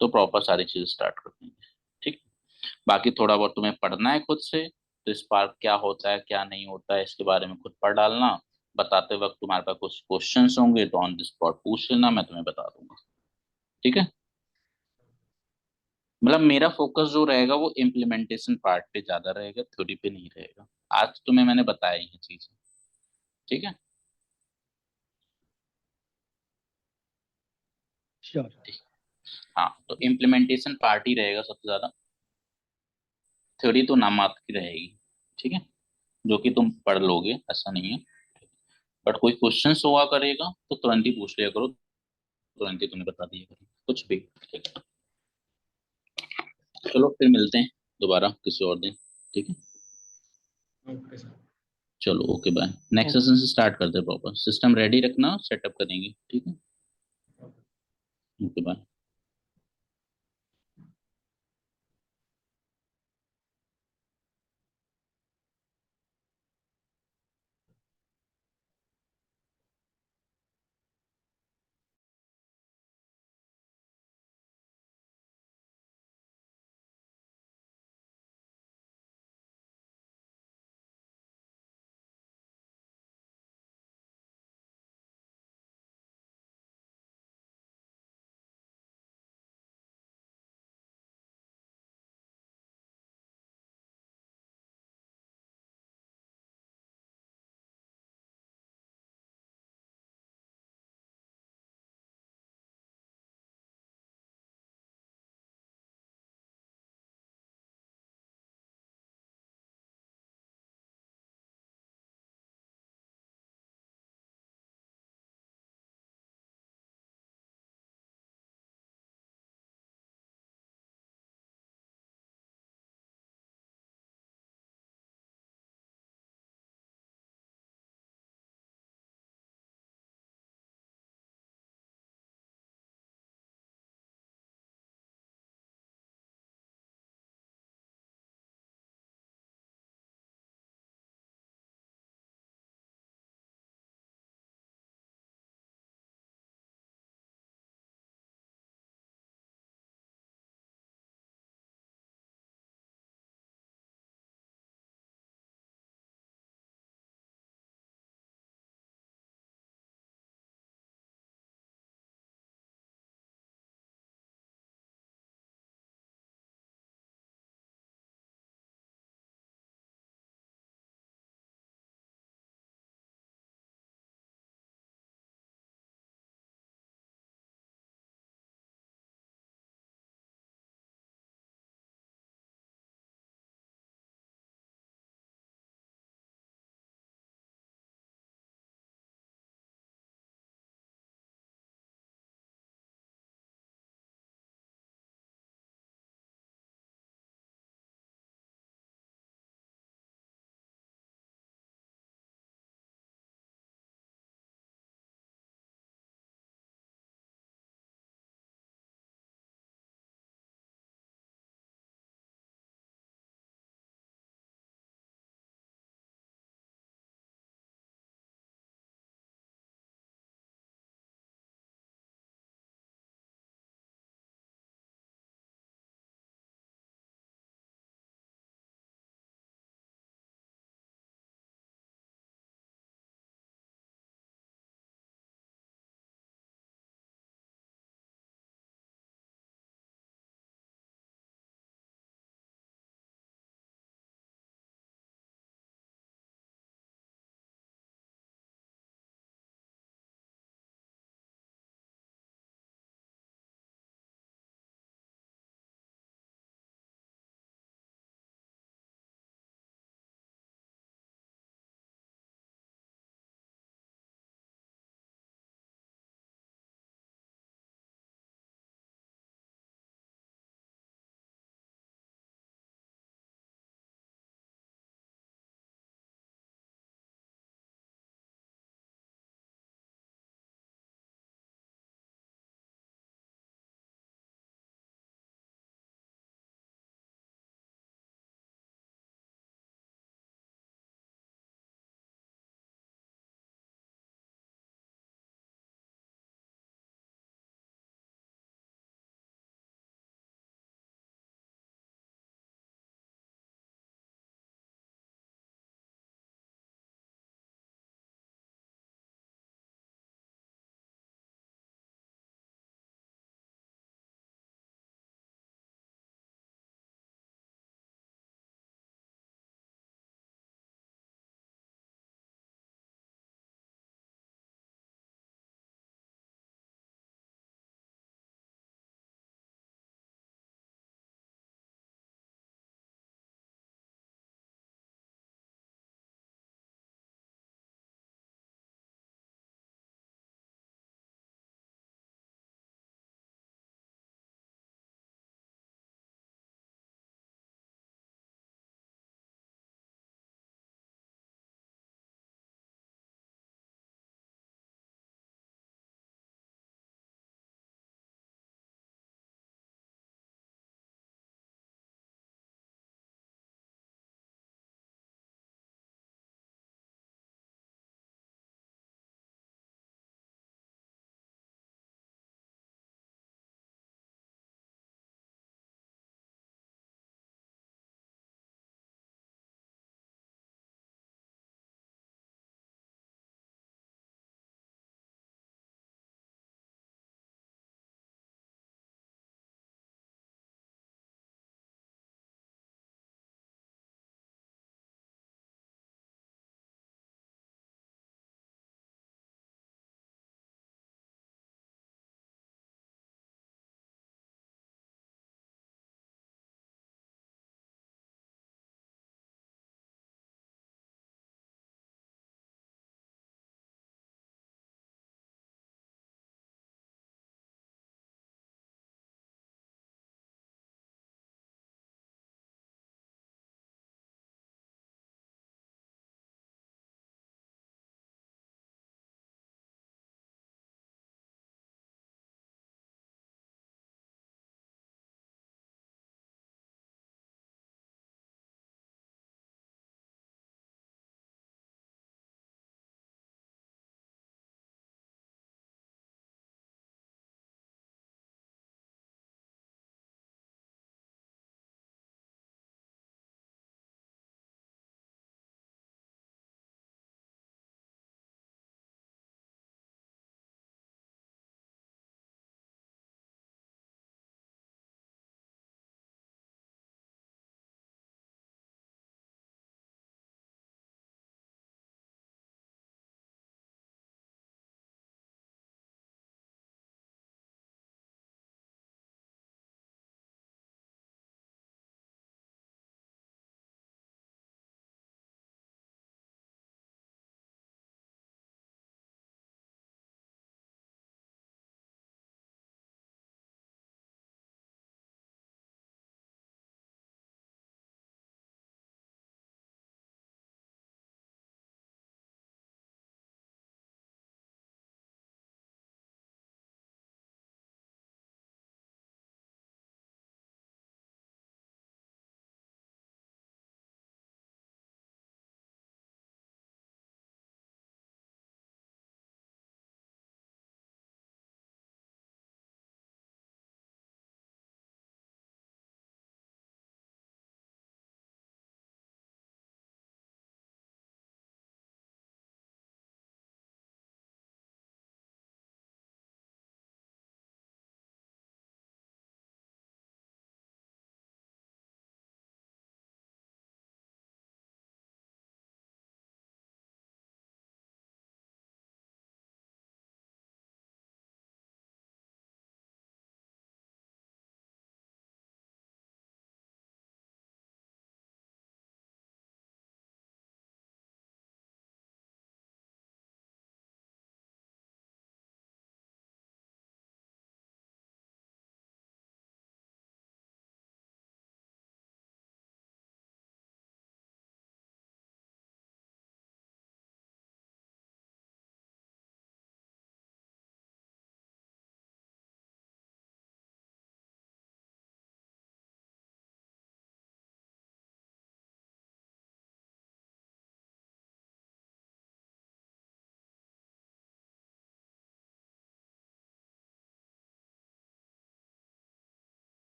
तो प्रॉपर सारी चीजें स्टार्ट कर देंगे। ठीक, बाकी थोड़ा बहुत तुम्हें पढ़ना है खुद से, तो स्पार्क क्या होता है क्या नहीं होता है इसके बारे में खुद पढ़ डालना, बताते वक्त तुम्हारे पास कुछ क्वेश्चंस होंगे तो ऑन द स्पॉट पूछ लेना, मैं तुम्हें बता दूंगा। ठीक है, मतलब मेरा फोकस जो रहेगा वो इम्प्लीमेंटेशन पार्ट पे ज्यादा रहेगा, थ्योरी पे नहीं रहेगा। आज तुम्हें मैंने बताया ये चीज। ठीक है, श्योर। ठीक। हाँ, तो इम्प्लीमेंटेशन पार्ट ही रहेगा सबसे ज्यादा, थ्योरी तो नाम मात्र की रहेगी। ठीक है, जो कि तुम पढ़ लोगे ऐसा नहीं है, बट कोई क्वेश्चन हुआ करेगा तो तुरंत ही पूछ लिया करो, तुरंत ही तुम्हें बता दिया करो कुछ भी। ठीक है, चलो फिर मिलते हैं दोबारा किसी और दिन। ठीक है, ओके सर। चलो ओके बाय, नेक्स्ट सेशन से स्टार्ट करते हैं, प्रॉपर सिस्टम रेडी रखना, सेटअप करेंगे। ठीक है, ओके बाय।